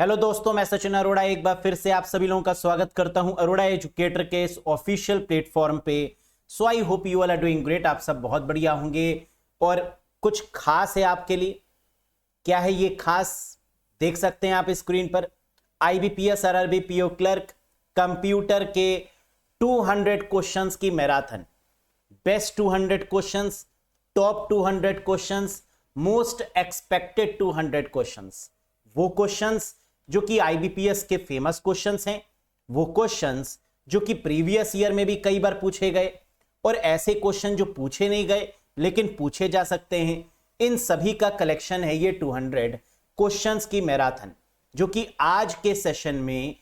Hello दोस्तों, मैं सचिन अरोड़ा एक बार फिर से आप सभी लोगों का स्वागत करता हूं अरोड़ा एजुकेटर के इस ऑफिशियल प्लेटफॉर्म पे। So I hope you all are doing great. आप सब बहुत बढ़िया होंगे और कुछ खास है आपके लिए। क्या है ये खास, देख सकते हैं आप स्क्रीन पर। IBPS RRB PO clerk computer के 200 क्वेश्चंस की marathon. Best 200 questions, top 200 questions, most expected 200 questions. वो क्वेश्चंस जो कि आईबीपीएस के फेमस क्वेश्चंस हैं, वो क्वेश्चंस जो कि प्रीवियस ईयर में भी कई बार पूछे गए, और ऐसे क्वेश्चन जो पूछे नहीं गए लेकिन पूछे जा सकते हैं। इन सभी का कलेक्शन है ये 200 क्वेश्चंस की मैराथन, जो कि आज के सेशन में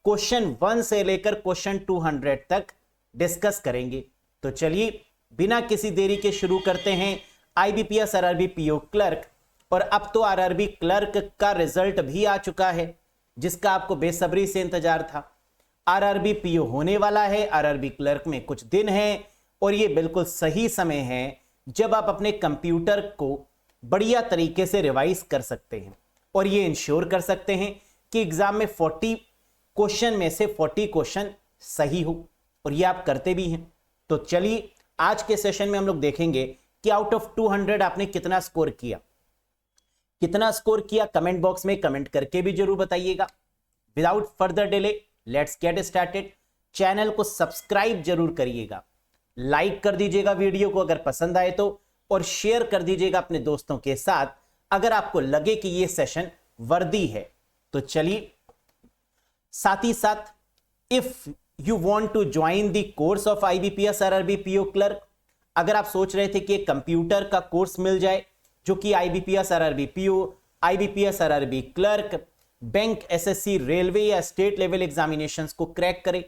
क्वेश्चन 1 से लेकर क्वेश्चन 200 तक डिस्कस करेंगे। तो चलिए बिना किसी देरी के शुरू करते हैं आईबीपीएस आरआरबी पीओ क्लर्क। और अब तो आरआरबी क्लर्क का रिजल्ट भी आ चुका है, जिसका आपको बेसब्री से इंतजार था। आरआरबी पीओ होने वाला है, आरआरबी क्लर्क में कुछ दिन हैं, और ये बिल्कुल सही समय है जब आप अपने कंप्यूटर को बढ़िया तरीके से रिवाइज कर सकते हैं और ये इंश्योर कर सकते हैं कि एग्जाम में 40 क्वेश्चन में से 40 क्वेश्चन सही हो, और ये आप करते भी हैं। तो चलिए आज के सेशन में हम लोग देखेंगे कि आउट ऑफ 200 आपने कितना स्कोर किया। कितना स्कोर किया कमेंट बॉक्स में कमेंट करके भी जरूर बताइएगा। Without further delay let's get started. Channel को सब्सक्राइब जरूर करिएगा, लाइक कर दीजिएगा वीडियो को अगर पसंद आए तो, और शेयर कर दीजिएगा अपने दोस्तों के साथ अगर आपको लगे कि यह सेशन वर्दी है। तो चलिए, साथ ही साथ if you want to join the course of IBPS RRB PO clerk, अगर आप सोच रहे थे कि एक कंप्यूटर का कोर्स मिल जाए जो कि IBPS RRB PO, IBPS RRB clerk, bank, SSC, railway या स्टेट लेवल एग्जामिनेशंस को क्रैक करे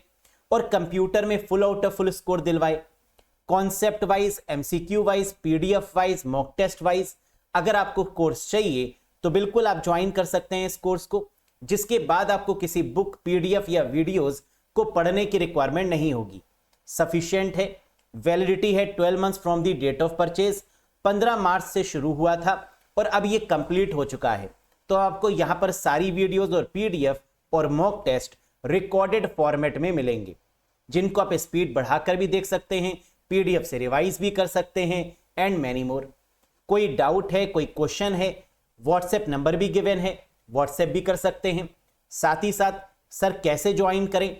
और कंप्यूटर में full out of full score दिलवाए, concept wise, MCQ wise, PDF wise, mock test wise, अगर आपको कोर्स चाहिए तो बिल्कुल आप ज्वाइन कर सकते हैं इस कोर्स को, जिसके बाद आपको किसी बुक, पीडीएफ या वीडियोस को पढ़ने की रिक्वायरमेंट नहीं होगी। सफिशिएंट है, वैलिडिटी है 12 months from the date of purchase. 15 मार्च से शुरू हुआ था और अब ये कंप्लीट हो चुका है। तो आपको यहां पर सारी वीडियोस और पीडीएफ और मॉक टेस्ट रिकॉर्डेड फॉर्मेट में मिलेंगे, जिनको आप स्पीड बढ़ाकर भी देख सकते हैं, पीडीएफ से रिवाइज भी कर सकते हैं, एंड मैनी मोर। कोई डाउट है, कोई क्वेश्चन है, व्हाट्सएप नंबर भी गिवन है, व्हाट्सएप भी कर सकते हैं। साथ ही साथ सर कैसे ज्वाइन करें,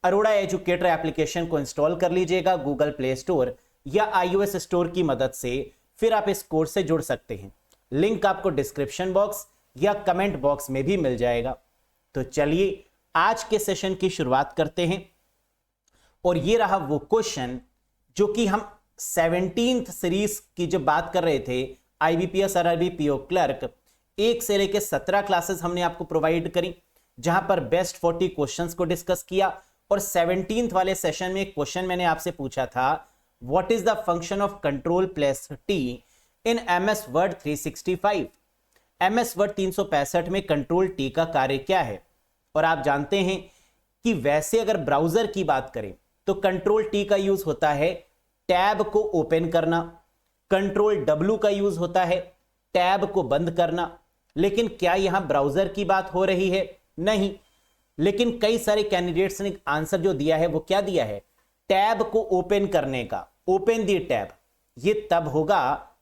अरोड़ा एजुकेटर एप्लीकेशन को इंस्टॉल कर लीजिएगा गूगल प्ले स्टोर या आईओएस स्टोर की मदद से, फिर आप इस कोर्स से जुड़ सकते हैं। लिंक आपको डिस्क्रिप्शन बॉक्स या कमेंट बॉक्स में भी मिल जाएगा। तो चलिए आज के सेशन की शुरुआत करते हैं, और ये रहा वो क्वेश्चन जो कि हम 17th सीरीज की जब बात कर रहे थे, आईबीपीएस आरआरबी पीओ क्लर्क 1 से लेकर 17 क्लासेस हमने आपको प्रोवाइड करी, जहां पर बेस्ट 40 क्वेश्चंस को डिस्कस किया। और 17th वाले सेशन में एक क्वेश्चन मैंने आपसे पूछा था, What is the function of control plus T in MS Word 365? MS Word 365 में कंट्रोल T का कार्य क्या है? और आप जानते हैं कि वैसे अगर ब्राउजर की बात करें तो कंट्रोल T का यूज होता है टैब को ओपन करना, कंट्रोल W का यूज होता है टैब को बंद करना। लेकिन क्या यहां ब्राउजर की बात हो रही है? नहीं। लेकिन कई सारे कैंडिडेट्स ने आंसर जो दिया है वो क्या दिया है, टैब को ओपन करने का, ओपन दी टैब। ये तब होगा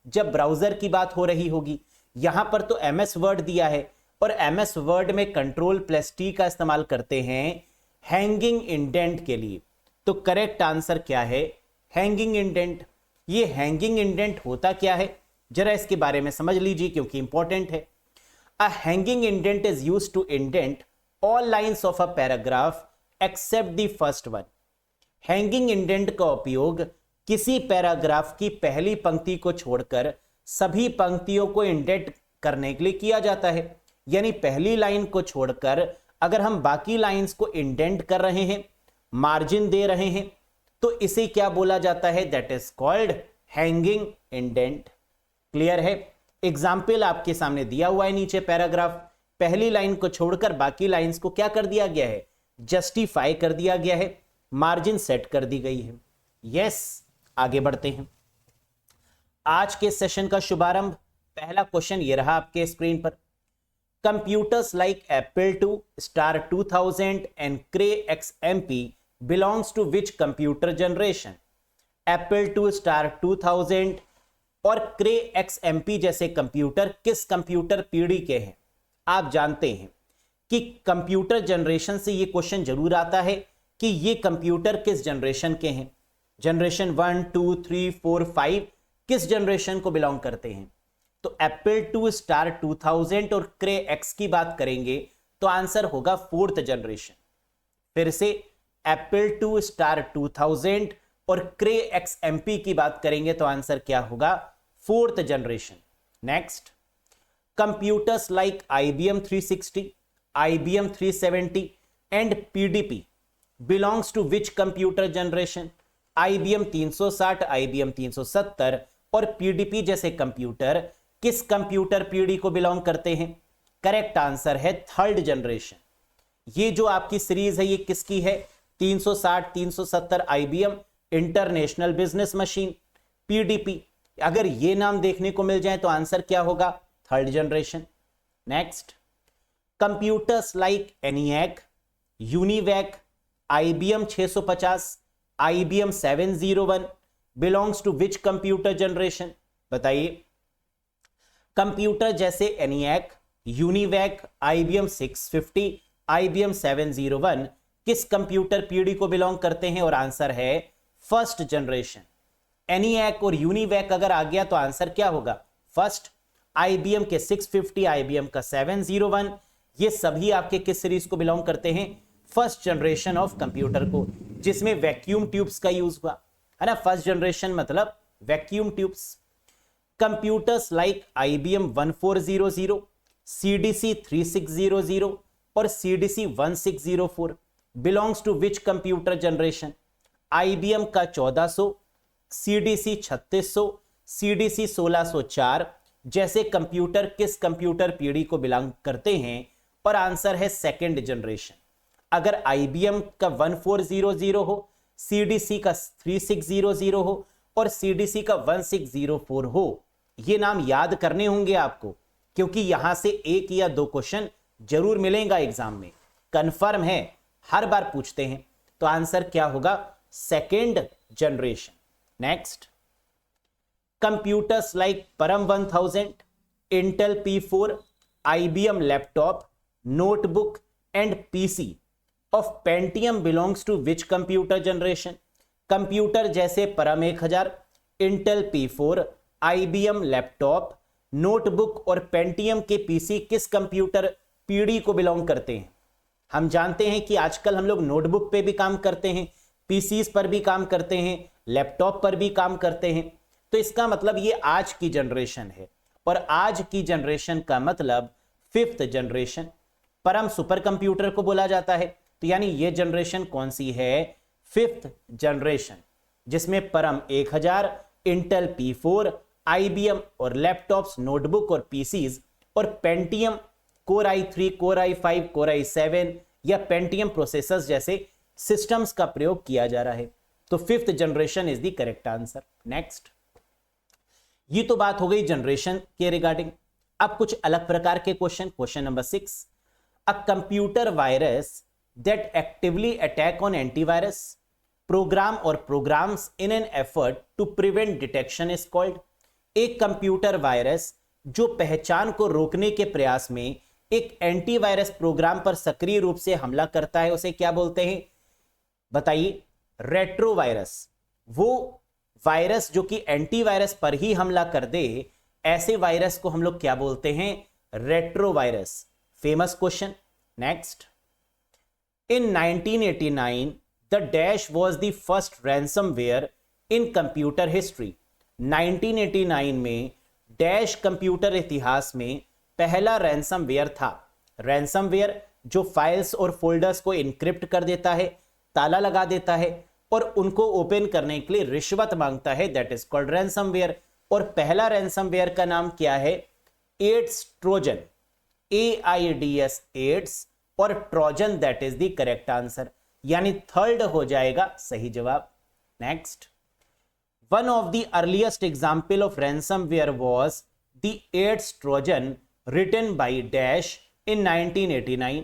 जब ब्राउजर की बात हो रही होगी। यहां पर तो एमएस वर्ड दिया है, और एमएस वर्ड में कंट्रोल प्लस टी का इस्तेमाल करते हैं हैंगिंग इंडेंट के लिए। तो करेक्ट आंसर क्या है, हैंगिंग इंडेंट। ये हैंगिंग इंडेंट होता क्या है, जरा इसके बारे में समझ लीजिए क्योंकि इंपॉर्टेंट है। A hanging indent is used to indent all lines of a paragraph except the first one. Hanging indent का उपयोग किसी पैराग्राफ की पहली पंक्ति को छोड़कर सभी पंक्तियों को इंडेंट करने के लिए किया जाता है। यानी पहली लाइन को छोड़कर अगर हम बाकी लाइंस को इंडेंट कर रहे हैं, मार्जिन दे रहे हैं, तो इसे क्या बोला जाता है, that is called hanging indent. Clear है? एग्जाम्पल आपके सामने दिया हुआ है नीचे पैराग्राफ, पहली लाइन को छोड़कर बाकी लाइंस को क्या कर दिया गया है, जस्टिफाई कर दिया गया है, मार्जिन सेट कर दी गई है। यस, आगे बढ़ते हैं। आज के सेशन का शुभारंभ, पहला क्वेश्चन ये रहा आपके स्क्रीन पर। Computers like Apple 2 star 2000 and Cray XMP belongs to which computer generation? Apple 2 star 2000 और क्रे XMP जैसे कंप्यूटर किस कंप्यूटर पीढ़ी के हैं? आप जानते हैं कि कंप्यूटर जनरेशन से यह क्वेश्चन जरूर आता है कि ये कंप्यूटर किस जनरेशन के हैं। जनरेशन 1 2 3 4 5 किस जनरेशन को बिलोंग करते हैं? तो एप्पल 2 स्टार 2000 और क्रे एक्स की बात करेंगे तो आंसर होगा फोर्थ जनरेशन। फिर से एप्पल 2 स्टार 2000 और क्रे XMP की बात करेंगे तो आंसर क्या होगा? Fourth generation. Next, computers like IBM 360, IBM 370 and PDP belongs to which computer generation? IBM 360, IBM 370 और PDP जैसे कंप्यूटर किस कंप्यूटर पीढ़ी को बिलोंग करते हैं? करेक्ट आंसर है थर्ड जनरेशन। ये जो आपकी सीरीज है ये किसकी है? 360, 370 IBM international business machine, PDP। अगर ये नाम देखने को मिल जाए तो आंसर क्या होगा? Third generation. Next, computers like ENIAC, UNIVAC, IBM 650, IBM 701 belongs to which computer generation? बताइए। कंप्यूटर जैसे ENIAC, UNIVAC, IBM 650, IBM 701 किस कंप्यूटर पीढ़ी को बिलोंग करते हैं? और आंसर है फर्स्ट जनरेशन। ENIAC और UNIVAC अगर आ गया तो आंसर क्या होगा? फर्स्ट। IBM के 650, IBM का 701 ये सभी आपके किस सीरीज को बिलोंग करते हैं? फर्स्ट जनरेशन ऑफ कंप्यूटर को, जिसमें वैक्यूम ट्यूब्स का यूज हुआ है ना। फर्स्ट जनरेशन मतलब vacuum tubes. Computers like IBM 1400, CDC 3600 और CDC 1604 belongs to which computer generation? IBM का 1400, CDC 3600, CDC 1604 जैसे कंप्यूटर किस कंप्यूटर पीढ़ी को बिलोंग करते हैं? और आंसर है सेकेंड जनरेशन। अगर IBM का 1400 हो, CDC का 3600 हो और CDC का 1604 हो, ये नाम याद करने होंगे आपको, क्योंकि यहां से एक या दो क्वेश्चन जरूर मिलेगा एग्जाम में, कंफर्म है, हर बार पूछते हैं। तो आंसर क्या होगा? Second generation. Next, computers like Param 1000, Intel P4, IBM laptop, notebook and PC of Pentium belongs to which computer generation? Computer जैसे Param 1000, Intel P4, IBM laptop, notebook और पेंटियम के PC किस कंप्यूटर पीढ़ी को बिलोंग करते हैं? हम जानते हैं कि आजकल हम लोग नोटबुक पे भी काम करते हैं, PCs पर भी काम करते हैं, लैपटॉप पर भी काम करते हैं। तो इसका मतलब ये आज की जनरेशन है, और आज की जनरेशन का मतलब फिफ्थ जनरेशन। परम सुपर कंप्यूटर को बोला जाता है, तो यानी ये जनरेशन कौन सी है? फिफ्थ जनरेशन, जिसमें परम 1000, इंटेल P4, IBM और लैपटॉप्स, नोटबुक और PCs और Pentium core i3, core i5, core i7 या पेंटियम प्रोसेसर्स जैसे सिस्टम्स का प्रयोग किया जा रहा है। तो fifth generation is the correct answer. Next, ये तो बात हो गई जनरेशन के रिगार्डिंग। अब कुछ अलग प्रकार के question. Question number 6, a computer virus that actively attack on antivirus program or programs in an effort to prevent detection is called. एक कंप्यूटर वायरस जो पहचान को रोकने के प्रयास में एक एंटीवायरस प्रोग्राम पर सक्रिय रूप से हमला करता है, उसे क्या बोलते हैं? बताइए। रेट्रोवायरस, वो वायरस जो कि एंटीवायरस पर ही हमला कर दे, ऐसे वायरस को हम लोग क्या बोलते हैं? Retrovirus. Famous question. Next, in 1989 the dash was the first ransomware in computer history. 1989 में डैश कंप्यूटर इतिहास में पहला रैंसमवेयर था। रैंसमवेयर जो फाइल्स और फोल्डर्स को इनक्रिप्ट कर देता है, ताला लगा देता है और उनको ओपन करने के लिए रिश्वत मांगता है, दैट इज कॉल्ड रैंसमवेयर। और पहला रैंसमवेयर का नाम क्या है? एड्स ट्रोजन, AIDS एड्स, और Trojan that is the correct answer, यानी थर्ड हो जाएगा सही जवाब। Next, one of the earliest example of ransomware was the AIDS Trojan written by dash in 1989।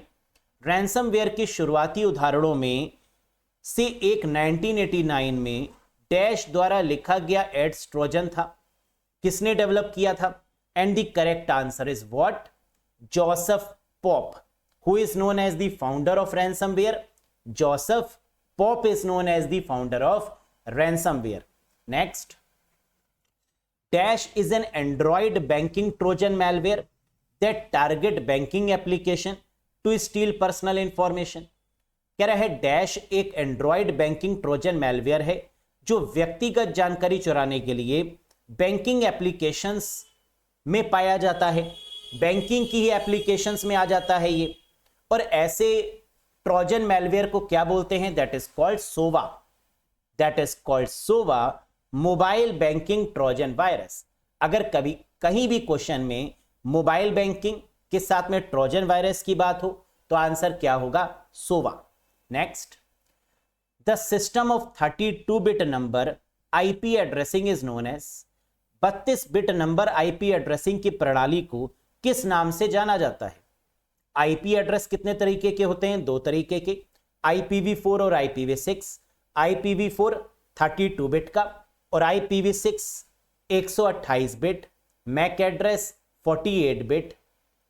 Ransomware के शुरुआती उदाहरणों में से एक 1989 में डैश द्वारा लिखा गया एड्स ट्रोजन था। किसने डेवलप किया था? And the correct answer is what? Joseph Popp, who is known as the founder of ransomware. Joseph Popp is known as the founder of ransomware. Next, dash is an Android banking Trojan malware that target banking application to steal personal information। कह रहा है dash एक Android banking Trojan malware है जो व्यक्तिगत जानकारी चुराने के लिए बैंकिंग एप्लीकेशंस में पाया जाता है। बैंकिंग की ही एप्लीकेशंस में आ जाता है ये, और ऐसे ट्रोजन मैलवेयर को क्या बोलते हैं? That is called Sova. That is called Sova, mobile banking Trojan virus. अगर कभी कहीं भी क्वेश्चन में मोबाइल बैंकिंग के साथ में ट्रोजन वायरस की बात हो तो आंसर क्या होगा? Sova. Next, the system of 32 bit number IP addressing is known as. 32 bit number IP addressing की प्रणाली को किस नाम से जाना जाता है? आईपी एड्रेस कितने तरीके के होते हैं? 2 तरीके के, IPv4 और IPv6। IPv4 32 बिट का और IPv6 128 bit. MAC address 48 bit.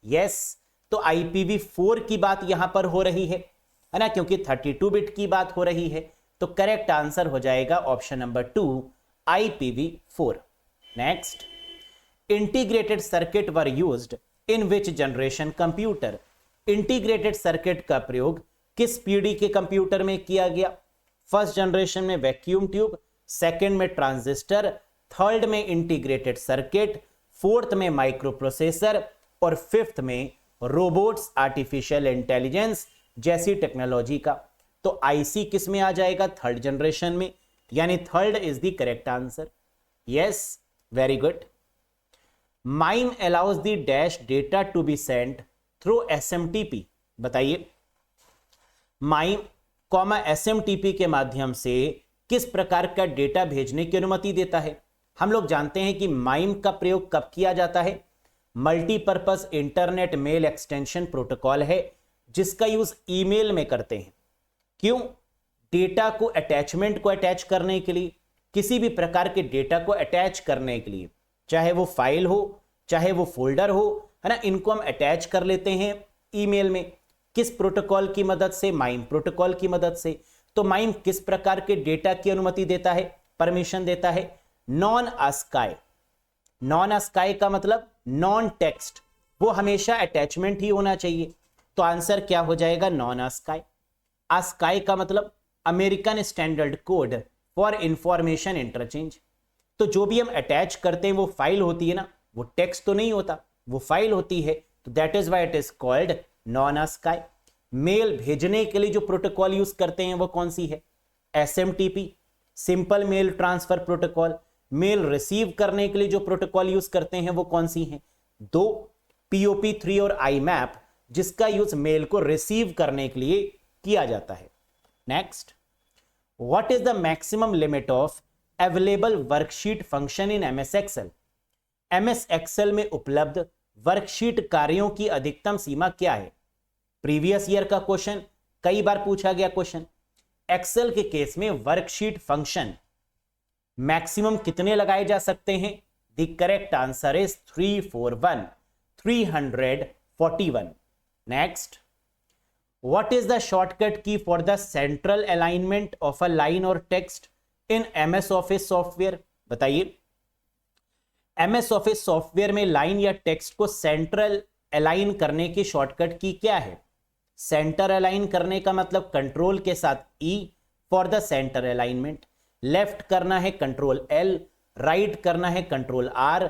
Yes, तो IPv4 की बात यहां पर हो रही है ना, क्योंकि 32 बिट की बात हो रही है, तो करेक्ट आंसर हो जाएगा option number 2, IPv4। Next, integrated circuit were used in which generation computer. Integrated circuit का प्रयोग किस पीढ़ी के कंप्यूटर में किया गया? फर्स्ट जनरेशन में वैक्यूम ट्यूब, सेकंड में ट्रांजिस्टर, थर्ड में इंटीग्रेटेड सर्किट, फोर्थ में माइक्रो प्रोसेसर और फिफ्थ में रोबोट्स, आर्टिफिशियल इंटेलिजेंस जैसी टेक्नोलॉजी का। तो आईसी किस में आ जाएगा? थर्ड जनरेशन में, यानी third is the correct answer. Yes, very good. MIME allows the dash data to be sent through SMTP. बताइए, माइम कॉमा एसएमटीपी के माध्यम से किस प्रकार का डेटा भेजने की अनुमति देता है? हम लोग जानते हैं कि माइम का प्रयोग कब किया जाता है? Multipurpose internet mail extension protocol है जिसका यूज ईमेल में करते हैं। क्यों? डेटा को अटैचमेंट को अटैच करने के लिए, किसी भी प्रकार के डेटा को अटैच करने के लिए, चाहे वो फाइल हो चाहे वो फोल्डर हो, है ना, इनको हम अटैच कर लेते हैं ईमेल में। किस प्रोटोकॉल की मदद से? माइम प्रोटोकॉल की मदद से। तो माइम किस प्रकार के डेटा की अनुमति देता है, परमिशन देता है? Non ASCII. नॉन अस्काई का मतलब नॉन टेक्स्ट, वो हमेशा अटैचमेंट ही होना चाहिए। तो आंसर क्या हो जाएगा? Non ASCII. अस्काई का मतलब American standard code for information interchange. तो जो भी हम अटैच करते हैं वो फाइल होती है ना, वो टेक्स्ट तो नहीं होता, वो फाइल होती है, तो that is why it is called non ASCII. Mail भेजने के लिए जो प्रोटोकॉल यूज करते हैं वो कौन सी है? SMTP, simple mail transfer protocol. Mail receive करने के लिए जो प्रोटोकॉल यूज करते हैं वो कौन सी हैं? 2, POP3 और IMAP, जिसका यूज मेल को रिसीव करने के लिए किया जाता है। Next, what is the maximum limit of available worksheet function in MS Excel. MS Excel में उपलब्ध वर्कशीट कार्यों की अधिकतम सीमा क्या है? प्रीवियस ईयर का क्वेश्चन, कई बार पूछा गया क्वेश्चन। एक्सेल के केस में वर्कशीट फंक्शन मैक्सिमम कितने लगाए जा सकते हैं? The correct answer is 341। Next, what is the shortcut key for the central alignment of a line or text in MS office software? बताइए, MS ऑफिस सॉफ्टवेयर में line या text को central align करने की शॉर्टकट की क्या है? Centre align करने का मतलब कंट्रोल के साथ E for the centre alignment, left करना है कंट्रोल L, राइट करना है कंट्रोल R,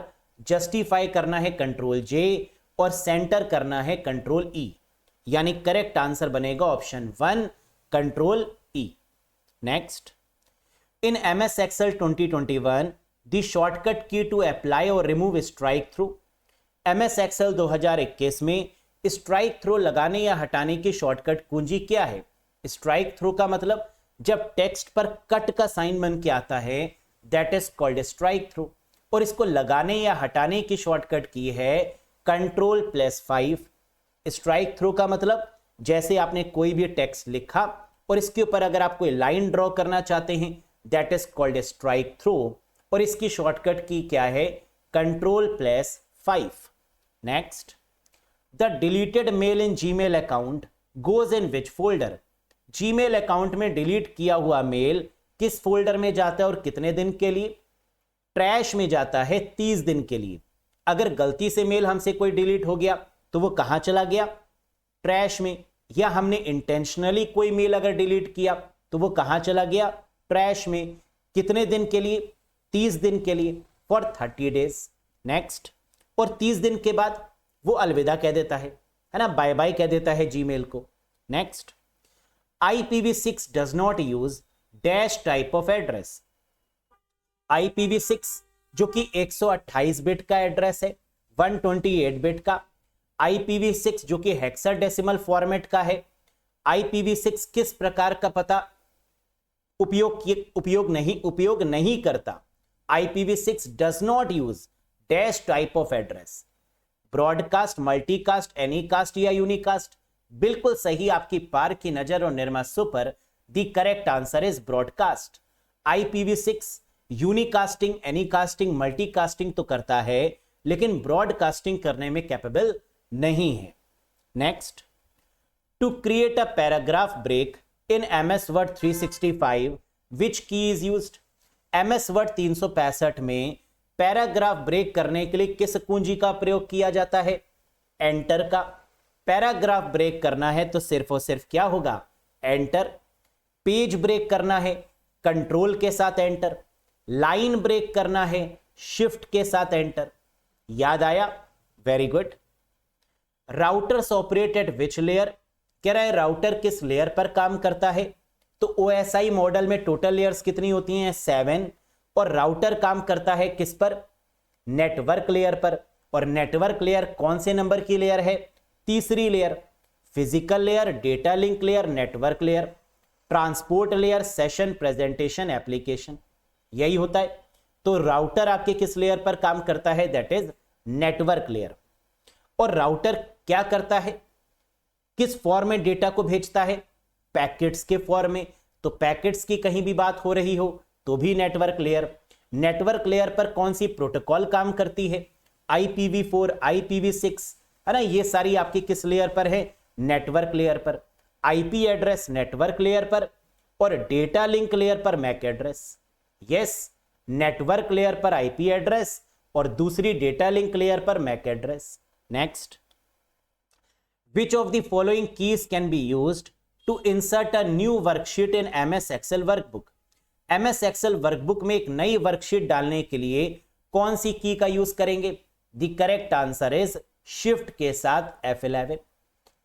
जस्टिफाई करना है कंट्रोल J और सेंटर करना है कंट्रोल E। यानी करेक्ट आंसर बनेगा option 1, control E। Next, in MS Excel 2021 the shortcut key to apply और remove strike through. MS Excel 2021 में स्ट्राइक थ्रो लगाने या हटाने की शॉर्टकट कुंजी क्या है? स्ट्राइक थ्रो का मतलब जब टेक्स्ट पर कट का साइन बन के आता है, that is called strikethrough. और इसको लगाने या हटाने की शॉर्टकट की है कंट्रोल+5। स्ट्राइक थ्रो का मतलब जैसे आपने कोई भी टेक्स्ट लिखा और इसके ऊपर अगर आप कोई लाइन ड्रॉ करना चाहते हैं, that is called a strikethrough, और इसकी शॉर्टकट की क्या है, Ctrl+5। Next, the deleted mail in Gmail account goes in which folder. Gmail account में डिलीट किया हुआ मेल किस फोल्डर में जाता है और कितने दिन के लिए? ट्रैश में जाता है 30 दिन के लिए। अगर गलती से मेल हमसे कोई डिलीट हो गया तो वो कहां चला गया? ट्रैश में। या हमने इंटेंशनली कोई मेल अगर डिलीट किया तो वो कहां चला गया? ट्रैश में। कितने दिन के लिए? 30 दिन के लिए, फॉर 30 डेज। नेक्स्ट, और 30 दिन के बाद वो अलविदा कह देता है ना, बाय बाय कह देता है जीमेल को। Next, IPv6 does not use dash type of address. IPv6 जो कि 128 बिट का एड्रेस है, 128 बिट का। IPv6 जो कि हेक्साडेसिमल फॉर्मेट का है। IPv6 किस प्रकार का पता उपयोग नहीं करता? IPv6 does not use dash type of address. Broadcast, multicast, anycast या यूनिकास्ट? बिल्कुल सही, आपकी पार की नजर और Nirma super. The correct answer is broadcast. IPv6 unicasting, anycasting, multicasting तो करता है लेकिन ब्रॉडकास्टिंग करने में कैपेबल नहीं है। Next, to create a paragraph break in MS Word 365 which key is used. MS Word 365 में पैराग्राफ ब्रेक करने के लिए किस कुंजी का प्रयोग किया जाता है? एंटर का। पैराग्राफ ब्रेक करना है तो सिर्फ और सिर्फ क्या होगा? एंटर। पेज ब्रेक करना है कंट्रोल के साथ एंटर। लाइन ब्रेक करना है शिफ्ट के साथ एंटर। याद आया? Very good. Routers operate at which layer. कह रहा है राउटर किस लेयर पर काम करता है? तो OSI मॉडल में टोटल लेयर्स कितनी होती हैं? 7। और राउटर काम करता है किस पर? नेटवर्क लेयर पर। और नेटवर्क लेयर कौन से नंबर की लेयर है? तीसरी layer. Physical layer, data link layer, network layer, transport layer, session, presentation, application, यही होता है। तो राउटर आपके किस लेयर पर काम करता है? That is network layer. और राउटर क्या करता है? किस फॉर्म में डेटा को भेजता है? पैकेट्स के फॉर्म में। तो पैकेट्स की कहीं भी बात हो रही हो तो भी नेटवर्क लेयर। नेटवर्क लेयर पर कौन सी प्रोटोकॉल काम करती है? IPv4, IPv6, है ना, ये सारी आपकी किस लेयर पर है? नेटवर्क लेयर पर। IP एड्रेस नेटवर्क लेयर पर और डेटा लिंक लेयर पर MAC address. Yes, network layer पर IP एड्रेस और दूसरी डेटा लिंक लेयर पर MAC address. Next, which of the following keys can be used to insert a new worksheet in MS Excel workbook? MS Excel workbook में एक नई worksheet डालने के लिए कौन सी की का यूज करेंगे? The correct answer is shift के साथ F11।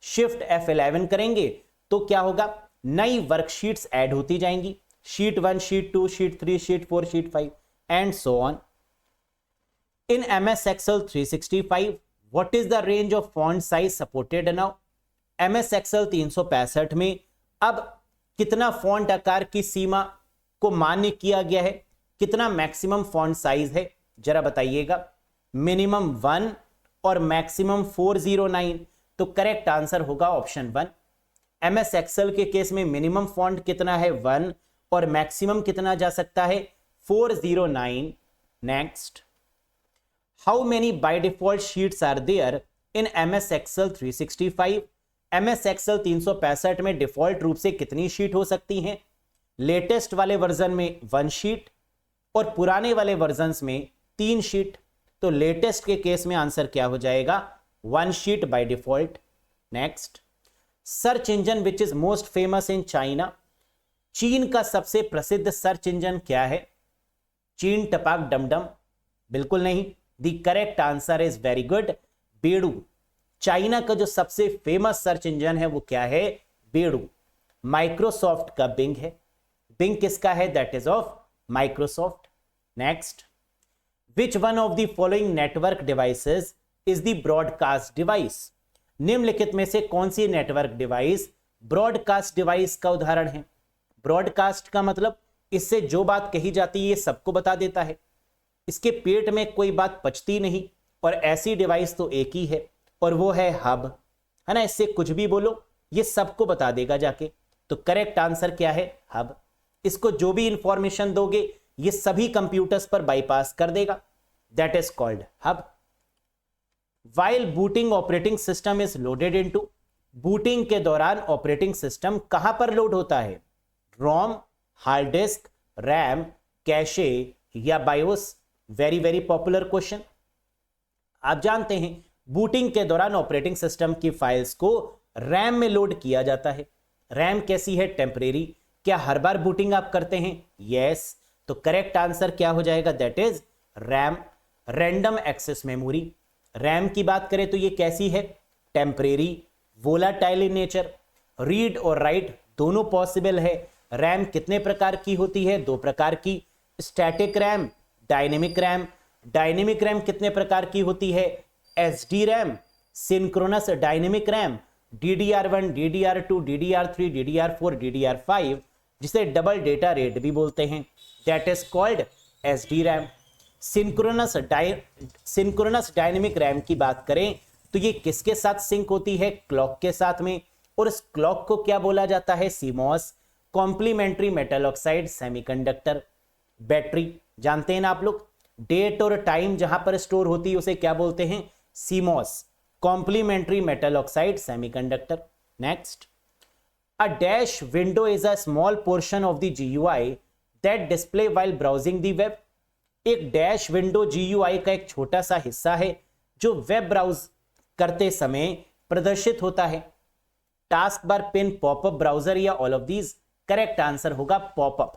शिफ्ट F11 करेंगे तो क्या होगा? नई वर्कशीट्स ऐड होती जाएंगी। Sheet 1, sheet 2, sheet 3, sheet 4, sheet 5 and so on. In MS Excel 365 what is the range of font size supported now? MS Excel 365 में अब कितना फॉन्ट आकार की सीमा को मान्य किया गया है? कितना मैक्सिमम फॉन्ट साइज है जरा बताइएगा। मिनिमम 1 और मैक्सिमम 409। तो करेक्ट आंसर होगा ऑप्शन 1। MS Excel के केस में मिनिमम फॉन्ट कितना है? 1 और मैक्सिमम कितना जा सकता है? 409। Next, how many by default sheets are there in MS Excel 365? MS Excel 365 में डिफॉल्ट रूप से कितनी शीट हो सकती हैं? लेटेस्ट वाले वर्जन में 1 शीट और पुराने वाले वर्जन्स में 3 शीट। तो लेटेस्ट के केस में आंसर क्या हो जाएगा? 1 sheet by default. Next, search engine which is most famous in China. चीन का सबसे प्रसिद्ध सर्च इंजन क्या है? चीन टपाक डमडम? बिल्कुल नहीं। The correct answer is very good, बेडू। चाइना का जो सबसे फेमस सर्च इंजन है वो क्या है? बेडू। माइक्रोसॉफ्ट का बिंग है। बिंग किसका है? That is of Microsoft. Next, which one of the following network devices is the broadcast device? निम्नलिखित में से कौन सी नेटवर्क डिवाइस ब्रॉडकास्ट डिवाइस का उदाहरण है? ब्रॉडकास्ट का मतलब इससे जो बात कही जाती है ये सबको बता देता है। इसके पेट में कोई बात पचती नहीं और ऐसी डिवाइस तो एक ही है और वो है हब। है ना, इससे कुछ भी बोलो ये सबको बता देगा जाके। तो करेक्ट आंसर क्या है? हब। इसको जो भी इंफॉर्मेशन दोगे ये सभी कंप्यूटर्स पर बाईपास कर देगा, that is called hub. While booting operating system is loaded into, booting के दौरान ऑपरेटिंग सिस्टम कहां पर लोड होता है? रोम, हार्ड डिस्क, रैम, कैशे या BIOS? Very very popular question. आप जानते हैं बूटिंग के दौरान ऑपरेटिंग सिस्टम की फाइल्स को रैम में लोड किया जाता है। रैम कैसी है? टेम्परेरी। क्या हर बार बूटिंग आप करते हैं? यस। तो करेक्ट आंसर क्या हो जाएगा? That is RAM, random access memory. RAM की बात करें तो ये कैसी है? Temporary, volatile in nature. Read और राइट दोनों पॉसिबल है। रैम कितने प्रकार की होती है? 2 प्रकार की, static RAM, dynamic RAM. Dynamic RAM कितने प्रकार की होती है? SD RAM, synchronous dynamic RAM, DDR1, DDR2, DDR3, DDR4, DDR5, जिसे डबल डेटा रेट भी बोलते हैं, that is called SD RAM. Synchronous dynamic RAM की बात करें तो ये किसके साथ सिंक होती है? क्लॉक के साथ में, और इस क्लॉक को क्या बोला जाता है? CMOS, complementary metal oxide semiconductor. Battery जानते हैं ना आप लोग, डेट और टाइम जहां पर स्टोर होती है उसे क्या बोलते हैं? CMOS, complementary metal oxide semiconductor. Next, a dash window is a small portion of the GUI that display while browsing the web. एक डैश विंडो GUI का एक छोटा सा हिस्सा है जो वेब ब्राउज करते समय प्रदर्शित होता है। Taskbar, pin, popup, browser या all of these? Correct answer होगा पॉपअप,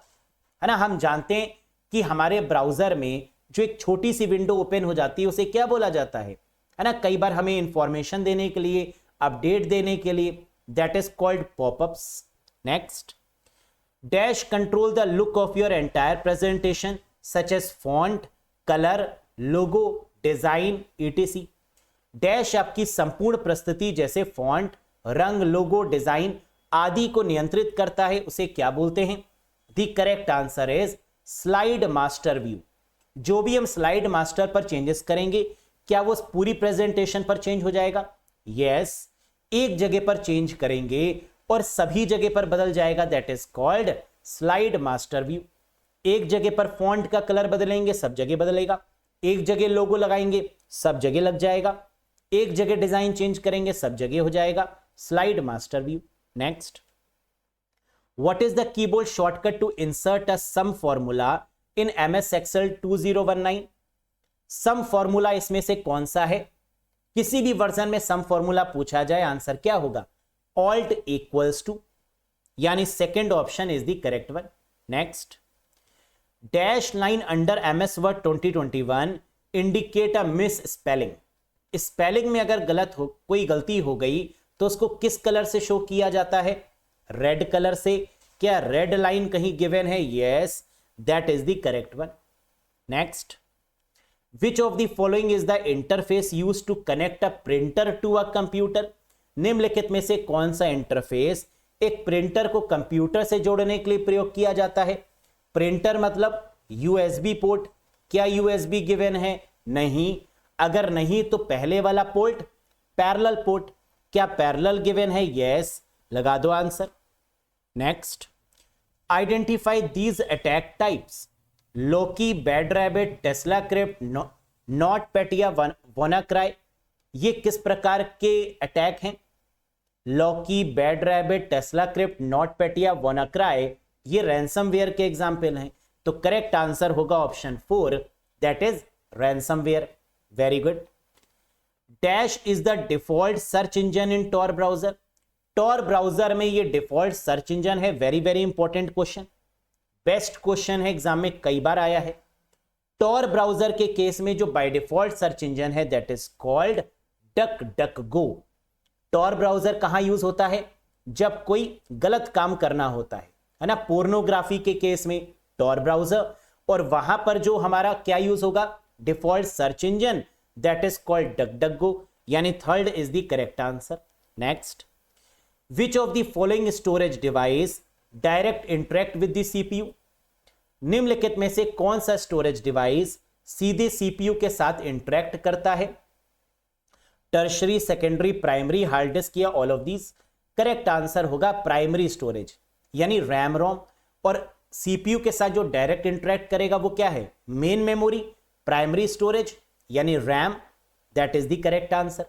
है ना। हम जानते हैं कि हमारे ब्राउजर में जो एक छोटी सी विंडो ओपन हो जाती है उसे क्या बोला जाता है ना। कई बार हमें इंफॉर्मेशन देने के लिए, अपडेट देने के लिए, that is called popups. Next, dash control the look of your entire presentation such as font, colour, logo, design, etc। Dash आपकी संपूर्ण प्रस्तुति जैसे फॉन्ट, रंग, लोगो, डिजाइन आदि को नियंत्रित करता है, उसे क्या बोलते हैं? The correct answer is slide master view. जो भी हम स्लाइड मास्टर पर चेंजेस करेंगे क्या वो पूरी प्रेजेंटेशन पर चेंज हो जाएगा? यस। एक जगह पर चेंज करेंगे और सभी जगह पर बदल जाएगा, that is called slide master view. एक जगह पर फॉन्ट का कलर बदलेंगे, सब जगह बदलेगा। एक जगह लोगो लगाएंगे, सब जगह लग जाएगा। एक जगह डिजाइन चेंज करेंगे, सब जगह हो जाएगा। Slide master view. Next, what is the keyboard shortcut to insert a sum formula in MS Excel 2019? Sum formula इसमें से कौन सा है? किसी भी वर्जन में सम फॉर्मूला पूछा जाए आंसर क्या होगा? ऑल्ट इक्वल्स टू, यानी second option is the correct one. Next, dash line under MS Word 2021 indicate a miss spelling. Spelling में अगर कोई गलती हो गई तो उसको किस कलर से शो किया जाता है? रेड कलर से। क्या रेड लाइन कहीं गिवन है? Yes, that is the correct one. Next, which of the following is the interface used to connect a printer to a computer? निम्नलिखित में से कौन सा इंटरफेस एक प्रिंटर को कंप्यूटर से जोड़ने के लिए प्रयोग किया जाता है? प्रिंटर मतलब USB पोर्ट। क्या USB गिवन है? नहीं। अगर नहीं तो पहले वाला पोर्ट, पैरेलल पोर्ट। क्या पैरेलल गिवन है? यस, लगा दो answer. Next, identify these attack types. Locky, Bad Rabbit, TeslaCrypt, NotPetya, WannaCry. ये किस प्रकार के अटैक हैं? Locky, Bad Rabbit, TeslaCrypt, NotPetya, WannaCry ये रैंसमवेयर के एग्जाम्पल हैं। तो करेक्ट आंसर होगा option 4, that is ransomware. Very good. Dash is the default search engine in Tor browser. Tor browser में ये डिफॉल्ट सर्च इंजन है। Very very important question, best question है, exam में कई बार आया है। टॉर ब्राउजर के केस में जो बाय डिफॉल्ट सर्च इंजन है that is called DuckDuckGo. Tor browser कहां यूज होता है? जब कोई गलत काम करना होता है ना। पोर्नोग्राफी के केस में टॉर ब्राउजर, और वहां पर जो हमारा क्या यूज होगा? Default search engine, that is called DuckDuckGo, यानी third is the correct answer. Next, which of the following storage device direct interact with the CPU? निम्नलिखित में से कौन सा स्टोरेज डिवाइस सीधे CPU के साथ इंटरेक्ट करता है? Tertiary, secondary, primary, hard disk या all of these? Correct answer होगा प्राइमरी स्टोरेज, यानी रैम रोम। और सीपीयू के साथ जो डायरेक्ट इंटरेक्ट करेगा वो क्या है? Main memory. प्राइमरी स्टोरेज यानी RAM, that is the correct answer.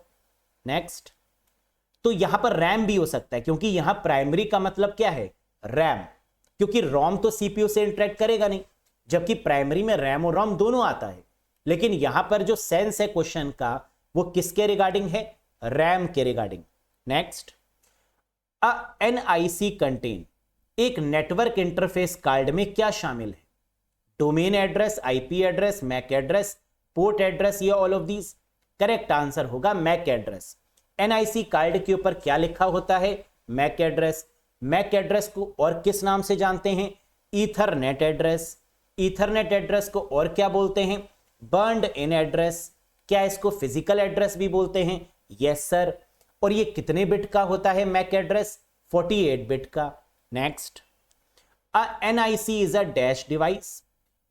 Next, तो यहां पर रैम भी हो सकता है क्योंकि यहां प्राइमरी का मतलब क्या है? रैम, क्योंकि रोम तो सीपीयू से इंटरेक्ट करेगा नहीं, जबकि प्राइमरी में रैम और रोम दोनों आता है। लेकिन यहां पर जो सेंस है क्वेश्चन का वो किसके रिगार्डिंग है? रैम के रिगार्डिंग। नेक्स्ट, एनआईसी कंटेन, एक नेटवर्क इंटरफेस कार्ड में क्या शामिल है? Domain address, IP address, MAC address, port address या all of these? Correct answer होगा मैक एड्रेस। एनआईसी कार्ड के ऊपर क्या लिखा होता है? Mac address. मैक एड्रेस को और किस नाम से जानते हैं? Ethernet address. ईथरनेट एड्रेस को और क्या बोलते हैं? बर्न्ड इन एड्रेस। क्या इसको फिजिकल एड्रेस भी बोलते हैं? Yes sir. और ये कितने बिट का होता है मैक एड्रेस? 48 बिट का। Next, NIC is a dash device.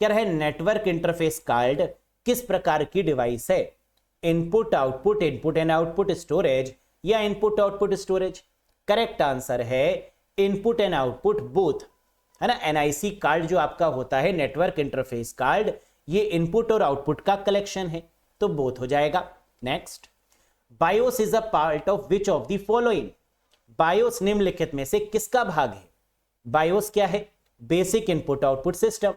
क्या है? नेटवर्क इंटरफेस कार्ड किस प्रकार की डिवाइस है? Input output, input and output storage या input output storage? Correct answer है इनपुट एंड आउटपुट बोथ, है ना। एनआईसी कार्ड जो आपका होता है नेटवर्क इंटरफेस कार्ड, ये इनपुट और आउटपुट का कलेक्शन है, तो बोथ हो जाएगा। Next, BIOS is a part of which of the following? BIOS निम्नलिखित में से किसका भाग है? बायोस क्या है? Basic input output system.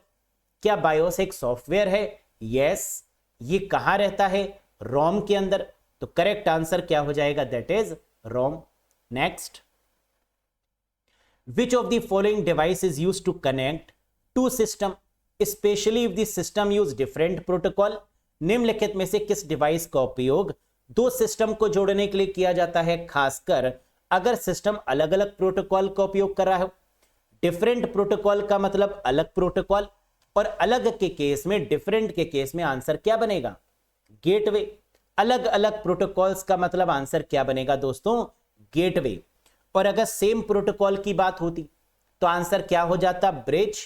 क्या बायोस एक सॉफ्टवेयर है? यस। ये कहां रहता है? रोम के अंदर। तो करेक्ट आंसर क्या हो जाएगा? That is ROM. Next, which of the following device is used to connect to system specially if the system use different protocol? निम्नलिखित में से किस डिवाइस का उपयोग दो सिस्टम को जोड़ने के लिए किया जाता है, खासकर अगर सिस्टम अलग अलग प्रोटोकॉल का उपयोग कर रहा हो? डिफरेंट प्रोटोकॉल का मतलब अलग प्रोटोकॉल, और अलग के केस में, डिफरेंट के केस में आंसर क्या बनेगा? गेटवे। अलग अलग प्रोटोकॉल्स का मतलब आंसर क्या बनेगा दोस्तों? गेटवे। और अगर सेम प्रोटोकॉल की बात होती तो आंसर क्या हो जाता? ब्रिज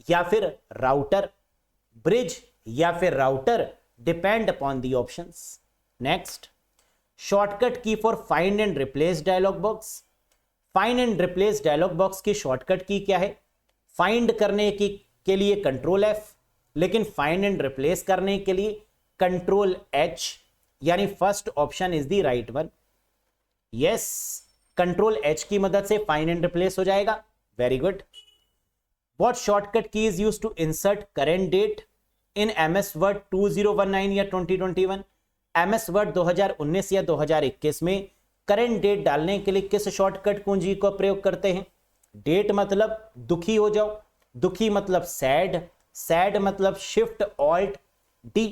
या फिर राउटर। ब्रिज या फिर router, depend upon the options. Next, shortcut key for find and replace dialog box. Find and replace dialog box की शॉर्टकट की क्या है? फाइंड करने की के लिए कंट्रोल एफ, लेकिन फाइंड एंड रिप्लेस करने के लिए कंट्रोल एच, यानी first option is the right one. Yes, control H की मदद से फाइंड एंड रिप्लेस हो जाएगा। Very good. What shortcut key is used to insert current date in MS Word 2019 या 2021? एमएस वर्ड 2019 या 2021 में करेंट डेट डालने के लिए किस शॉर्टकट कुंजी का प्रयोग करते हैं? डेट मतलब दुखी हो जाओ, दुखी मतलब सैड, सैड मतलब शिफ्ट ऑल्ट डी।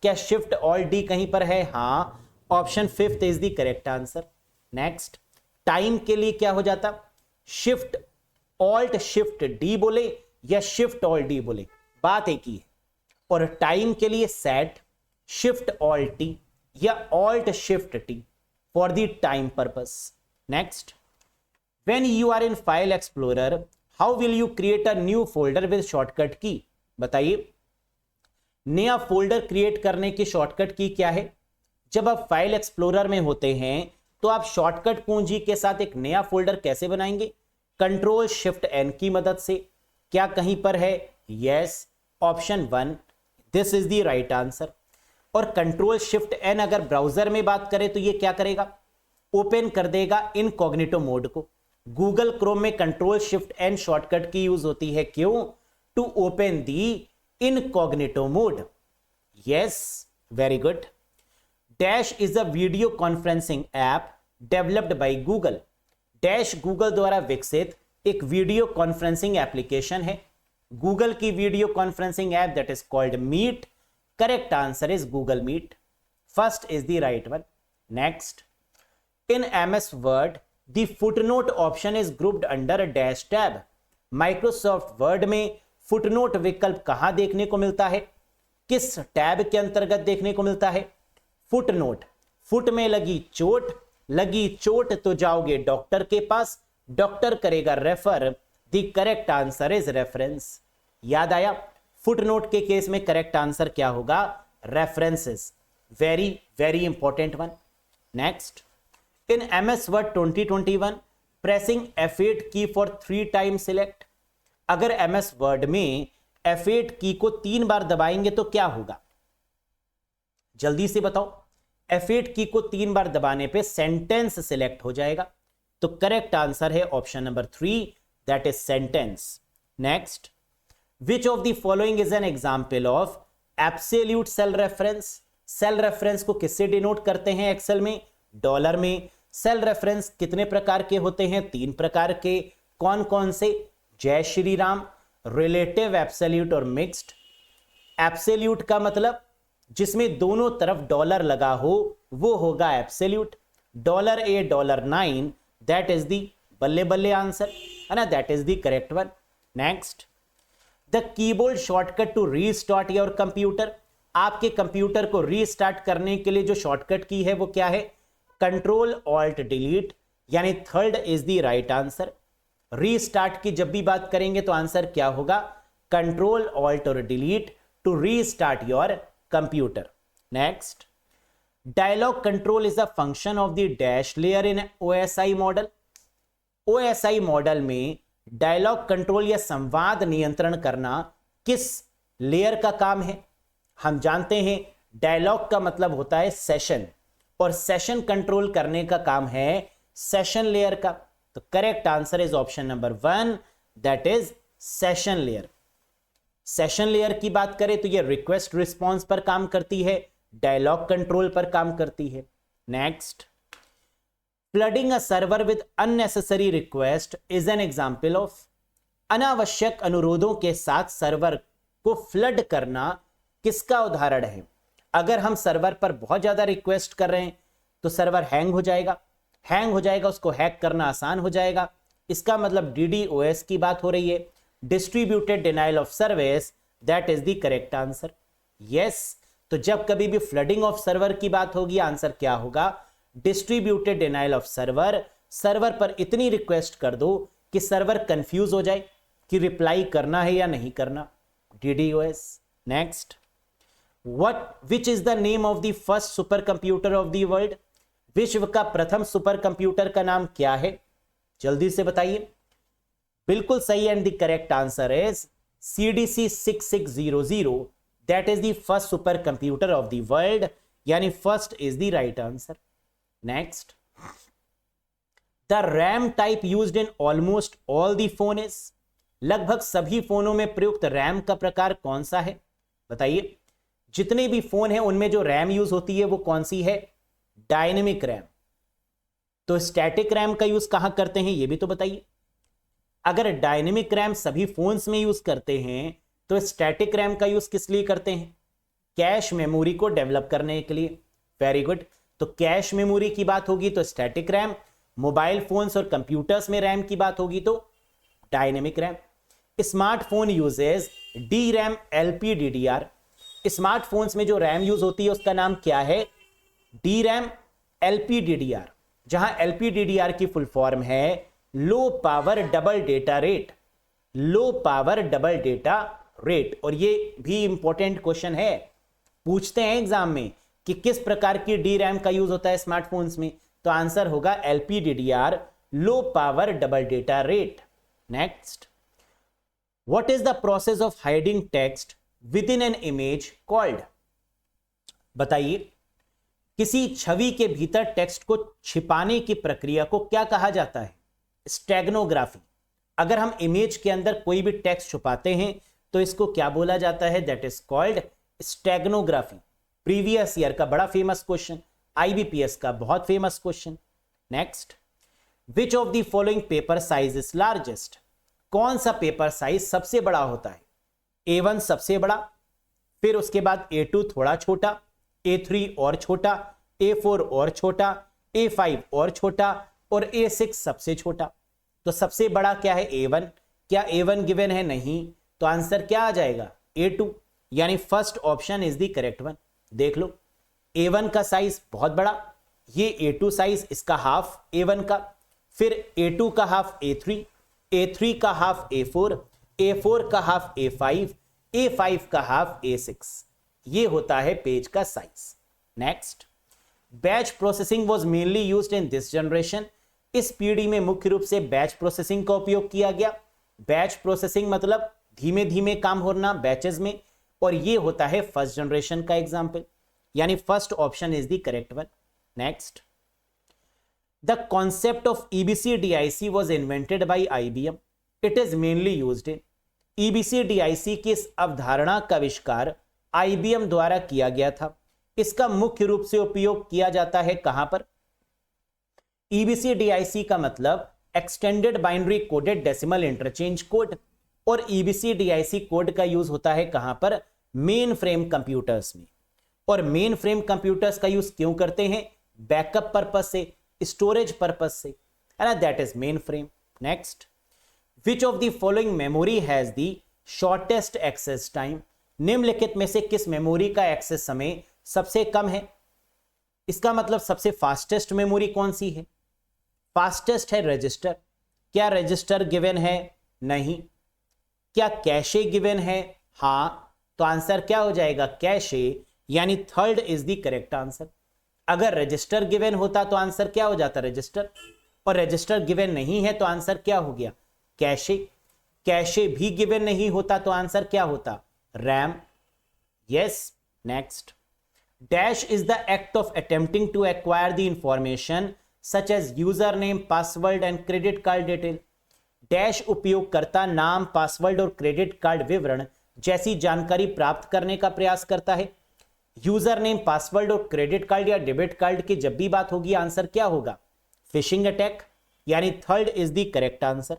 क्या शिफ्ट ऑल्ट डी कहीं पर है? हाँ, option fifth is the correct answer. Next, time के लिए क्या हो जाता? शिफ्ट ऑल्ट शिफ्ट डी बोले या शिफ्ट ऑल्ट डी बोले, बात एक ही है। और टाइम के लिए सेट शिफ्ट ऑल्ट टी या alt shift T for the time purpose. Next, when you are in file explorer how will you create a new folder with shortcut key? बताइए, नया फोल्डर क्रिएट करने की shortcut की क्या है? जब आप फाइल एक्सप्लोरर में होते हैं तो आप शॉर्टकट कुंजी के साथ एक नया फोल्डर कैसे बनाएंगे? कंट्रोल शिफ्ट एन की मदद से। क्या कहीं पर है? Yes, option one, this is the right answer. और कंट्रोल शिफ्ट एन अगर ब्राउजर में बात करें तो ये क्या करेगा? ओपन कर देगा इनकॉग्निटो मोड को। गूगल क्रोम में कंट्रोल शिफ्ट एन शॉर्टकट की यूज होती है, क्यों? To open the incognito mode. Yes, very good. Dash is a video conferencing app developed by Google. Dash Google द्वारा विकसित एक वीडियो कॉन्फ्रेंसिंग एप्लीकेशन है। गूगल की video conferencing app that is called Meet. Correct answer is Google Meet. First is the right one. Next, in MS Word the footnote option is grouped under a dash tab. Microsoft word में footnote विकल्प कहां देखने को मिलता है? किस tab के अंतर्गत देखने को मिलता है? फुटनोट। फुट में लगी चोट तो जाओगे डॉक्टर के पास, डॉक्टर करेगा refer, the correct answer is reference. याद आया? फुटनोट के केस में करेक्ट आंसर क्या होगा? References. Very very important one. Next, in MS Word 2021 pressing F8 key for 3 times select. अगर MS Word में F8 की को 3 बार दबाएंगे तो क्या होगा, जल्दी से बताओ। F8 की को 3 बार दबाने पे सेंटेंस सिलेक्ट हो जाएगा, तो करेक्ट आंसर है option number 3, that is sentence. Next, which of the following is an example of absolute cell reference. Cell reference को किससे डिनोट करते हैं एक्सेल में, डॉलर में। सेल रेफरेंस कितने प्रकार के होते हैं, 3 प्रकार के। कौन कौन से, जय श्री राम, रिलेटिव, एब्सोल्यूट और मिक्स्ड। एब्सोल्यूट का मतलब जिसमें दोनों तरफ डॉलर लगा हो वो होगा एब्सोल्यूट। $8, $9, दैट इज दी बल्ले बल्ले आंसर है ना, that is the correct one. Next, the keyboard shortcut to restart your computer. आपके कंप्यूटर को रीस्टार्ट करने के लिए जो शॉर्टकट की है वो क्या है, कंट्रोल ऑल्ट डिलीट, यानी third is the right answer. Restart की जब भी बात करेंगे तो आंसर क्या होगा, कंट्रोल ऑल्ट और delete to restart your computer. Next, dialogue control is a function of the dash layer in OSI model. OSI model में डायलॉग कंट्रोल या संवाद नियंत्रण करना किस लेयर का काम है। हम जानते हैं डायलॉग का मतलब होता है सेशन, और सेशन कंट्रोल करने का काम है सेशन लेयर का। तो correct answer is option number 1, that is session layer. Session layer की बात करें तो ये रिक्वेस्ट रिस्पॉन्स पर काम करती है, डायलॉग कंट्रोल पर काम करती है। Next, flooding a server with unnecessary request is an example of. अनावश्यक अनुरोधों के साथ सर्वर को फ्लड करना किसका उदाहरण है। अगर हम सर्वर पर बहुत ज्यादा रिक्वेस्ट कर रहे हैं तो सर्वर हैंग हो जाएगा, उसको हैक करना आसान हो जाएगा। इसका मतलब DDoS की बात हो रही है, distributed denial of service, that is the correct answer. Yes, तो जब कभी भी फ्लडिंग ऑफ सर्वर की बात होगी आंसर क्या होगा, distributed denial of server. Server पर इतनी रिक्वेस्ट कर दो कि सर्वर कंफ्यूज हो जाए कि रिप्लाई करना है या नहीं करना, DDoS। Next, which is the name of the first super computer of the world. विश्व का प्रथम सुपर कंप्यूटर का नाम क्या है, जल्दी से बताइए। बिल्कुल सही, and the correct answer is CDC 6600, that is the first super computer of the world, यानी first is the right answer. Next, the RAM type used in almost all the phone is. लगभग सभी फोनों में प्रयुक्त RAM का प्रकार कौन सा है, बताइए। जितने भी फोन हैं उनमें जो रैम यूज होती है वो कौन सी है, डायनेमिक रैम। तो स्टैटिक रैम का यूज कहां करते हैं ये भी तो बताइए। अगर डायनेमिक रैम सभी फोन्स में यूज करते हैं तो स्टैटिक रैम का यूज किस लिए करते हैं, कैश मेमोरी को डेवलप करने के लिए। वेरी गुड, तो कैश मेमोरी की बात होगी तो स्टैटिक रैम, मोबाइल फोन्स और कंप्यूटर्स में रैम की बात होगी तो dynamic RAM. Smartphone uses DRAM LPDDR। Smartphones में जो रैम यूज होती है उसका नाम क्या है, DRAM LPDDR, जहां LPDDR की फुल फॉर्म है low power double data rate, low power double data rate. और ये भी इंपॉर्टेंट क्वेश्चन है, पूछते हैं एग्जाम में कि किस प्रकार की DRAM का यूज होता है स्मार्टफोन्स में, तो आंसर होगा LPDDR, low power double data rate. Next, what is the process of hiding text with in an image called. बताइए, किसी छवि के भीतर टेक्स्ट को छिपाने की प्रक्रिया को क्या कहा जाता है, स्टेगनोग्राफी। अगर हम इमेज के अंदर कोई भी टेक्स्ट छुपाते हैं तो इसको क्या बोला जाता है, that is called steganography. Previous year का बड़ा फेमस क्वेश्चन, IBPS का बहुत famous question. Next, which of the following paper size is largest. कौन सा पेपर साइज सबसे बड़ा होता है, A1 सबसे बड़ा, फिर उसके बाद A2 थोड़ा छोटा, A3 और छोटा, A4 और छोटा, A5 और छोटा और A6 सबसे छोटा। तो सबसे बड़ा क्या है, A1। क्या A1 गिवन है, नहीं, तो आंसर क्या आ जाएगा, A2, यानी first option is the correct one. देख लो, A1 का साइज बहुत बड़ा, ये A2 साइज, इसका हाफ A1 का, फिर A2 का हाफ A3, A3 का हाफ A4, A4 का हाफ A5, A5 का हाफ A6। ये होता है पेज का size. Next, batch processing was mainly used in this generation, इस पीढ़ी में मुख्य रूप से बैच प्रोसेसिंग का उपयोग किया गया। बैच प्रोसेसिंग मतलब धीमे धीमे काम होना बैचेस में, और ये होता है फर्स्ट जनरेशन का एग्जाम्पल, यानी first option is the correct one. Next, the concept of EBCDIC was invented by IBM, it is mainly used in. EBCDIC की इस अवधारणा का आविष्कार IBM द्वारा किया गया था। इसका मुख्य रूप से उपयोग किया जाता है कहां पर? EBCDIC का मतलब extended binary coded decimal interchange code, और EBCDIC कोड का यूज होता है कहां पर? मेन फ्रेम कंप्यूटर्स में। और मेन फ्रेम कंप्यूटर्स का यूज क्यों करते हैं? बैकअप पर्पस से, स्टोरेज पर्पस से, है ना, that is mainframe. Next, which of the following memory has the shortest access time, निम्नलिखित में से किस मेमोरी का एक्सेस समय सबसे कम है? इसका मतलब सबसे फास्टेस्ट मेमोरी कौन सी है? फास्टेस्ट है रजिस्टर। क्या रजिस्टर गिवन है? नहीं। क्या कैशे गिवन है? हां। तो आंसर क्या हो जाएगा? कैशे, यानी third is the correct answer. अगर रजिस्टर गिवन होता तो आंसर क्या हो जाता? रजिस्टर। और रजिस्टर गिवन नहीं है तो आंसर क्या हो गया? कैशे। कैशे भी गिवन नहीं होता तो आंसर क्या होता? RAM. Yes. Next, dash is the act of attempting to acquire the information such as user name, password and credit card detail. Dash उपयोगकर्ता नाम, पासवर्ड और क्रेडिट कार्ड विवरण जैसी जानकारी प्राप्त करने का प्रयास करता है। यूजर नेम, पासवर्ड और क्रेडिट कार्ड या डेबिट कार्ड की जब भी बात होगी आंसर क्या होगा? फिशिंग अटैक, यानी third is the correct answer.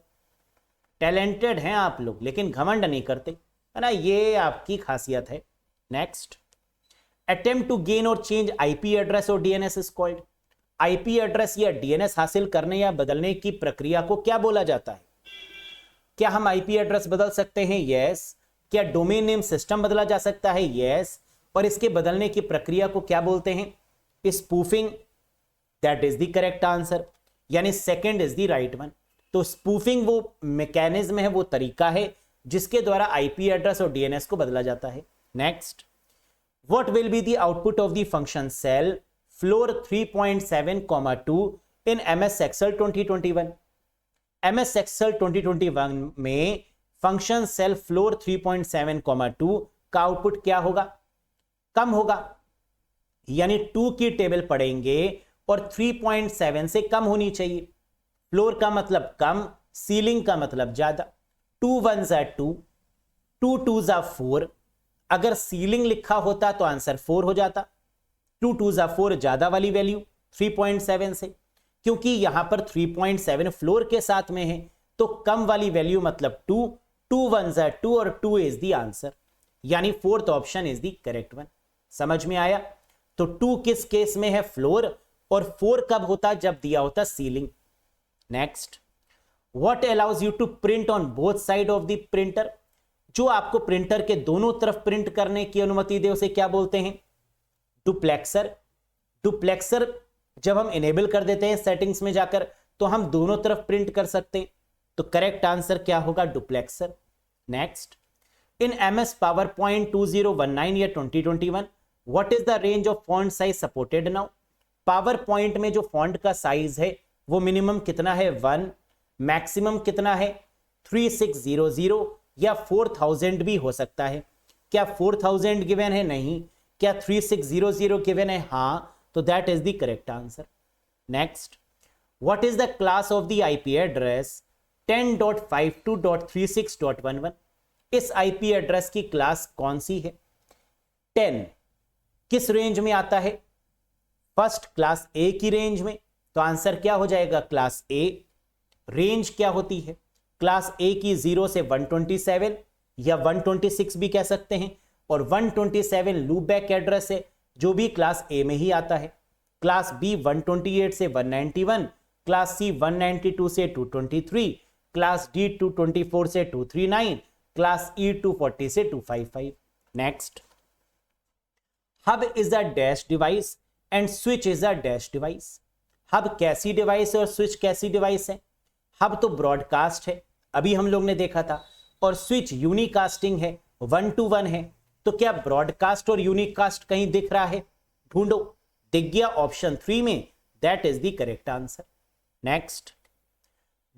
Talented हैं आप लोग लेकिन घमंड नहीं करते, है ना, ये आपकी खासियत है। नेक्स्ट, अटेम्प्ट टू गेन और चेंज IP एड्रेस और DNS is called. IP address या DNS हासिल करने या बदलने की प्रक्रिया को क्या बोला जाता है? क्या हम IP एड्रेस बदल सकते हैं? यस। क्या डोमेन नेम सिस्टम बदला जा सकता है? यस। और इसके बदलने की प्रक्रिया को क्या बोलते हैं? Spoofing, that is the correct answer, यानी second is the right one. तो स्पूफिंग वो मैकेनिज्म है, वो तरीका है जिसके द्वारा IP एड्रेस और DNS को बदला जाता है। Next, what will be the output of the function cell floor 3.7,2 in MS Excel 2021। MS Excel 2021 में फंक्शन सेल फ्लोर 3.7,2 का आउटपुट क्या होगा? कम होगा, यानी 2 की टेबल पढ़ेंगे और 3.7 से कम होनी चाहिए। फ्लोर का मतलब कम, सीलिंग का मतलब ज्यादा। 2 1s are 2, 2 2s are 4। अगर सीलिंग लिखा होता तो आंसर 4 हो जाता। 2 2s are 4 ज्यादा वाली वैल्यू 3.7 से, क्योंकि यहां पर 3.7 फ्लोर के साथ में है तो कम वाली वैल्यू मतलब 2, 2 1s are 2 और 2 इज द आंसर, यानी fourth option is the correct one. समझ में आया? तो 2 किस केस में है? फ्लोर, और 4 कब होता? जब दिया होता ceiling. Next, what allows you to print on both side of the printer, जो आपको प्रिंटर के दोनों तरफ प्रिंट करने की अनुमति दे उसे क्या बोलते हैं? डुप्लेक्सर। डुप्लेक्सर जब हम इनेबल कर देते हैं सेटिंग्स में जाकर तो हम दोनों तरफ प्रिंट कर सकते हैं, तो करेक्ट आंसर क्या होगा? Duplexer. Next, in MS PowerPoint 2019 या 2021 what is the range of font size supported now. Power point में जो फॉन्ट का साइज है वो मिनिमम कितना है? 1, मैक्सिमम कितना है? 3600 या 4000 भी हो सकता है। क्या 4000 गिवन है? नहीं। क्या 3600 गिवन है? हां, तो that is the correct answer. Next, what is the class of the IP address 10.52.36.11। इस IP एड्रेस की क्लास कौन सी है? 10 किस रेंज में आता है? फर्स्ट क्लास A की रेंज में, तो आंसर क्या हो जाएगा? Class A। रेंज क्या होती है? क्लास A की 0 से 127 या 126 भी कह सकते हैं, और 127 लूप बैक एड्रेस है जो भी क्लास A में ही आता है। क्लास B 128 से 191, क्लास C 192 से 223, क्लास D 224 से 239, क्लास E 240 से 255। Next, hub is a dash device and switch is a dash device. Hub कैसी डिवाइस है और स्विच कैसी डिवाइस है? हब तो ब्रॉडकास्ट है, अभी हम लोग ने देखा था, और स्विच यूनिकास्टिंग है, 1 to 1 है। तो क्या ब्रॉडकास्ट और यूनिकास्ट कहीं दिख रहा है? ढूंढो। दिख गया ऑप्शन 3 में, that is the correct answer. Next,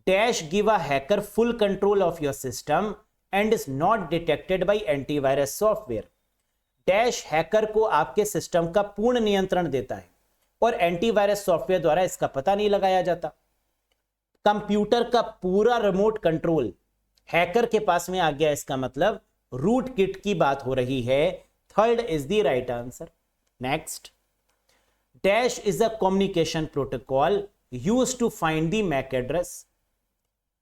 dash give a hacker full control of your system and is not detected by antivirus software. Dash hacker को आपके सिस्टम का पूर्ण नियंत्रण देता है और एंटीवायरस सॉफ्टवेयर द्वारा इसका पता नहीं लगाया जाता। कंप्यूटर का पूरा रिमोट कंट्रोल हैकर के पास में आ गया, इसका मतलब रूट किट की बात हो रही है। Third is the right answer. Next, dash is a communication protocol used to find the MAC address.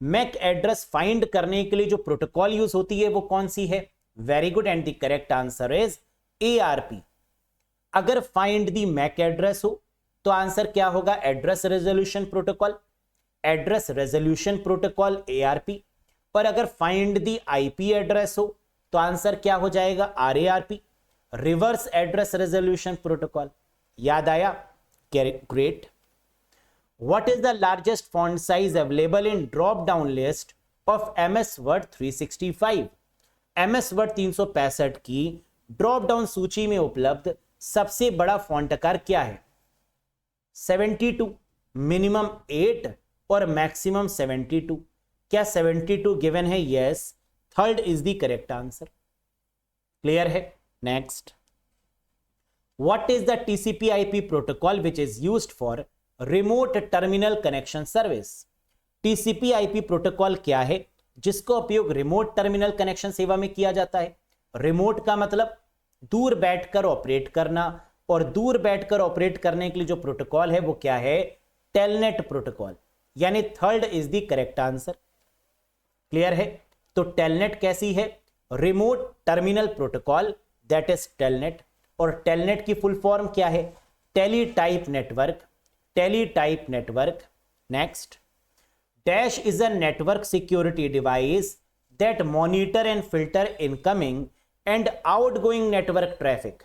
MAC address find करने के लिए जो प्रोटोकॉल यूज होती है वो कौन सी है? Very good, and the correct answer is ARP। अगर फाइंड द मैक एड्रेस हो तो आंसर क्या होगा? Address resolution protocol. Address resolution protocol ARP। पर अगर फाइंड द IP एड्रेस हो तो आंसर क्या हो जाएगा? RARP, reverse address resolution protocol. याद आया? Great. What is the largest font size available in drop down list of MS Word 365? MS Word 365 की ड्रॉप डाउन सूची में उपलब्ध सबसे बड़ा फॉन्ट आकार क्या है? 72, मिनिमम 8 और मैक्सिमम 72। क्या 72 गिवन है? Yes, third is the correct answer. Clear है? Next, what is the TCP/IP protocol which is used for remote terminal connection service? TCP/IP protocol क्या है जिसका उपयोग रिमोट टर्मिनल कनेक्शन सेवा में किया जाता है? रिमोट का मतलब दूर बैठकर ऑपरेट करना, और दूर बैठकर ऑपरेट करने के लिए जो प्रोटोकॉल है वो क्या है? टेलनेट प्रोटोकॉल, यानी third is the correct answer. Clear है? तो टेलनेट कैसी है? Remote terminal protocol, that is telnet. और टेलनेट की फुल फॉर्म क्या है? Teletype network. Teletype network. Next, dash is a network security device that monitor and filter incoming and outgoing network traffic.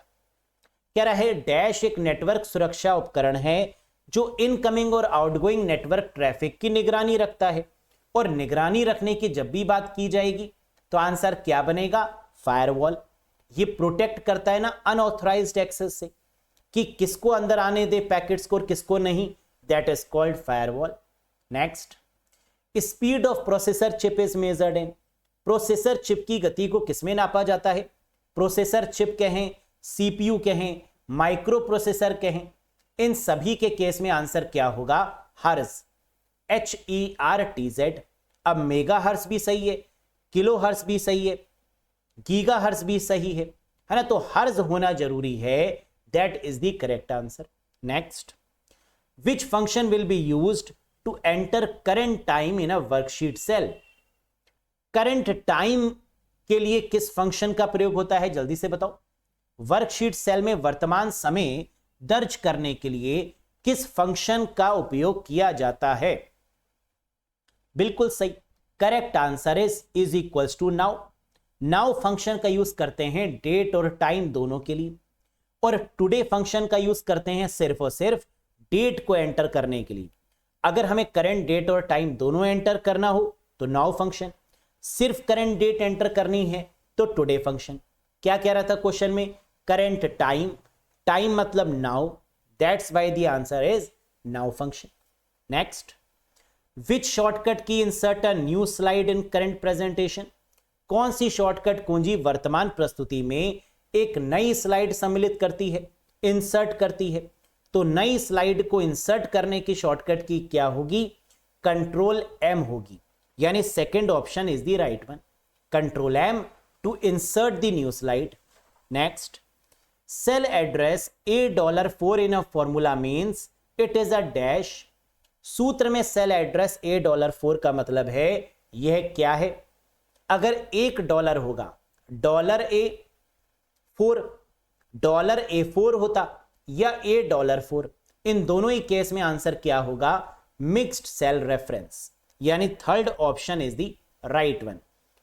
कह रहा है डैश एक नेटवर्क सुरक्षा उपकरण है जो इनकमिंग और आउटगोइंग नेटवर्क ट्रैफिक की निगरानी रखता है। और निगरानी रखने की जब भी बात की जाएगी तो आंसर क्या बनेगा? फायरवॉल। ये प्रोटेक्ट करता है ना अनऑथराइज्ड एक्सेस से, कि किसको अंदर आने दे पैकेट्स को और किसको नहीं, that is called firewall. Next, speed of processor chip is measured in. Processor chip की गति को किसमें नापा जाता है? प्रोसेसर चिप कहें, CPU कहें, माइक्रो प्रोसेसर कहें, इन सभी के केस में आंसर क्या होगा? हर्ज, HERTZ। अब मेगा हर्ज भी सही है, किलो हर्ज भी सही है, गीगा हर्ज भी सही है ना? तो हर्ज होना जरूरी है, that is the correct answer. Next, which function will be used to enter current time in a worksheet cell? Current time के लिए किस फंक्शन का प्रयोग होता है? जल्दी से बताओ। वर्कशीट सेल में वर्तमान समय दर्ज करने के लिए किस फंक्शन का उपयोग किया जाता है? बिल्कुल सही, correct answer is equals to now. Now function का यूज करते हैं डेट और टाइम दोनों के लिए, और टुडे फंक्शन का यूज करते हैं सिर्फ और सिर्फ डेट को एंटर करने के लिए। अगर हमें करंट डेट और टाइम दोनों एंटर करना हो तो नाउ फंक्शन, सिर्फ करंट डेट एंटर करनी है तो टुडे फंक्शन। क्या कह रहा था क्वेश्चन में? करंट टाइम, टाइम मतलब now, that's why the answer is now function. Next, which shortcut key insert a new slide in current presentation? कौन सी शॉर्टकट कुंजी वर्तमान प्रस्तुति में एक नई स्लाइड सम्मिलित करती है, इंसर्ट करती है? तो नई स्लाइड को इंसर्ट करने की शॉर्टकट की क्या होगी? कंट्रोल M होगी, यानी second option is the right one, control M to insert the new slide. Next, cell address $4 in a formula means it is a dash. सूत्र में सेल एड्रेस $4 का मतलब है यह क्या है? अगर $1 होगा, $4 होता या $4, इन दोनों ही केस में आंसर क्या होगा? मिक्स्ड सेल रेफरेंस, यानी third option is the right one.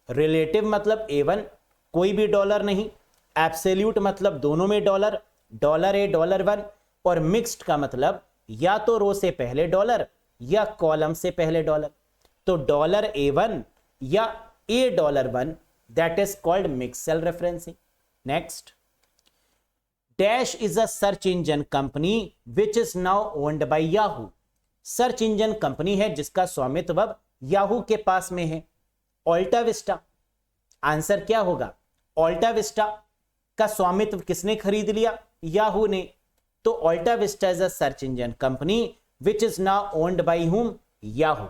Relative मतलब A1, कोई भी डॉलर नहीं। एब्सोल्यूट मतलब दोनों में $, $A, $1, और मिक्स्ड का मतलब या तो रो से पहले डॉलर या कॉलम से पहले डॉलर। तो $A1 या $1, that is called mix cell referencing. Next, dash is a search engine company which is now owned by Yahoo. Search engine company है जिसका स्वामित्व अब याहू के पास में है। ऑल्टा विस्टा, आंसर क्या होगा? ऑल्टा विस्टा का स्वामित्व किसने खरीद लिया? याहू ने। तो AltaVista is a search engine company which is now owned by whom? Yahoo.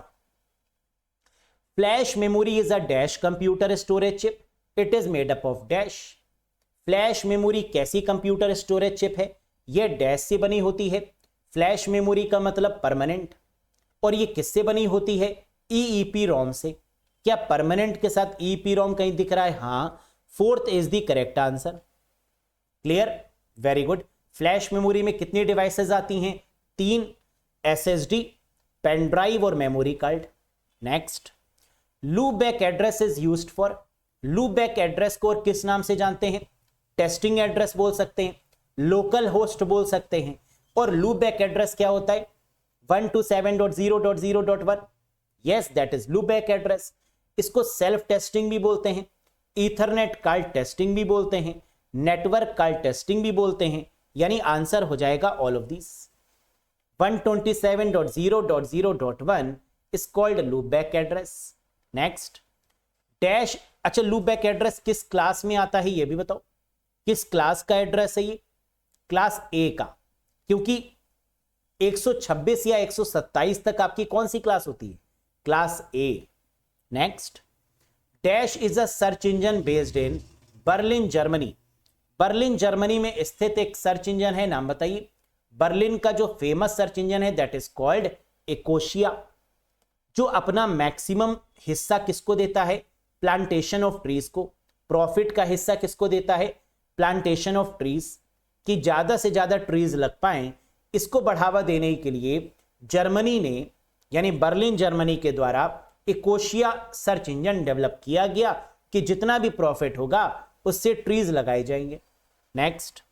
Flash memory is a dash computer storage chip, it is made up of dash. Flash memory कैसी computer storage chip है? यह dash से बनी होती है। Flash memory का मतलब permanent, और ये किससे बनी होती है? ईईपी रोम से। क्या परमानेंट के साथ ईईपी रोम कहीं दिख रहा है? हाँ, fourth is the correct answer. Clear, very good. Flash memory में कितनी डिवाइसेस आती हैं? 3, एसएसडी, पेन ड्राइव और memory card. Next, loop back address is used for. Loop back address को और किस नाम से जानते हैं? टेस्टिंग एड्रेस बोल सकते हैं, लोकल होस्ट बोल सकते हैं। और लूप बैक एड्रेस क्या होता है? 127.0.0.1। Yes, that is loop back address. इसको सेल्फ टेस्टिंग भी बोलते हैं, ईथरनेट कार्ड टेस्टिंग भी बोलते हैं, नेटवर्क कार्ड टेस्टिंग भी बोलते हैं। यानी आंसर हो जाएगा all of this. 127.0.0.1 is called loop back address. Next, dash. अच्छा, लूप बैक एड्रेस किस क्लास में आता है ये भी बताओ। किस क्लास का एड्रेस है ये? क्लास ए का, क्योंकि 126 या 127 तक आपकी कौन सी क्लास होती है? Class A. Next, dash is a search engine based in Berlin Germany. Berlin Germany में स्थित एक सर्च इंजन है, नाम बताइए। बर्लिन का जो फेमस सर्च इंजन है दैट इज कॉल्ड एकोशिया, जो अपना मैक्सिमम हिस्सा किसको देता है? प्लांटेशन ऑफ ट्रीज को। प्रॉफिट का हिस्सा किसको देता है? प्लांटेशन ऑफ ट्रीज, कि ज्यादा से ज्यादा ट्रीज लग पाए। इसको बढ़ावा देने के लिए जर्मनी ने, यानी बर्लिन जर्मनी के द्वारा एकोशिया सर्च इंजन डेवलप किया गया कि जितना भी प्रॉफिट होगा उससे ट्रीज लगाए जाएंगे। Next,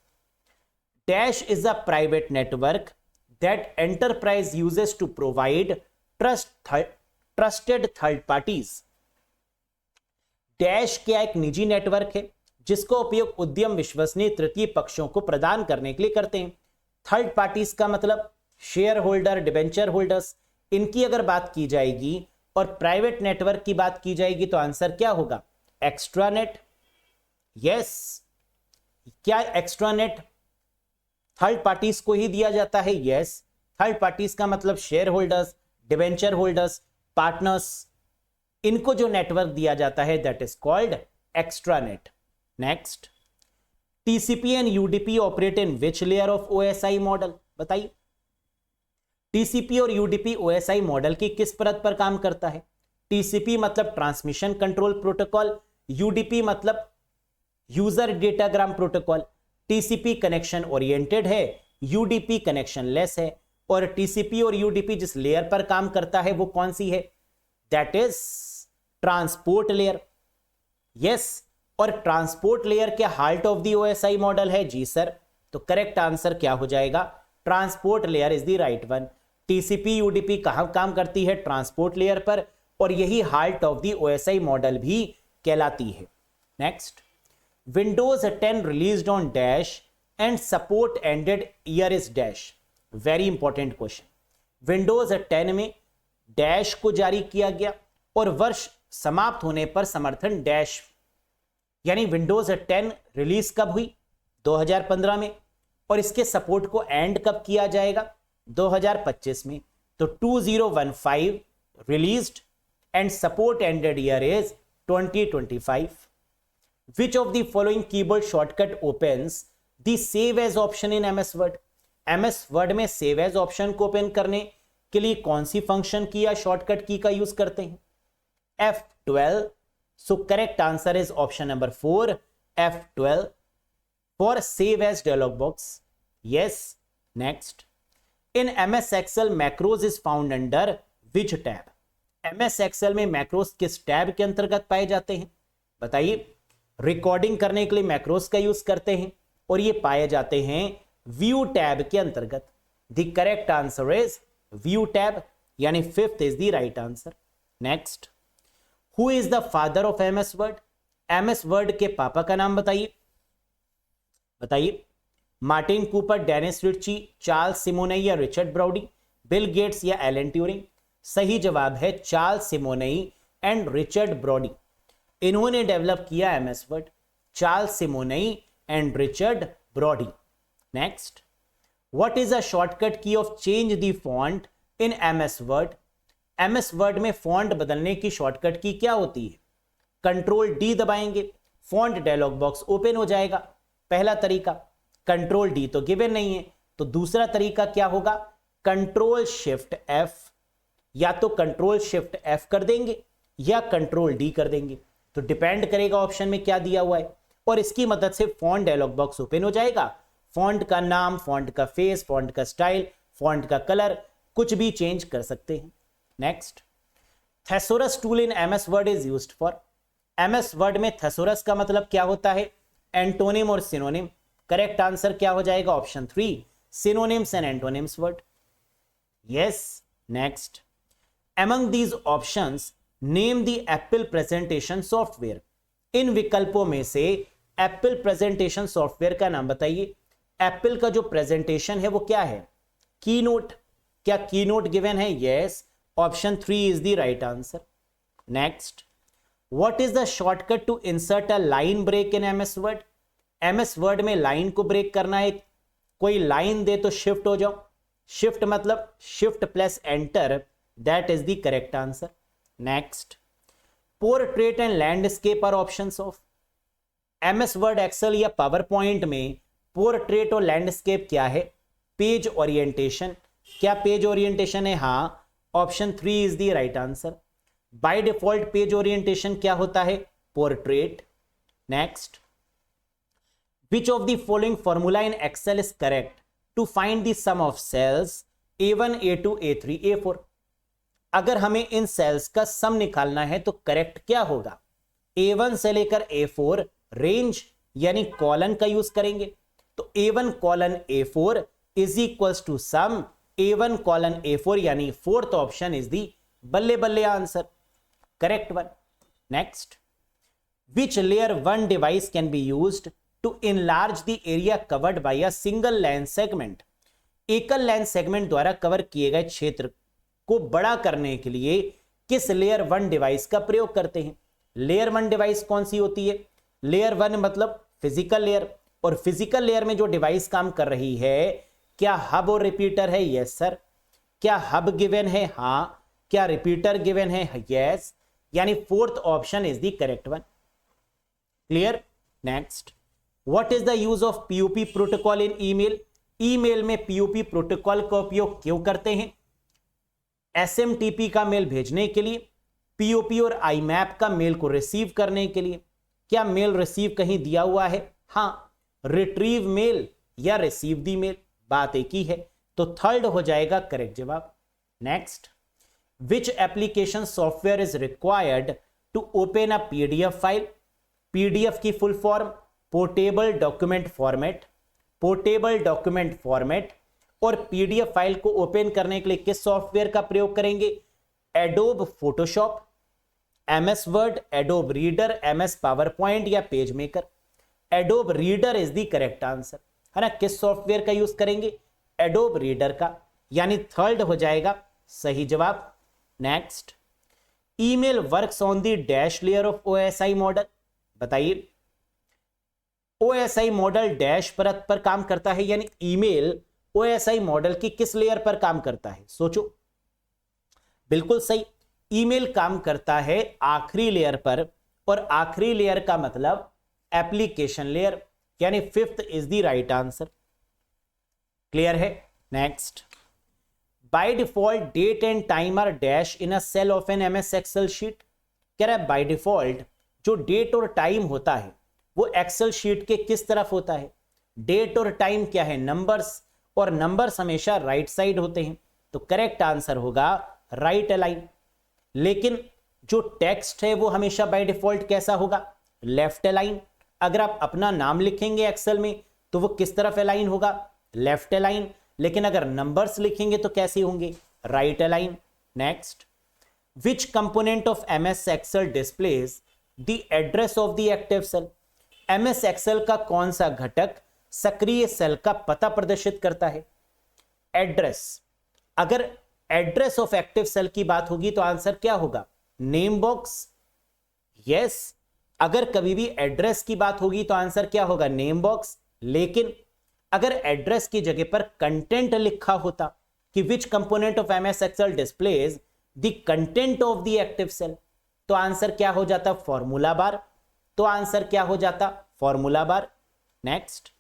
dash is a private network that enterprise uses to provide trusted third parties. Dash क्या एक निजी नेटवर्क है जिसका उपयोग उद्यम विश्वसनीय तृतीय पक्षों को प्रदान करने के लिए करते हैं। थर्ड पार्टीज का मतलब शेयर होल्डर, डिबेंचर होल्डर्स, इनकी अगर बात की जाएगी और प्राइवेट नेटवर्क की बात की जाएगी तो आंसर क्या होगा? एक्स्ट्रानेट। यस, क्या एक्स्ट्रानेट थर्ड पार्टीज को ही दिया जाता है? यस, थर्ड पार्टीज का मतलब share holders, debenture holders, partners, इनको जो नेटवर्क दिया जाता है that is called extranet. Next, TCP and UDP operate in which layer of OSI model? बताइए, टीसीपी और यूडीपी ओएसआई मॉडल की किस परत पर काम करता है? टीसीपी मतलब ट्रांसमिशन कंट्रोल प्रोटोकॉल, यूडीपी मतलब user datagram protocol. TCP connection oriented है, यूडीपी कनेक्शन लेस है। और टीसीपी और यूडीपी जिस लेयर पर काम करता है वो कौन सी है? That is transport layer. Yes, और ट्रांसपोर्ट लेयर के heart of the OSI model है? जी सर। तो करेक्ट आंसर क्या हो जाएगा? Transport layer is the right one. TCP UDP कहां काम करती है? ट्रांसपोर्ट लेयर पर, और यही heart of the OSI model भी कहलाती है। Next, Windows 10 released on dash and support ended year is dash. Very important question. Windows 10 में डैश को जारी किया गया और वर्ष समाप्त होने पर समर्थन डैश, यानी विंडोज 10 रिलीज कब हुई? 2015 में। और इसके सपोर्ट को एंड कब किया जाएगा? 2025 में। तो 2015 released and support ended year is 2025। Which of the following keyboard shortcut opens the save as option in MS Word? MS Word में सेव एज ऑप्शन को ओपन करने के लिए कौन सी फंक्शन की या शॉर्टकट की का यूज करते हैं? F12. So correct answer is option number 4, F12 for save as dialog box. Yes. Next, in MS Excel macros is found under which tab? MS Excel में macros किस टैब के अंतर्गत पाए जाते हैं? बताइए। रिकॉर्डिंग करने के लिए macros का यूज करते हैं और ये पाए जाते हैं व्यू टैब के अंतर्गत। The correct answer is view tab, यानी 5th is the right answer. Next, who is the father of MS Word? MS Word के पापा का नाम बताइए। बताइए, Martin Cooper, Dennis Ritchie, Charles Simonyi या रिचर्ड ब्रॉडी, बिल गेट्स या Alan Turing? सही जवाब है Charles Simonyi and Richard Brodie. इन्होंने डेवलप किया MS Word, Charles Simonyi and Richard Brodie. Next, what is a shortcut की of change the font in MS Word? MS Word में font बदलने की शॉर्टकट की क्या होती है? कंट्रोल डी दबाएंगे, फॉन्ट डायलॉग बॉक्स ओपन हो जाएगा, पहला तरीका। कंट्रोल डी तो गिवन नहीं है, तो दूसरा तरीका क्या होगा? कंट्रोल शिफ्ट एफ, या तो कंट्रोल शिफ्ट एफ कर देंगे या कंट्रोल डी कर देंगे, तो डिपेंड करेगा ऑप्शन में क्या दिया हुआ है। और इसकी मदद से फॉन्ट डायलॉग बॉक्स ओपन हो जाएगा, फॉन्ट का नाम, फॉन्ट का फेस, फॉन्ट का स्टाइल, फॉन्ट का कलर, कुछ भी चेंज कर सकते हैं। Next, thesaurus tool in MS Word is used for? MS Word में थेसोरस का मतलब क्या होता है? एंटोनिम और सिनोनिम। करेक्ट आंसर क्या हो जाएगा? Option 3, synonyms and antonyms word. Yes. Next, among these options name the Apple presentation software. इन विकल्पों में से एप्पल प्रेजेंटेशन सॉफ्टवेयर का नाम बताइए। एप्पल का जो प्रेजेंटेशन है वो क्या है? कीनोट। क्या कीनोट गिवन है? Yes, option 3 is the right answer. Next, what is the shortcut to insert a line break in MS Word? MS Word में लाइन को ब्रेक करना है, कोई लाइन दे तो शिफ्ट हो जाओ। शिफ्ट मतलब shift plus enter, that is the correct answer. Next, portrait and landscape are options of? MS Word, Excel या पावर पॉइंट में पोर्ट्रेट और लैंडस्केप क्या है? Page orientation. क्या पेज ओरिएंटेशन है? हाँ, option 3 is the right answer. By default page orientation क्या होता है? Portrait. Next, which of the following formula in Excel is correct to find the sum of cells A1, A2, A3, A4? अगर हमें इन sales का सम निकालना है तो correct क्या होगा? A1 से लेकर A4 रेंज यानी कॉलन का यूज करेंगे, तो A1 colon A4 is equals to sum A1 colon A4, यानी फोर्थ ऑप्शन इज दी बल्ले बल्ले answer, correct one. Next, which layer one device can be used to enlarge the area covered by a single lens segment? एकल lens segment द्वारा cover किए गए क्षेत्र को बड़ा करने के लिए किस लेयर वन डिवाइस का प्रयोग करते हैं? लेयर वन डिवाइस कौन सी होती है? लेयर वन मतलब फिजिकल लेयर, और फिजिकल लेयर में जो डिवाइस काम कर रही है, क्या हब और रिपीटर है? Yes sir. क्या हब गिवन है? हाँ। क्या रिपीटर गिवन है? यस, यानी fourth option is the correct one. Clear? Next, what is the use of PUP protocol in email? Email में पीयूपी प्रोटोकॉल का उपयोग क्यों करते हैं? एसएमटीपी का मेल भेजने के लिए, पीओपी और आईमैप का मेल को रिसीव करने के लिए। क्या मेल रिसीव कहीं दिया हुआ है? हाँ। रिट्रीव मेल या रिसीव दी मेल, बात एक ही है, तो थर्ड हो जाएगा करेक्ट जवाब। नेक्स्ट, which application software is required to open a PDF file? PDF की full form portable document format. Portable document format और पीडीएफ फाइल को ओपन करने के लिए किस सॉफ्टवेयर का प्रयोग करेंगे? Adobe Photoshop, MS Word, Adobe Reader, MS PowerPoint या PageMaker? Adobe Reader is the correct answer, है ना। किस सॉफ्टवेयर का यूज करेंगे? एडोब रीडर का, यानी थर्ड हो जाएगा सही जवाब। Next, email works on the dash layer of OSI model. बताइए, ओएसआई मॉडल डैश परत पर काम करता है, यानी ईमेल ओएसआई मॉडल की किस लेयर पर काम करता है? सोचो। बिल्कुल सही, ईमेल काम करता है आखिरी लेयर पर, और आखिरी लेयर का मतलब एप्लीकेशन लेयर, यानी fifth is the right answer. Clear है? Next, by default date and time are dash in a cell of an MS Excel sheet. कह रहा है बाय डिफॉल्ट जो डेट और टाइम होता है वो एक्सेल शीट के किस तरफ होता है? डेट और टाइम क्या है? नंबर्स, और नंबर्स हमेशा राइट साइड होते हैं, तो करेक्ट आंसर होगा राइट अलाइन। लेकिन जो टेक्स्ट है वो हमेशा बाय डिफॉल्ट कैसा होगा? Left align. अगर आप अपना नाम लिखेंगे एक्सेल में तो वो किस तरफ अलाइन होगा? Left align. लेकिन अगर नंबर्स लिखेंगे तो कैसे होंगे? Right align. Next, which component of MS Excel displays the address of the active cell? MS Excel का कौन सा घटक सक्रिय सेल का पता प्रदर्शित करता है। एड्रेस, अगर एड्रेस ऑफ एक्टिव सेल की बात होगी तो आंसर क्या होगा? Name box. यस, अगर कभी भी एड्रेस की बात होगी तो आंसर क्या होगा? Name box. लेकिन अगर एड्रेस की जगह पर कंटेंट लिखा होता कि which component of MS Excel displays the content of the active cell, तो आंसर क्या हो जाता? Formula bar. तो आंसर क्या हो जाता? Formula bar. Next,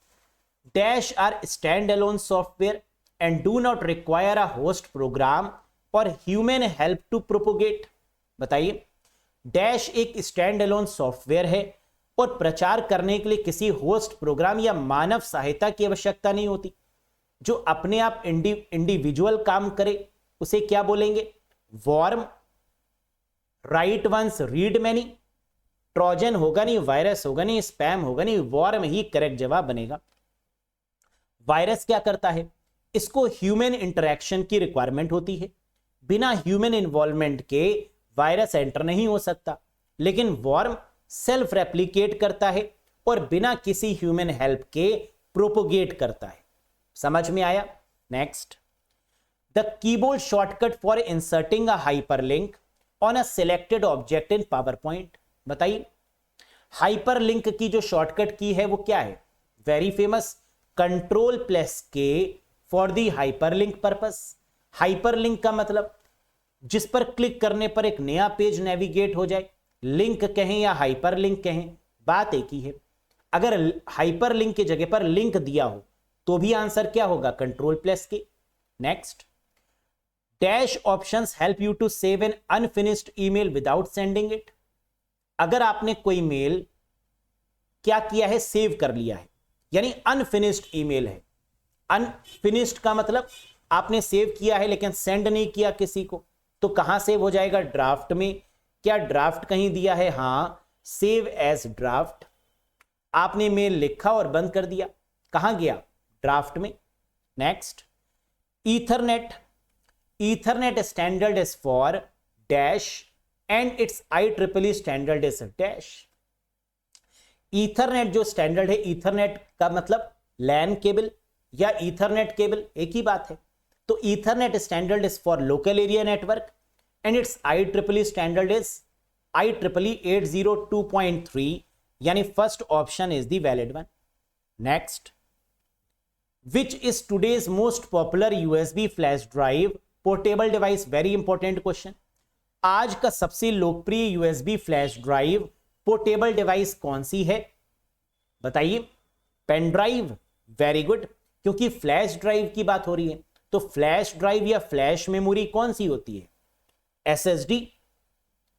dash are standalone software and do not require a host program और human help to propagate. बताइए, डैश एक स्टैंड अलोन सॉफ्टवेयर है और प्रचार करने के लिए किसी होस्ट प्रोग्राम या मानव सहायता की आवश्यकता नहीं होती। जो अपने आप इंडिविजुअल काम करे उसे क्या बोलेंगे? Worm. Write once read many, Trojan होगा नहीं, वायरस होगा नहीं, स्पैम होगा नहीं, वॉर्म ही करेक्ट जवाब बनेगा। वायरस क्या करता है? इसको ह्यूमन इंटरेक्शन की रिक्वायरमेंट होती है। बिना ह्यूमन इन्वॉल्वमेंट के वायरस एंटर नहीं हो सकता। लेकिन वॉर्म सेल्फ रेप्लिकेट करता है और बिना किसी ह्यूमन हेल्प के प्रोपोगेट करता है। समझ में आया? Next, the keyboard shortcut for inserting a hyperlink on a selected object in power point. बताइए, हाइपरलिंक की जो शॉर्टकट की है वो क्या है? Very famous, Ctrl+K for the hyperlink purpose. Hyperlink का मतलब जिस पर क्लिक करने पर एक नया पेज नेविगेट हो जाए। लिंक कहें या हाइपरलिंक कहें, बात एक ही है। अगर हाइपरलिंक की जगह पर लिंक दिया हो तो भी आंसर क्या होगा? Ctrl+K। Next, dash options help you to save an unfinished email without sending it. अगर आपने कोई मेल क्या किया है? सेव कर लिया है, यानी अनफिनिश्ड ईमेल है। अनफिनिश्ड का मतलब आपने सेव किया है लेकिन सेंड नहीं किया किसी को, तो कहां सेव हो जाएगा? ड्राफ्ट में। क्या ड्राफ्ट कहीं दिया है? हां, सेव एज ड्राफ्ट। आपने मेल लिखा और बंद कर दिया, कहां गया? ड्राफ्ट में। Next, Ethernet. Ethernet standard is for dash and it's IEEE standard is dash. Ethernet जो स्टैंडर्ड है, ईथरनेट का मतलब लैन केबल या ईथरनेट केबल, एक ही बात है। तो Ethernet standard is for local area network and it's IEEE standard is IEEE 802.3, यानी first option is the valid one. Next, which is today's most popular USB flash drive portable device. Very important question. आज का सबसे लोकप्रिय USB flash drive portable device कौन सी है? बताइए। Pen drive. Very good, क्योंकि फ्लैश ड्राइव की बात हो रही है तो फ्लैश ड्राइव या फ्लैश मेमोरी कौन सी होती है? SSD,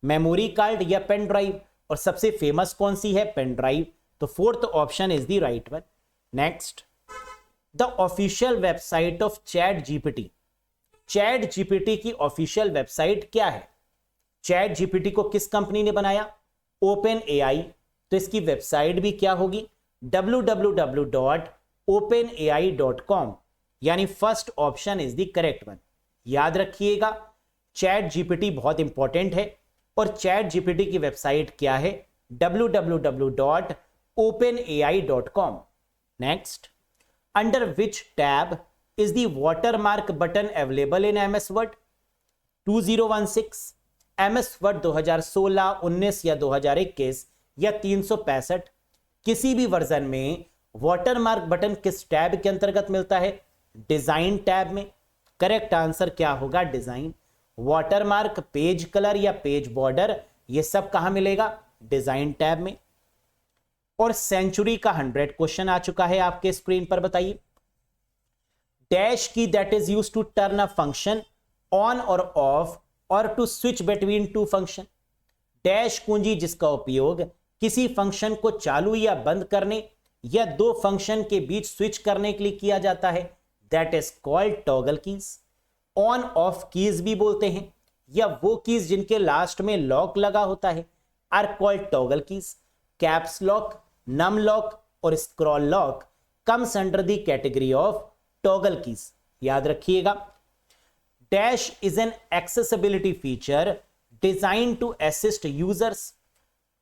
मेमोरी कार्ड या पेन ड्राइव। और सबसे फेमस कौन सी है? Pen drive. तो fourth option is the right one. Next, the official website of chat GPT. Chat GPT की ऑफिशियल वेबसाइट क्या है? चैट जीपीटी को किस कंपनी ने बनाया? OpenAI। तो इसकी वेबसाइट भी क्या होगी? www.openai.com, यानी first option is the correct one. याद रखिएगा, चैट जीपीटी बहुत इंपॉर्टेंट है और चैट जीपीटी की वेबसाइट क्या है? www.openai.com। Next, under which tab is the watermark button available in MS Word? 2016, MS Word 2016, 19 या 2021 या 365, किसी भी वर्जन में वाटरमार्क बटन किस टैब के अंतर्गत मिलता है? डिजाइन टैब में। करेक्ट आंसर क्या होगा? डिजाइन। वाटरमार्क, पेज कलर या पेज बॉर्डर, ये सब कहां मिलेगा? डिजाइन टैब में। और सेंचुरी का 100 क्वेश्चन आ चुका है आपके स्क्रीन पर। बताइए, dash key that is used to turn a function on और ऑफ और to switch between two function. Dash कुंजी जिसका उपयोग किसी फंक्शन को चालू या बंद करने या दो फंक्शन के बीच स्विच करने के लिए किया जाता है, that is called toggle keys. On off keys भी बोलते हैं, या वो कीज जिनके लास्ट में लॉक लगा होता है are called toggle keys. Caps lock, num lock और scroll lock comes under the category of toggle keys. याद रखिएगा, dash is an accessibility feature designed to assist users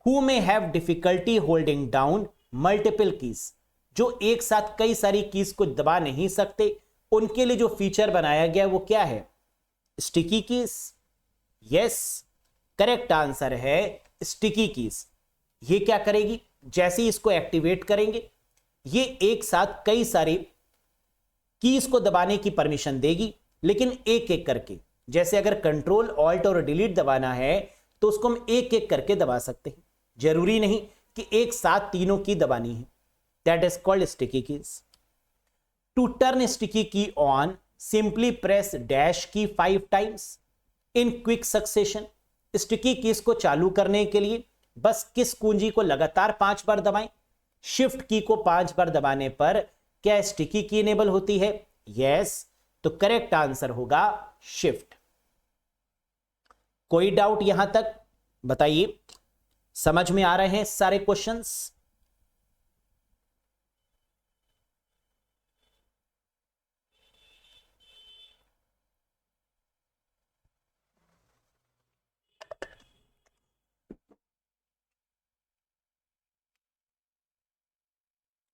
who may have difficulty holding down multiple keys. जो एक साथ कई सारी keys को दबा नहीं सकते, उनके लिए जो फीचर बनाया गया वो क्या है? Sticky keys. Yes, correct answer है स्टिकी कीज। ये क्या करेगी? जैसे ही इसको एक्टिवेट करेंगे, ये एक साथ कई सारे कीज को दबाने की परमिशन देगी, लेकिन एक एक करके। जैसे अगर कंट्रोल ऑल्ट और डिलीट दबाना है तो उसको हम एक एक करके दबा सकते हैं, जरूरी नहीं कि एक साथ तीनों की दबानी है। That is called sticky keys. To turn sticky key on, simply press dash key 5 times in quick succession. Sticky keys को चालू करने के लिए बस किस कुंजी को लगातार 5 बार दबाएं? शिफ्ट की को 5 बार दबाने पर क्या स्टिकी की इनेबल होती है? यस, तो करेक्ट आंसर होगा शिफ्ट। कोई डाउट यहां तक? बताइए, समझ में आ रहे हैं सारे क्वेश्चंस?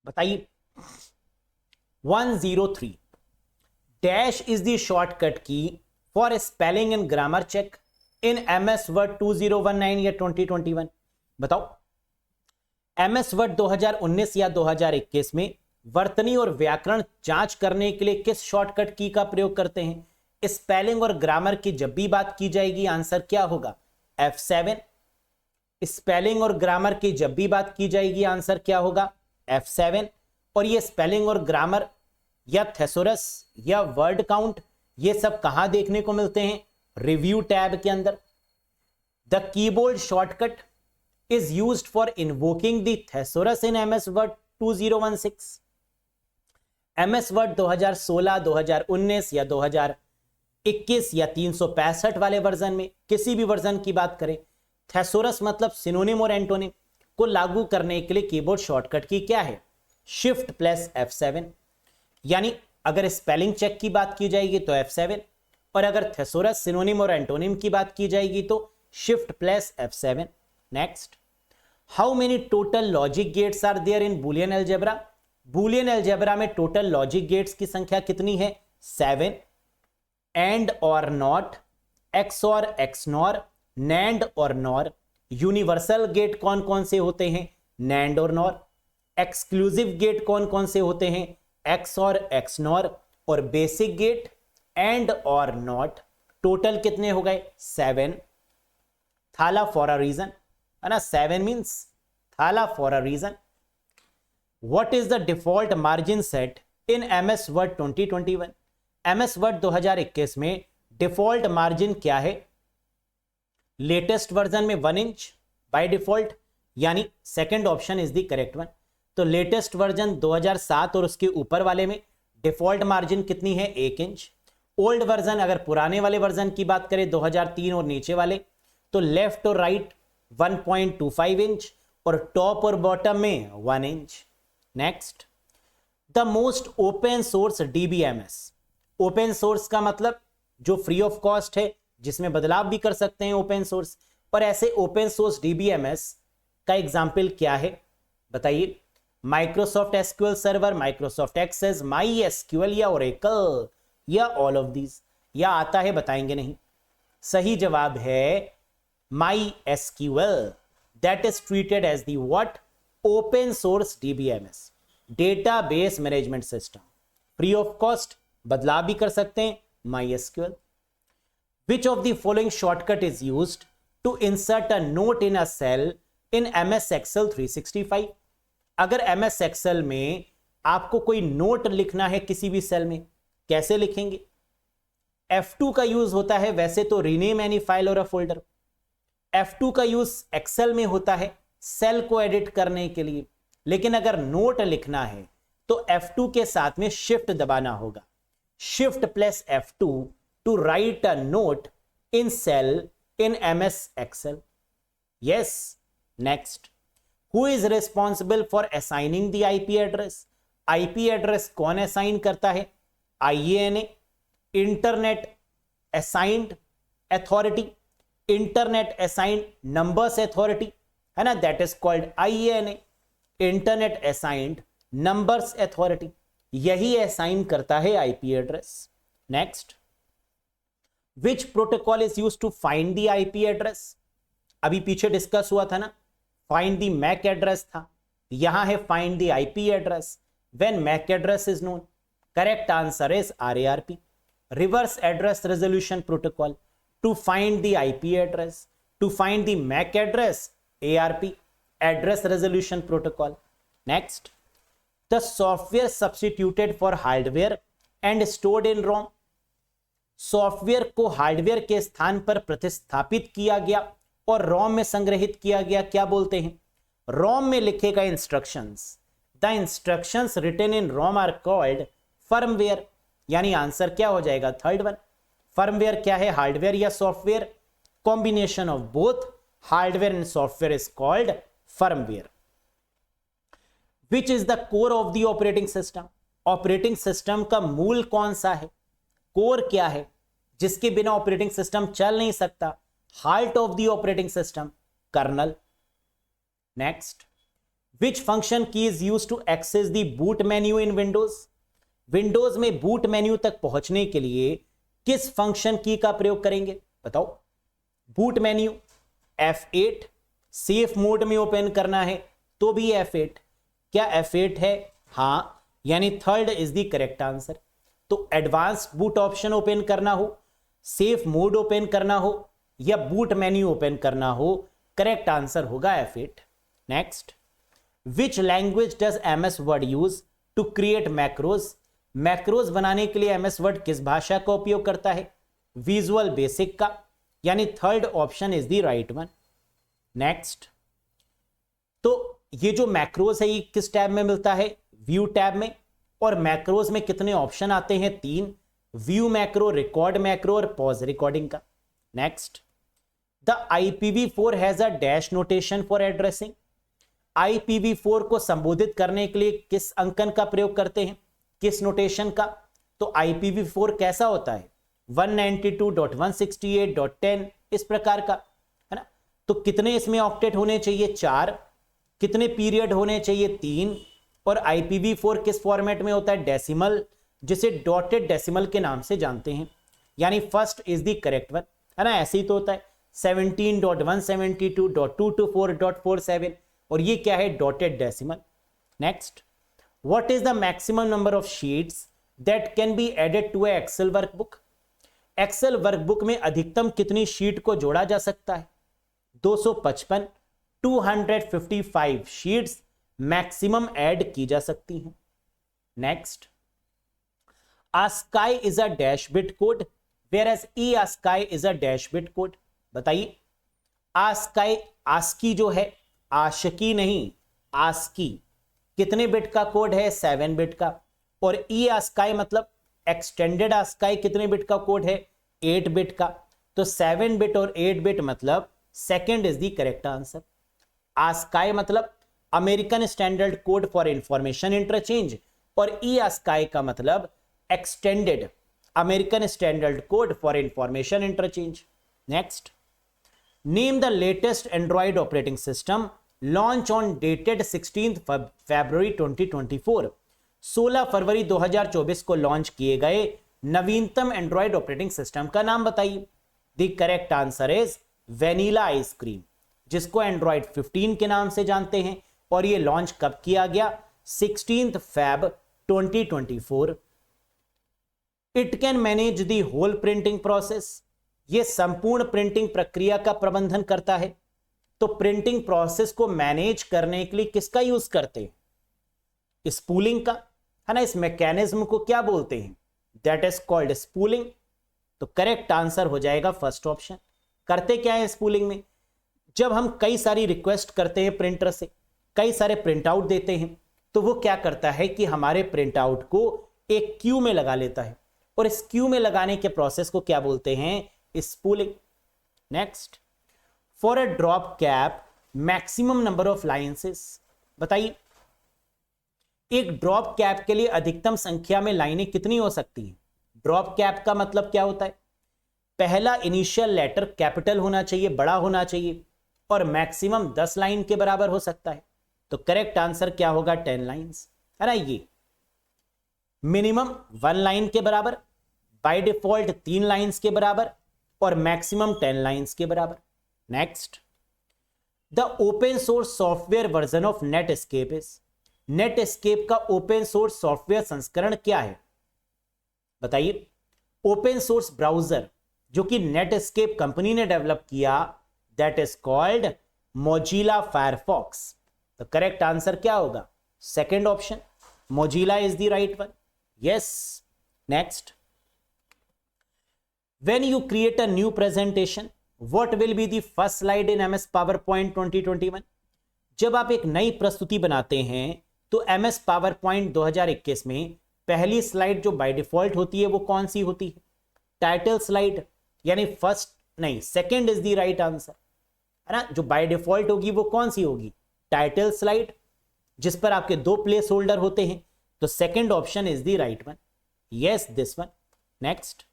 बताइए। 103 dash is the shortcut key for spelling and grammar check in MS Word 2019 या 2021? बताओ। एमएस वर्ड 2019 या 2021 में वर्तनी और व्याकरण जांच करने के लिए किस शॉर्टकट की का प्रयोग करते हैं? स्पेलिंग और ग्रामर की जब भी बात की जाएगी, आंसर क्या होगा? F7। स्पेलिंग और ग्रामर की जब भी बात की जाएगी, आंसर क्या होगा? F7। और ये स्पेलिंग और ग्रामर या थेसोरस या वर्ड काउंट, ये सब कहां देखने को मिलते हैं? रिव्यू टैब के अंदर। The keyboard shortcut is used for invoking the thesaurus in MS Word 2016। MS Word 2016, 2019 या 2021 या 365 वाले वर्जन में, किसी भी वर्जन की बात करें, थेसोरस मतलब सिनोनिम और एंटोनिम को लागू करने के लिए कीबोर्ड शॉर्टकट की क्या है? Shift plus F7। यानी अगर स्पेलिंग चेक की बात की जाएगी तो F7, और अगर थेसोरस सिनोनिम और एंटोनिम की बात की जाएगी तो shift plus F7। Next, how many total logic gates are there in Boolean algebra? Boolean algebra में टोटल लॉजिक गेट्स की संख्या कितनी है? 7। AND OR NOT, XOR XNOR, NAND और नॉर। यूनिवर्सल गेट कौन कौन से होते हैं? नैंड और नॉर। एक्सक्लूसिव गेट कौन कौन से होते हैं? एक्स और एक्स नॉर। और basic gate and OR not. Total कितने हो गए? 7। थाला फॉर अ रीजन, है ना? 7 means Thala for a reason. What is the default margin set in MS Word 2021? MS Word 2021 में डिफॉल्ट मार्जिन क्या है? लेटेस्ट वर्जन में 1 इंच बाय डिफॉल्ट, यानी second option is the correct one. तो latest version 2007 और उसके ऊपर वाले में डिफॉल्ट मार्जिन कितनी है? 1 इंच। ओल्ड वर्जन, अगर पुराने वाले वर्जन की बात करें 2003 और नीचे वाले, तो लेफ्ट और राइट 1.25 इंच, और टॉप और बॉटम में 1 inch. Next, the most open source DBMS। Open source का मतलब जो फ्री ऑफ कॉस्ट है, जिसमें बदलाव भी कर सकते हैं ओपन सोर्स। और ऐसे ओपन सोर्स DBMS का एग्जाम्पल क्या है? बताइए। Microsoft SQL server, Microsoft Access, MySQL या ओरेकल, या ऑल ऑफ दीज, या आता है बताएंगे नहीं। सही जवाब है MySQL, that is treated as the what? Open source DBMS, database management system, free of cost, बदलाव भी कर सकते हैं MySQL। Which of the following shortcut is used to insert a note in a cell in MS Excel 365? अगर MS Excel में आपको कोई note लिखना है किसी भी सेल में, कैसे लिखेंगे? F2 का यूज होता है वैसे तो रीनेम एनी फाइल और अ फोल्डर। F2 का यूज एक्सेल में होता है सेल को एडिट करने के लिए, लेकिन अगर नोट लिखना है तो F2 के साथ में शिफ्ट दबाना होगा। Shift plus F2 to write a note in cell in MS Excel। Yes. Next, who is responsible for assigning the IP address? IP address कौन असाइन करता है? IANA, Internet Assigned Authority, Internet Assigned Numbers Authority, है ना? That is called IANA, Internet Assigned Numbers Authority, यही assign करता है IP address. Next, which protocol is used to find the IP address? अभी पीछे डिस्कस हुआ था ना, फाइंड द मैक एड्रेस था, यहां है find the IP address when MAC address is known. Correct answer is RARP, reverse address resolution protocol, to find the IP address, to find the MAC address ARP, address resolution protocol. Next, the software substituted for hardware and stored in ROM, software को hardware के स्थान पर प्रतिस्थापित किया गया और रोम में संग्रहित किया गया, क्या बोलते हैं? रोम में लिखे गए instructions, the instructions written in ROM are called firmware, यानी आंसर क्या हो जाएगा? Third one. फर्मवेयर क्या है, हार्डवेयर या software? Combination of both hardware and software is called firmware. Which is the core of the operating system, operating system का मूल कौन सा है? कोर क्या है जिसके बिना ऑपरेटिंग सिस्टम चल नहीं सकता? Heart of the operating system, kernel. Next, which function key is used to access the boot menu in Windows, Windows में बूट मेन्यू तक पहुंचने के लिए किस फंक्शन की का प्रयोग करेंगे? बताओ। Boot menu F8, safe mode में ओपन करना है तो भी F8, क्या F8 है? हां, यानी third is the correct answer. तो एडवांस बूट ऑप्शन ओपन करना हो, सेफ मोड ओपन करना हो या बूट मेन्यू ओपन करना हो, करेक्ट आंसर होगा F8। Next, which language does MS Word use to create macros, macros बनाने के लिए MS वर्ड किस भाषा का उपयोग करता है? विजुअल बेसिक का, यानी third option is the right one. Next, तो ये जो मैक्रोज है ये किस टैब में मिलता है? व्यू टैब में। और मैक्रोज में कितने ऑप्शन आते हैं? 3, व्यू मैक्रो, रिकॉर्ड मैक्रो और पॉज रिकॉर्डिंग का। Next, the IPv4 has a dash notation for addressing, IPv4 को संबोधित करने के लिए किस अंकन का प्रयोग करते हैं? किस नोटेशन का? तो IPv4 कैसा होता है? 192.168.10 इस प्रकार का है ना। तो कितने इसमें ऑक्टेट होने चाहिए? 4। कितने पीरियड होने चाहिए? 3। और IPv4 किस फॉर्मेट में होता है? डेसिमल, जिसे डॉटेड डेसिमल के नाम से जानते हैं, यानी first is the correct one, है ना। ऐसे ही तो होता है 17.172.224.47, और ये क्या है? Dotted decimal. Next, what is the maximum number of sheets that can be added to a Excel workbook, Excel workbook में अधिकतम कितनी शीट को जोड़ा जा सकता है? 255, 255 शीट्स मैक्सिमम ऐड की जा सकती हैं। Next, ASCII is a dash bit code whereas eASCII is a dash bit code. बताइए, ASCII, ASCII जो है, आशिकी नहीं, ASCII कितने बिट का कोड है? 7 बिट का। और eASCII मतलब एक्सटेंडेड ASCII कितने बिट का कोड है? 8 बिट का। तो 7 बिट और 8 बिट मतलब second is the correct answer. ASCII मतलब American standard code for information interchange, और eASCII का मतलब extended American standard code for information interchange. Next, name the latest Android operating system launch on dated 16 फरवरी 2024, 16 फरवरी 2024 को launch किए गए नवीनतम Android operating system का नाम बताइए। The correct answer is vanilla ice cream, जिसको एंड्रॉइड 15 के नाम से जानते हैं, और ये लॉन्च कब किया गया? 16 Feb 2024। It can manage the whole printing process, ये संपूर्ण प्रिंटिंग प्रक्रिया का प्रबंधन करता है। तो प्रिंटिंग प्रोसेस को मैनेज करने के लिए किसका यूज करते हैं? स्पूलिंग का, है ना। इस मैकेनिज्म को क्या बोलते हैं? That is called spooling. तो करेक्ट आंसर हो जाएगा फर्स्ट ऑप्शन। करते क्या है स्पूलिंग में? जब हम कई सारी रिक्वेस्ट करते हैं प्रिंटर से, कई सारे प्रिंट आउट देते हैं, तो वो क्या करता है कि हमारे प्रिंट आउट को एक क्यू में लगा लेता है, और इस क्यू में लगाने के प्रोसेस को क्या बोलते हैं? Spooling. Next, for a drop cap maximum number of lines, बताइए एक ड्रॉप कैप के लिए अधिकतम संख्या में लाइनें कितनी हो सकती हैं? ड्रॉप कैप का मतलब क्या होता है? पहला इनिशियल लेटर कैपिटल होना चाहिए, बड़ा होना चाहिए, और मैक्सिमम 10 लाइन के बराबर हो सकता है। तो करेक्ट आंसर क्या होगा? 10 लाइंस। है ना, ये मिनिमम 1 लाइन के बराबर, बाय डिफॉल्ट 3 लाइंस के बराबर और मैक्सिमम 10 लाइंस के बराबर। Next, the open source software version of Netscape is, Netscape का ओपन सोर्स सॉफ्टवेयर संस्करण क्या है? बताइए। ओपन सोर्स ब्राउजर जो कि नेटस्केप कंपनी ने डेवलप किया, that is called Mozilla Firefox. The correct answer क्या होगा? Second option, Mozilla is the right one. Yes. Next, when you create a new presentation, what will be the first slide in MS PowerPoint 2021? जब आप एक नई प्रस्तुति बनाते हैं तो MS PowerPoint 2021 में पहली स्लाइड जो बाय डिफॉल्ट होती है वो कौन सी होती है? टाइटल स्लाइड, यानी फर्स्ट नहीं, second is the right answer, है ना। जो बाय डिफॉल्ट होगी वो कौन सी होगी? टाइटल स्लाइड, जिस पर आपके 2 प्लेस होल्डर होते हैं, तो second option is the right one. Yes, this one. Next,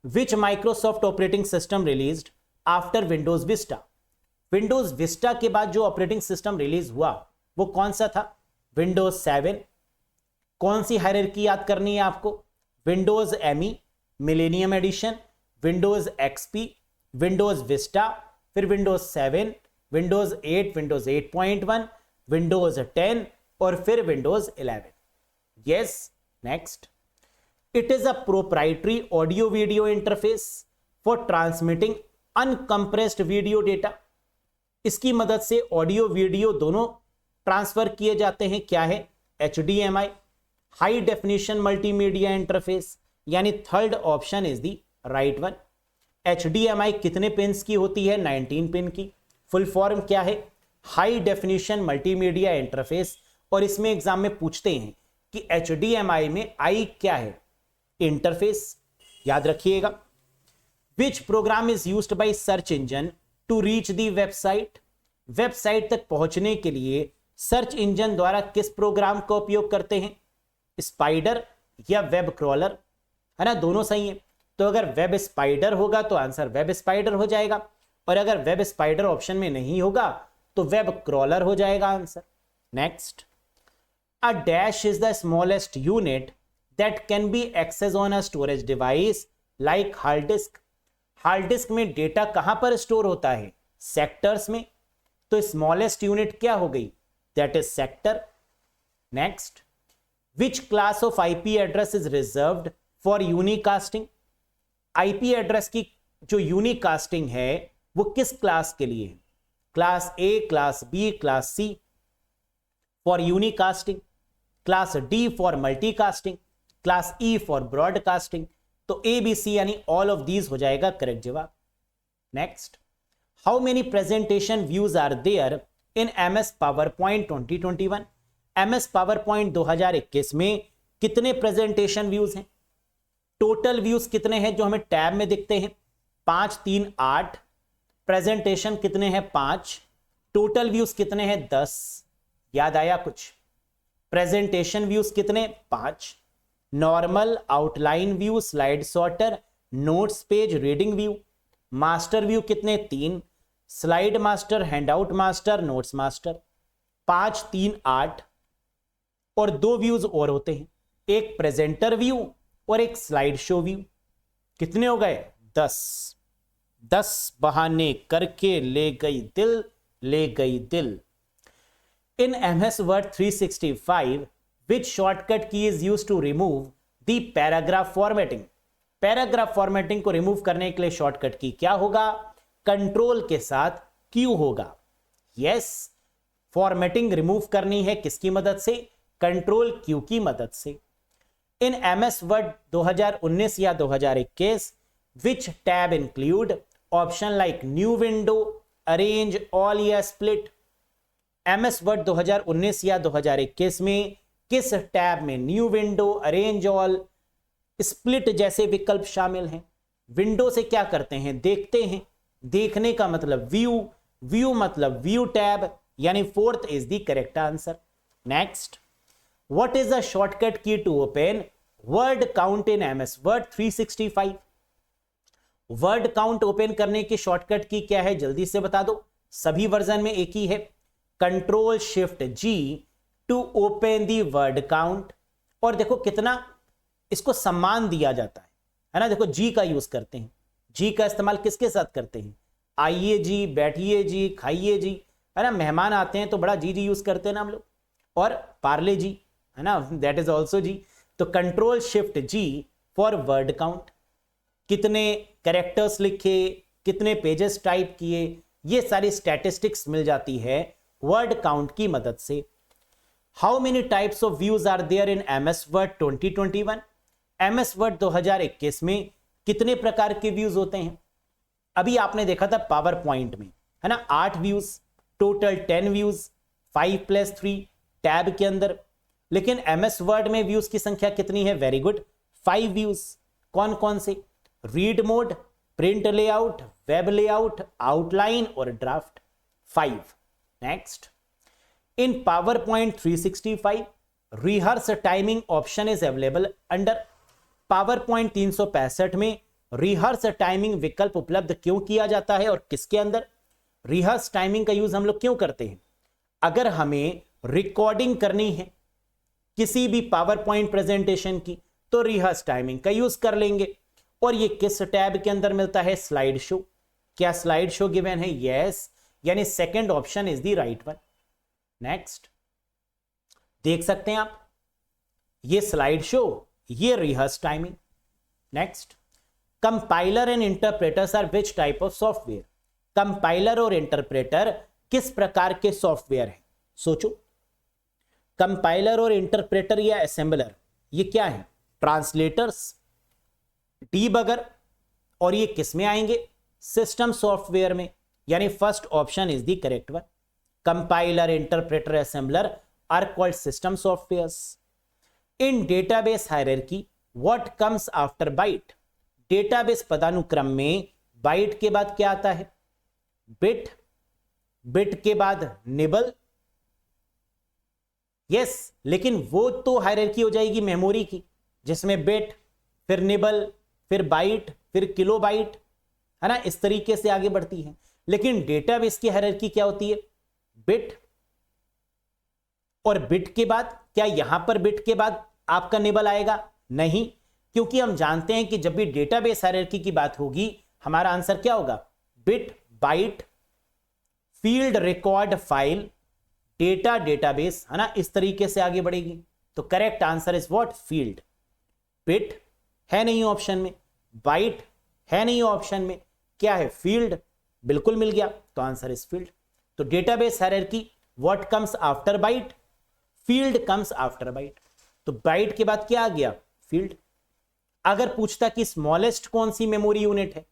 Which Microsoft operating system released after Windows Vista? Windows Vista के बाद जो ऑपरेटिंग सिस्टम रिलीज हुआ वो कौन सा था? Windows 7। कौन सी हायरार्की याद करनी है आपको? Windows ME, Millennium Edition, Windows XP, Windows Vista, फिर Windows 7, Windows 8, Windows 8.1, Windows 10 और फिर Windows 11। Yes, next. It is a proprietary audio video interface for transmitting uncompressed video data. इसकी मदद से ऑडियो वीडियो दोनों ट्रांसफर किए जाते हैं। क्या है? HDMI, high definition multimedia interface, यानी third option is the right one. HDMI कितने पिंस की होती है? 19 पिन की। फुल फॉर्म क्या है? High definition multimedia interface. और इसमें एग्जाम में पूछते हैं कि HDMI में आई क्या है? इंटरफेस। याद रखिएगा। Which program is used by search engine to reach the website? Website तक पहुंचने के लिए सर्च इंजन द्वारा किस प्रोग्राम का उपयोग करते हैं? स्पाइडर या वेब क्रॉलर, है ना, दोनों सही है। तो अगर वेब स्पाइडर होगा तो आंसर वेब स्पाइडर हो जाएगा, और अगर वेब स्पाइडर ऑप्शन में नहीं होगा तो वेब क्रॉलर हो जाएगा answer. Next, a dash is the smallest unit that can be accessed on a storage device like hard disk. Hard disk में डेटा कहां पर स्टोर होता है? सेक्टर्स में। तो स्मॉलेस्ट यूनिट क्या हो गई? That is sector. Next, which class of IP address is reserved for यूनिकास्टिंग? IP address की जो यूनिकास्टिंग है वो किस क्लास के लिए है? Class A, class B, class C for unicasting, class D for multicasting, class E for broadcasting. तो A B C यानी ऑल ऑफ दीज हो जाएगा करेक्ट जवाब। Next, how many presentation views are there in MS PowerPoint 2021? MS PowerPoint 2021 में कितने presentation views हैं? Total views कितने हैं जो हमें टैब में दिखते हैं? 5 3 8। प्रेजेंटेशन कितने हैं? 5। टोटल व्यूज कितने हैं? 10। याद आया कुछ? प्रेजेंटेशन व्यूज कितने? 5। Normal, outline view, slide sorter, notes page, reading view. Master view कितने? 3। Slide master, handout master, notes master. 5 3 8 और 2 व्यूज और होते हैं, एक प्रेजेंटर व्यू और एक स्लाइड शो व्यू। कितने हो गए? 10। 10 बहाने करके ले गई दिल, ले गई दिल। In MS Word 365, which shortcut key is used to remove the paragraph formatting? Paragraph formatting को रिमूव करने के लिए शॉर्टकट की क्या होगा? कंट्रोल के साथ Q होगा। यस, फॉर्मेटिंग रिमूव करनी है किसकी मदद से? कंट्रोल Q की मदद से। इन MS Word 2019 या 2021, which tab include option like new window, arrange, all या स्प्लिट? MS Word 2019 या 2021 में किस टैब में new window, arrange all, split जैसे विकल्प शामिल हैं? विंडो से क्या करते हैं? देखते हैं। देखने का मतलब व्यू, व्यू मतलब व्यू टैब, यानी fourth is the correct answer. Next, what is the shortcut key to open word count in MS Word 365? Word count open करने की शॉर्टकट की क्या है? जल्दी से बता दो। सभी वर्जन में एक ही है, control shift G, to open the word count. और देखो कितना इसको सम्मान दिया जाता है ना। देखो जी का यूज करते हैं, जी का इस्तेमाल किसके साथ करते हैं? आइए जी, बैठिए जी, खाइए जी, है ना। मेहमान आते हैं तो बड़ा जी जी यूज करते हैं ना हम लोग। और पार्ले जी, है ना, दैट इज ऑल्सो जी। तो control shift G for word count. कितने कैरेक्टर्स लिखे, कितने पेजेस टाइप किए, ये सारी स्टैटिस्टिक्स मिल जाती है वर्ड काउंट की मदद से। How many types of views are there in MS word 2021? MS word 2021 में कितने प्रकार के व्यूज होते हैं? अभी आपने देखा था पावर पॉइंट में, है ना, 8 व्यूज, टोटल 10 व्यूज, 5+3 टैब के अंदर। लेकिन MS वर्ड में व्यूज की संख्या कितनी है? Very good, 5 views. कौन कौन से? Read mode, print layout, web layout, outline और draft, 5। Next, in PowerPoint 365 rehearse timing option is available under. PowerPoint 365 में रिहर्स टाइमिंग विकल्प उपलब्ध क्यों किया जाता है और किसके अंदर? रिहर्स टाइमिंग का यूज हम लोग क्यों करते हैं? अगर हमें रिकॉर्डिंग करनी है किसी भी PowerPoint प्रेजेंटेशन की तो रिहर्स टाइमिंग का यूज कर लेंगे। और ये किस टैब के अंदर मिलता है? Slide show. क्या स्लाइड शो गिवन है? यस, यानी second option is the right one. Next, देख सकते हैं आप, ये स्लाइड शो, ये rehearse timing. Next, compiler and interpreters are which type of software? Compiler और इंटरप्रेटर किस प्रकार के सॉफ्टवेयर हैं? सोचो, कंपाइलर और इंटरप्रेटर या असेंबलर ये क्या है? Translators, debugger. और ये किस में आएंगे? सिस्टम सॉफ्टवेयर में, यानी first option is the correct one. Compiler, interpreter, assembler are called system softwares. In database hierarchy what comes after byte? Database पदानुक्रम में बाइट के बाद क्या आता है? बिट, बिट के बाद निबल। यस, लेकिन वो तो हायरार्की हो जाएगी मेमोरी की, जिसमें बिट, फिर निबल, फिर बाइट, फिर किलोबाइट, है ना, इस तरीके से आगे बढ़ती है। लेकिन डेटाबेस की हायरार्की क्या होती है? बिट, और बिट के बाद क्या यहां पर बिट के बाद आपका निबल आएगा? नहीं, क्योंकि हम जानते हैं कि जब भी डेटाबेस हायरार्की की बात होगी हमारा आंसर क्या होगा? Bit, byte, field, record, file, data, database, है ना, इस तरीके से आगे बढ़ेगी। तो correct answer is what? Field. Bit है नहीं ऑप्शन में, बाइट है नहीं ऑप्शन में, क्या है? फील्ड। बिल्कुल मिल गया, तो आंसर इज फील्ड। तो database hierarchy what comes after byte? Field comes after byte. तो बाइट के बाद क्या आ गया? फील्ड। अगर पूछता कि स्मॉलेस्ट कौन सी मेमोरी यूनिट है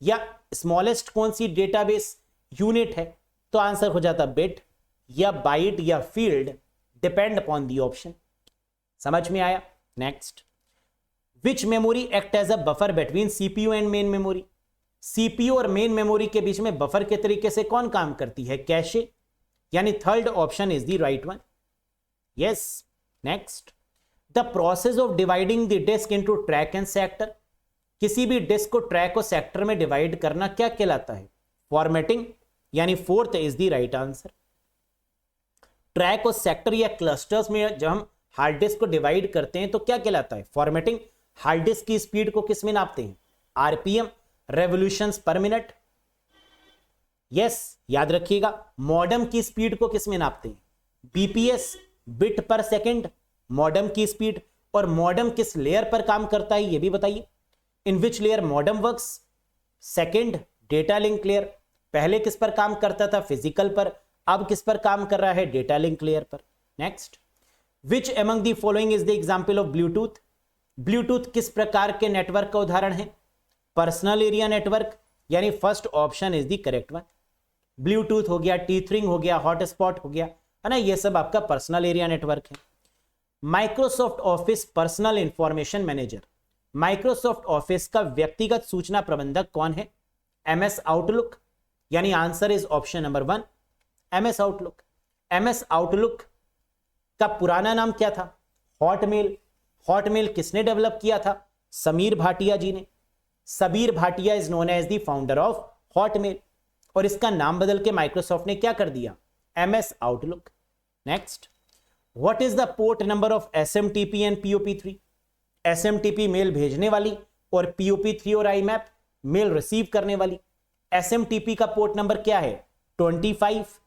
या स्मॉलेस्ट कौन सी डेटाबेस यूनिट है, तो आंसर हो जाता बिट या बाइट या field, depend upon the option. समझ में आया? Next, which memory act as a buffer between CPU and main memory? CPU और मेन मेमोरी के बीच में बफर के तरीके से कौन काम करती है? कैशे, यानी third option is the right one. Yes. Next, the process of dividing the disk into track and sector. किसी भी डिस्क को ट्रैक और सेक्टर में डिवाइड करना क्या कहलाता है? फॉर्मेटिंग, यानी fourth is the right answer. Track और सेक्टर या क्लस्टर्स में जब हम हार्ड डिस्क को डिवाइड करते हैं तो क्या कहलाता है? फॉर्मेटिंग। हार्ड डिस्क की स्पीड को किस में नापते हैं? आरपीएम, रेवोल्यूशंस पर मिनट। यस, याद रखिएगा। मॉडेम की स्पीड को किस में नापते हैं? BPS, bit per second, modem की स्पीड। और मॉडेम किस लेयर पर काम करता है ये भी बताइए। In which layer modem works? Second, data link layer. पहले किस पर काम करता था? फिजिकल पर। अब किस पर काम कर रहा है? डेटा लिंक लेयर पर। Next, which among the following is the example of Bluetooth? Bluetooth किस प्रकार के नेटवर्क का उदाहरण है? पर्सनल एरिया नेटवर्क, यानी first option is the correct one. Bluetooth हो गया, टीथरिंग हो गया, हॉटस्पॉट हो गया, है ना, ये सब आपका पर्सनल एरिया नेटवर्क है। Microsoft office personal information manager, Microsoft office का व्यक्तिगत सूचना प्रबंधक कौन है? MS आउटलुक, यानी answer is option number 1, MS outlook. MS outlook का पुराना नाम क्या था? हॉटमेल। हॉटमेल किसने डेवलप किया था? समीर भाटिया जी ने। Sabeer Bhatia is known as the founder of Hotmail, और इसका नाम बदल के माइक्रोसॉफ्ट ने क्या कर दिया? MS Outlook. Next, what is the port number of SMTP and POP3? SMTP mail भेजने वाली और POP3 और IMAP मेल रिसीव करने वाली। SMTP का पोर्ट नंबर क्या है? 25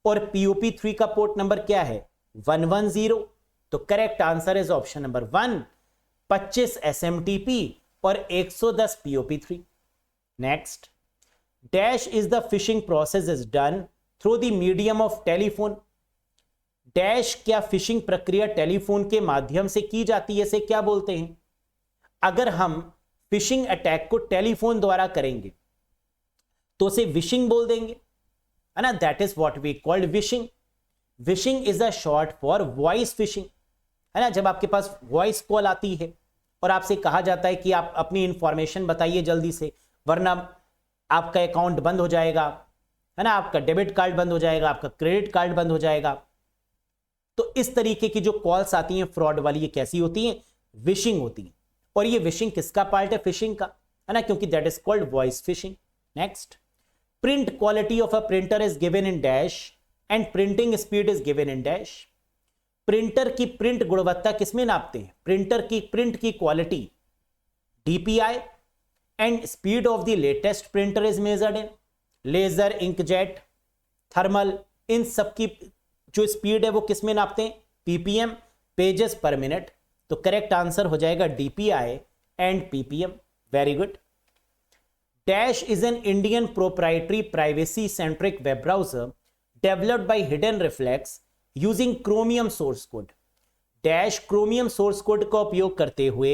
और POP3 का पोर्ट नंबर क्या है? 110। तो correct answer is option number 1, 25 SMTP और 110 POP3। Next, dash is the fishing process is done through the medium of telephone. Dash क्या फिशिंग प्रक्रिया टेलीफोन के माध्यम से की जाती है, इसे क्या बोलते हैं? अगर हम फिशिंग अटैक को टेलीफोन द्वारा करेंगे तो उसे विशिंग बोल देंगे, है ना। That is what we called vishing. Vishing is a short for voice phishing, है ना। जब आपके पास वॉइस कॉल आती है और आपसे कहा जाता है कि आप अपनी इंफॉर्मेशन बताइए जल्दी से, वरना आपका अकाउंट बंद हो जाएगा, है ना, आपका डेबिट कार्ड बंद हो जाएगा, आपका क्रेडिट कार्ड बंद हो जाएगा। तो इस तरीके की जो कॉल्स आती हैं फ्रॉड वाली, ये कैसी होती हैं? विशिंग होती है। और ये विशिंग किसका पार्ट है? फिशिंग का, है ना, क्योंकि that is called voice phishing. Next, print quality of a printer is given in dash and printing speed is given in dash. Printer की प्रिंट गुणवत्ता किसमें नापते हैं? प्रिंटर की प्रिंट की quality DPI and speed of the latest printer is measured in laser, inkjet, thermal. इन सब की जो स्पीड है वो किसमें नापते हैं? PPM, पेजेस पर मिनट। तो करेक्ट आंसर हो जाएगा DPI and PPM। Very good. Dash is an Indian proprietary privacy centric web browser developed by hidden reflex using chromium source code. Dash chromium source code का उपयोग करते हुए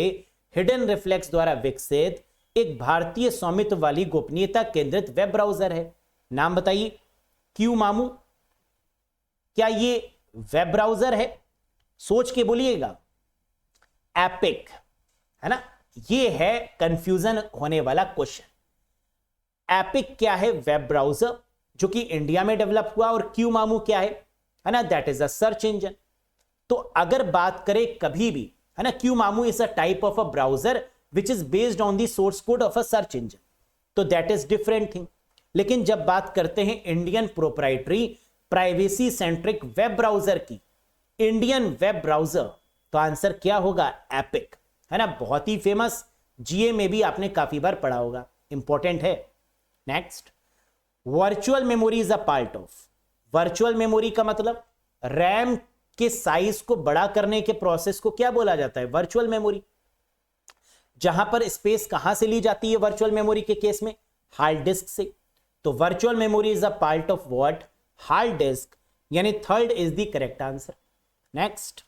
hidden reflex द्वारा विकसित एक भारतीय स्वामित्व वाली गोपनीयता केंद्रित वेब ब्राउजर है। नाम बताइए। क्यू मामू, क्या ये वेब ब्राउजर है? सोच के बोलिएगा। एपिक, है ना, ये है कंफ्यूजन होने वाला क्वेश्चन। एपिक क्या है? वेब ब्राउजर जो कि इंडिया में डेवलप हुआ। और क्यू मामू क्या है ना, that is a search engine. तो अगर बात करें कभी भी, है ना, क्यू मामू is a type of a browser which is based on the source code of a search engine, तो दैट इज डिफरेंट थिंग। लेकिन जब बात करते हैं Indian proprietary privacy centric web browser की, इंडियन वेब ब्राउजर, तो answer क्या होगा? एपिक, है ना। बहुत ही फेमस, GA में भी आपने काफी बार पढ़ा होगा, इंपॉर्टेंट है। Next, virtual memory is a part of. Virtual memory का मतलब रैम के साइज को बड़ा करने के प्रोसेस को क्या बोला जाता है? Virtual memory. जहां पर स्पेस कहां से ली जाती है वर्चुअल मेमोरी के केस में? हार्ड डिस्क से। तो virtual memory is a part of what? Hard disk, यानी third is the correct answer. Next,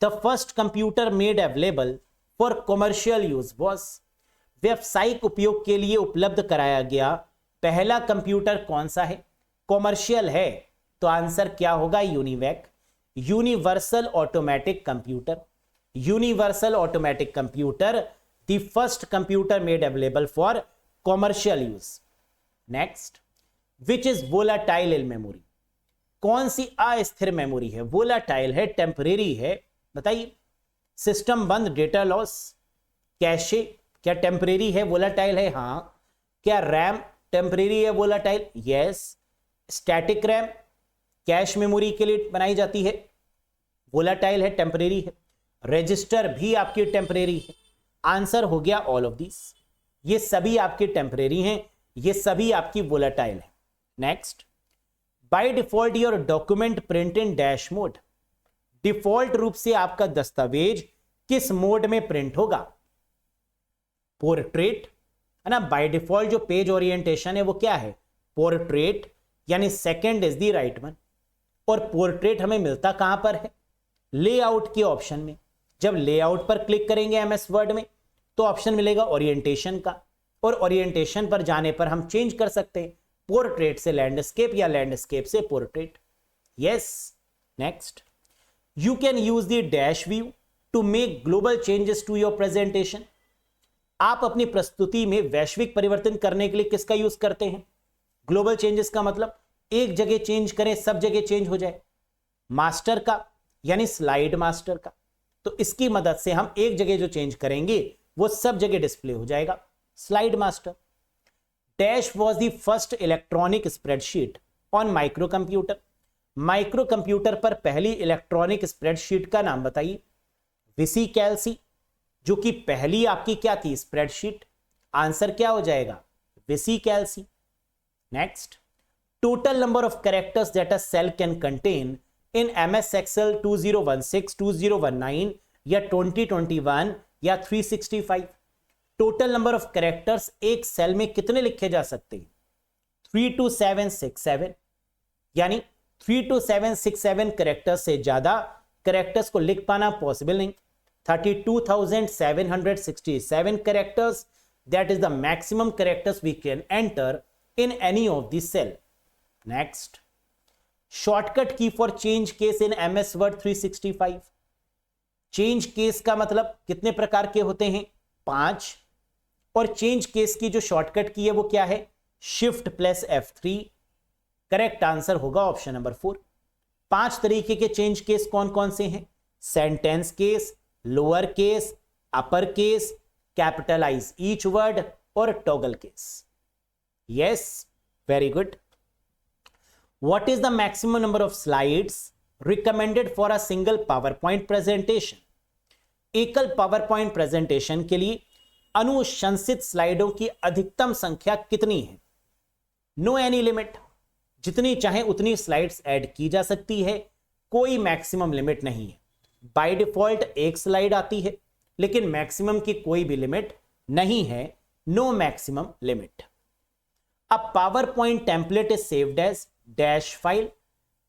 the first computer made available for commercial use was. व्यवसायिक उपयोग के लिए उपलब्ध कराया गया पहला कंप्यूटर कौन सा है? कॉमर्शियल है, तो आंसर क्या होगा? UNIVAC, universal automatic computer. Universal automatic computer, the first computer made available for commercial use. Next, which is volatile in memory. कौन सी अस्थिर मेमोरी है? वोलाटाइल है, टेम्परेरी है, बताइए। सिस्टम बंद, डेटा लॉस, कैशे, क्या टेम्परेरी है, वोलाटाइल है? हाँ। क्या रैम टेम्परेरी है, volatile? Yes. Static RAM cache memory के लिए बनाई जाती है, वोलाटाइल है, टेम्परेरी है। रजिस्टर भी आपकी टेम्परेरी है। आंसर हो गया ऑल ऑफ दिस। ये सभी आपके टेम्परेरी हैं, ये सभी आपकी वोलाटाइल है। Next, by default your document print in dash mode. Default रूप से आपका दस्तावेज किस मोड में प्रिंट होगा? पोर्ट्रेट, है ना। बाय डिफॉल्ट जो पेज ओरिएंटेशन है वो क्या है? पोर्ट्रेट, यानी second is the right one. और पोर्ट्रेट हमें मिलता कहां पर है? लेआउट के ऑप्शन में। जब लेआउट पर क्लिक करेंगे MS वर्ड में तो ऑप्शन मिलेगा ओरिएंटेशन का, और ओरिएंटेशन पर जाने पर हम चेंज कर सकते हैं, पोर्ट्रेट से लैंडस्केप या लैंडस्केप से portrait. Yes. Next, you can use the dash view to make global changes to your presentation. आप अपनी प्रस्तुति में वैश्विक परिवर्तन करने के लिए किसका यूज करते हैं? ग्लोबल चेंजेस का मतलब एक जगह चेंज करें, सब जगह चेंज हो जाए। मास्टर का, यानी स्लाइड मास्टर का। तो इसकी मदद से हम एक जगह जो चेंज करेंगे वो सब जगह डिस्प्ले हो जाएगा, slide master. Dash was the first electronic spreadsheet on micro computer. Micro computer पर पहली इलेक्ट्रॉनिक स्प्रेडशीट का नाम बताइए। विसी कैल्सी, जो कि पहली आपकी क्या थी स्प्रेडशीट, आंसर क्या हो जाएगा VisiCalc. Next, total number of characters that a cell can contain in MS Excel 2016, 2019 या 2021 या 365। टोटल नंबर ऑफ कैरेक्टर्स एक सेल में कितने लिखे जा सकते हैं 32767, यानी 32767 कैरेक्टर्स से ज्यादा कैरेक्टर्स को लिख पाना पॉसिबल नहीं। 32,767 characters, that is the maximum characters we can enter in any of the cell. Next, shortcut key for change case in MS Word 365. Change case का मतलब कितने प्रकार के होते हैं 5, और चेंज केस की जो शॉर्टकट की है वो क्या है shift plus F3। Correct answer होगा ऑप्शन नंबर 4। 5 तरीके के चेंज केस कौन कौन से हैं, sentence case, lower case, upper case, capitalize each word और toggle case. Yes, very good. What is the maximum number of slides recommended for a single PowerPoint presentation? एकल PowerPoint presentation के लिए अनुशंसित स्लाइडों की अधिकतम संख्या कितनी है? No any limit, जितनी चाहे उतनी स्लाइड्स ऐड की जा सकती है, कोई मैक्सिमम लिमिट नहीं है। बाय डिफॉल्ट एक स्लाइड आती है, लेकिन मैक्सिमम की कोई भी लिमिट नहीं है, नो मैक्सिमम लिमिट। अब PowerPoint template is saved as dash file.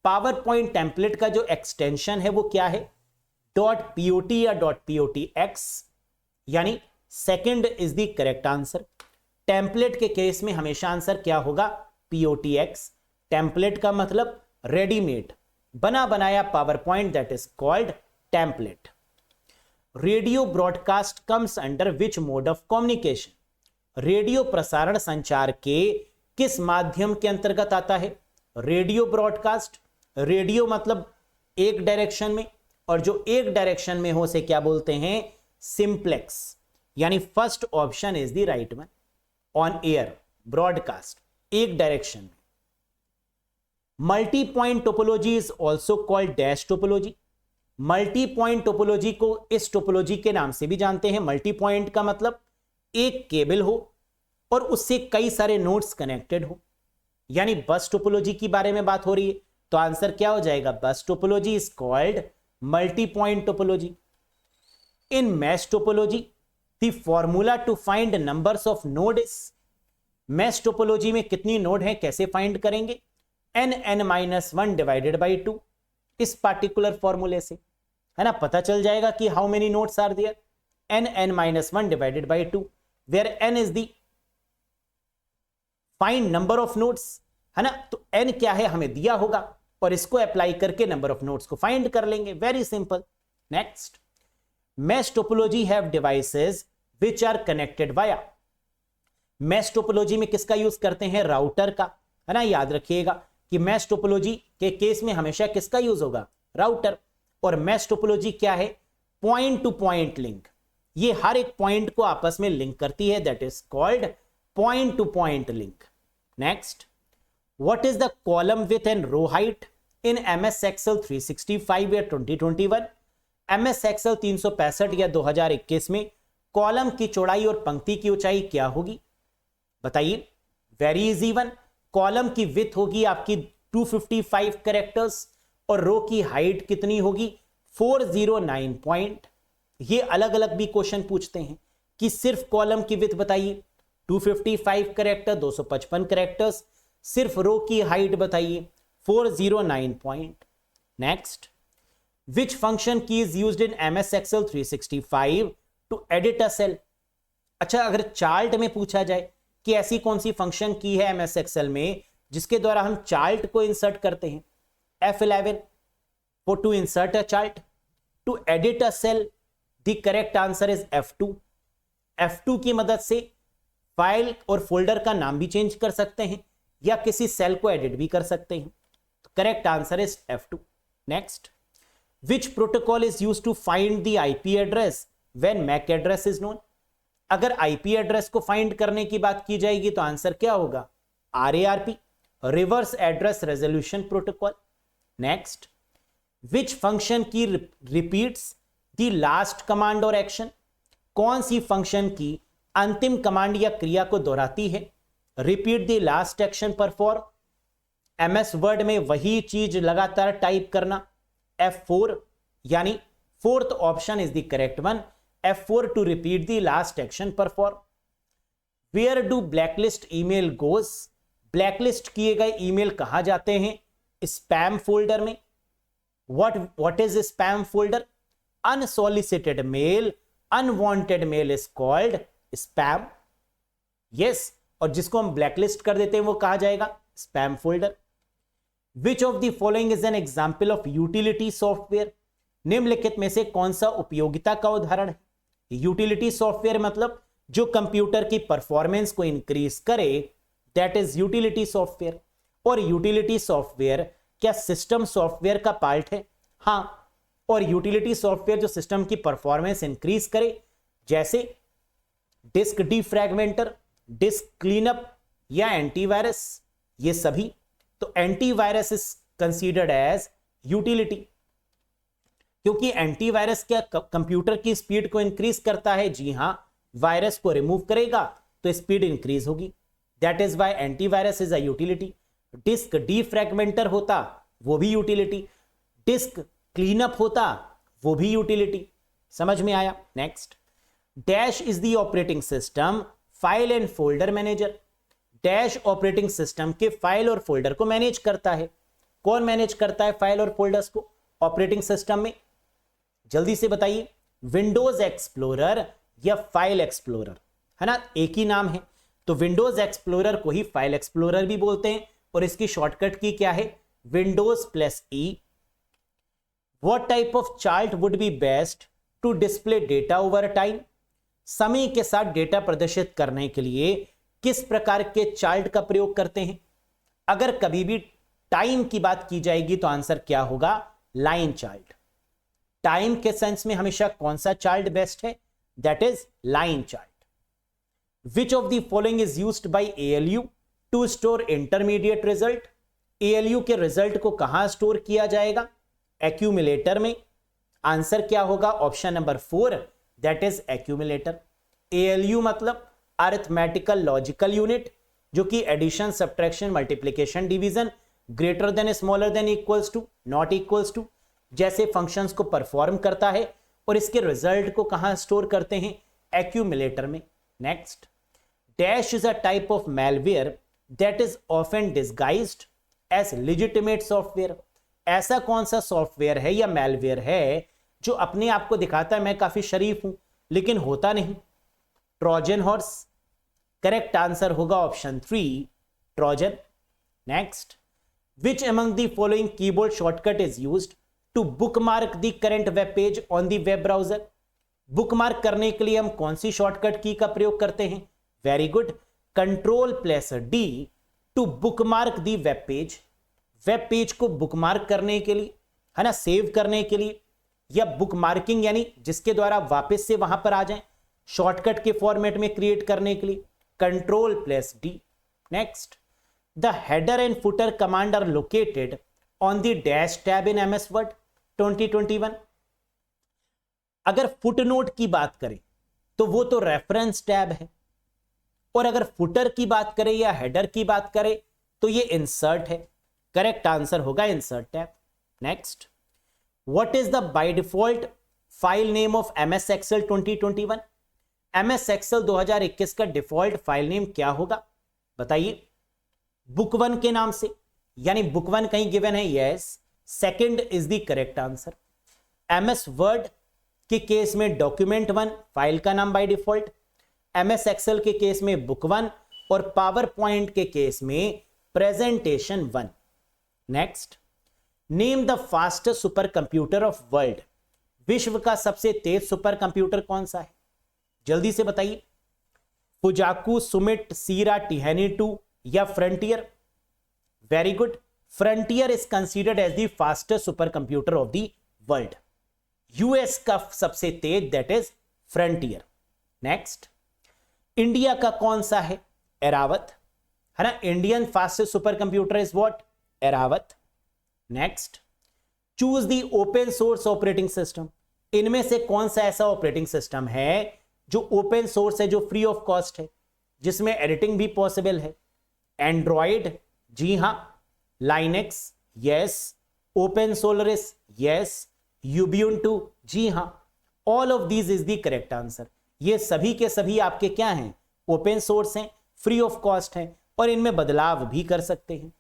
PowerPoint template का जो एक्सटेंशन है वो क्या है .pot या .potx, यानी second is the correct answer. Template के केस में हमेशा आंसर क्या होगा potx। टेम्पलेट का मतलब रेडीमेड बना बनाया PowerPoint, that is called template. Radio broadcast comes under which mode of communication? Radio प्रसारण संचार के किस माध्यम के अंतर्गत आता है? Radio broadcast. रेडियो मतलब एक डायरेक्शन में, और जो एक डायरेक्शन में हो से क्या बोलते हैं सिंप्लेक्स, यानी first option is the right one. On air broadcast एक डायरेक्शन में। Multi point topology is also called dash topology. Multi point topology को इस टोपोलॉजी के नाम से भी जानते हैं। मल्टी पॉइंट का मतलब एक केबल हो और उससे कई सारे नोड्स कनेक्टेड हो, यानी बस टोपोलॉजी की बारे में बात हो रही है, तो आंसर क्या हो जाएगा bus topology is called multi point topology. In mesh topology the formula to find numbers of node is. Mesh topology में कितनी नोड है कैसे फाइंड करेंगे n(n-1 डिवाइडेड बाई 2। इस पार्टिकुलर फॉर्मूले से है ना पता चल जाएगा कि how many nodes are there, n(n-1 divided by 2, where n is the find number of nodes, है ना। तो n क्या है हमें दिया होगा और इसको अप्लाई करके नंबर ऑफ नोड्स को फाइंड कर लेंगे, very simple. Next, mesh topology have devices which are connected via. Mesh topology में किसका यूज करते हैं राउटर का, है ना। याद रखिएगा कि मैश टोपोलॉजी के केस में हमेशा किसका यूज होगा राउटर। और मैश टोपोलॉजी क्या है पॉइंट टू पॉइंट लिंक, ये हर एक पॉइंट को आपस में लिंक करती है, that is called point to point link. Next, what is the column width and row height in MS Excel 365 या 2021? MS Excel 365 या 2021 में कॉलम की चौड़ाई और पंक्ति की ऊंचाई क्या होगी बताइए। Very easy one. कॉलम की विथ होगी आपकी 255 कैरेक्टर्स और रो की हाइट कितनी होगी 409 पॉइंट। ये अलग अलग भी क्वेश्चन पूछते हैं कि सिर्फ कॉलम की विथ बताइए 255 कैरेक्टर 255 कैरेक्टर्स, सिर्फ रो की हाइट बताइए 409 point. Next, which function key is used in MS Excel 365 to edit a cell. अच्छा, अगर चार्ट में पूछा जाए कि ऐसी कौन सी फंक्शन की है MS Excel में जिसके द्वारा हम चार्ट को इंसर्ट करते हैं, F11 for to insert a chart, to edit a cell, the correct answer is F2। F2 की मदद से फाइल और फोल्डर का नाम भी चेंज कर सकते हैं या किसी सेल को एडिट भी कर सकते हैं। तो correct answer is F2। Next, which protocol is used to find the IP address when MAC address is known. अगर IP एड्रेस को फाइंड करने की बात की जाएगी तो आंसर क्या होगा RARP, reverse address resolution protocol. Next, which function की रिपीट्स द लास्ट कमांड और एक्शन, कौन सी फंक्शन की अंतिम कमांड या क्रिया को दोहराती है। Repeat the last action perform, MS Word में वही चीज लगातार टाइप करना। F4 यानी fourth option is the correct one, F4 to repeat the last action perform. Where do blacklist email goes, blacklist किए गए ईमेल कहां जाते हैं, स्पैम फोल्डर में। What is spam folder, unsolicited mail, unwanted mail is called spam. Yes, और जिसको हम blacklist कर देते हैं वो कहा जाएगा spam folder. Which of the following is an example of utility software, निम्नलिखित में से कौन सा उपयोगिता का उदाहरण है। यूटिलिटी सॉफ्टवेयर मतलब जो कंप्यूटर की परफॉर्मेंस को इंक्रीज करे, दैट इज यूटिलिटी सॉफ्टवेयर। और यूटिलिटी सॉफ्टवेयर क्या सिस्टम सॉफ्टवेयर का पार्ट है? हाँ, और यूटिलिटी सॉफ्टवेयर जो सिस्टम की परफॉर्मेंस इंक्रीज करे, जैसे डिस्क डिफ्रैगमेंटर, डिस्क क्लीनअप या एंटीवायरस, ये सभी। तो antivirus is considered as utility, क्योंकि एंटीवायरस क्या कंप्यूटर की स्पीड को इंक्रीज करता है। जी हां, वायरस को रिमूव करेगा तो स्पीड इंक्रीज होगी, that is why antivirus is a utility. Disc डिफ्रैगमेंटर होता वो भी यूटिलिटी, डिस्क क्लीनअप होता वो भी यूटिलिटी। समझ में आया? Next, dash is the operating system file and folder manager, dash operating system के फाइल और फोल्डर को मैनेज करता है। कौन मैनेज करता है फाइल और फोल्डर्स को ऑपरेटिंग सिस्टम में? जल्दी से बताइए, विंडोज एक्सप्लोरर या फाइल एक्सप्लोरर, है ना, एक ही नाम है। तो विंडोज एक्सप्लोरर को ही फाइल एक्सप्लोरर भी बोलते हैं और इसकी शॉर्टकट की क्या है, Windows plus E. What type of chart would be best to display data over time, समय के साथ डेटा प्रदर्शित करने के लिए किस प्रकार के चार्ट का प्रयोग करते हैं। अगर कभी भी टाइम की बात की जाएगी तो आंसर क्या होगा, लाइन चार्ट। टाइम के सेंस में हमेशा कौन सा चार्ट बेस्ट है, that is line chart. Which of the following is used by ALU to store intermediate result, ALU के रिजल्ट को कहां स्टोर किया जाएगा, एक्यूमुलेटर में। आंसर क्या होगा, option number 4, that is accumulator. ALU मतलब अरिथमेटिकल लॉजिकल यूनिट, जो कि addition, subtraction, multiplication, division, greater than, smaller than, equals to, not equals to जैसे फंक्शंस को परफॉर्म करता है और इसके रिजल्ट को कहां स्टोर करते हैं, एक्यूमुलेटर में। Next, dash is a type of malware that is often disguised as legitimate software, ऐसा कौन सा सॉफ्टवेयर है या मैलवेयर है जो अपने आप को दिखाता है मैं काफी शरीफ हूं लेकिन होता नहीं, ट्रोजन हॉर्स। करेक्ट आंसर होगा option 3, Trojan. Next, which among the following keyboard shortcut is used to bookmark the current web page on the web browser, bookmark करने के लिए हम कौन सी शॉर्टकट की का प्रयोग करते हैं, very good, control plus D to bookmark the web page. Web page को बुकमार्क करने के लिए, है ना, सेव करने के लिए, या बुकमार्किंग यानी जिसके द्वारा वापस से वहां पर आ जाएं, शॉर्टकट के फॉर्मेट में क्रिएट करने के लिए, control plus D। Next, the header and footer command are located on the dash tab in MS word 2021। अगर फुटनोट की बात करें तो वो तो रेफरेंस टैब है, और अगर फुटर की बात करें या हेडर की बात करें तो ये इंसर्ट है। करेक्ट आंसर होगा insert tab. Next, what is the by default file name of MS Excel 2021, MS Excel 2021 का डिफॉल्ट फाइल नेम क्या होगा, बताइए। बुक 1 के नाम से, यानी बुक 1 कहीं गिवन है, yes, second is the correct answer. MS word के केस में डॉक्यूमेंट 1 फाइल का नाम बाय डिफॉल्ट, MS Excel के केस में बुक 1 और पावर पॉइंट के केस में presentation 1। Next, name the fastest super computer of world, विश्व का सबसे तेज सुपर कंप्यूटर कौन सा है, जल्दी से बताइए। फुजाकू, सुमिट, सीरा, टिहानी 2 या Frontier, very good, Frontier is considered as the fastest super computer of the world. US का सबसे तेज, that is Frontier. Next, India का कौन सा है, एरावत, है ना, Indian fastest super computer is what, Airawat. Next, choose the open source operating system. इनमें से कौन सा ऐसा ऑपरेटिंग सिस्टम है जो ओपन सोर्स है, जो फ्री ऑफ कॉस्ट है, जिसमें एडिटिंग भी पॉसिबल है? एंड्रॉइड, जी हां। Linux, yes. Open Solaris, yes. Ubuntu, जी हां। All of these is the correct answer. ये सभी के सभी आपके क्या हैं? ओपन सोर्स हैं, फ्री ऑफ कॉस्ट हैं, और इनमें बदलाव भी कर सकते हैं।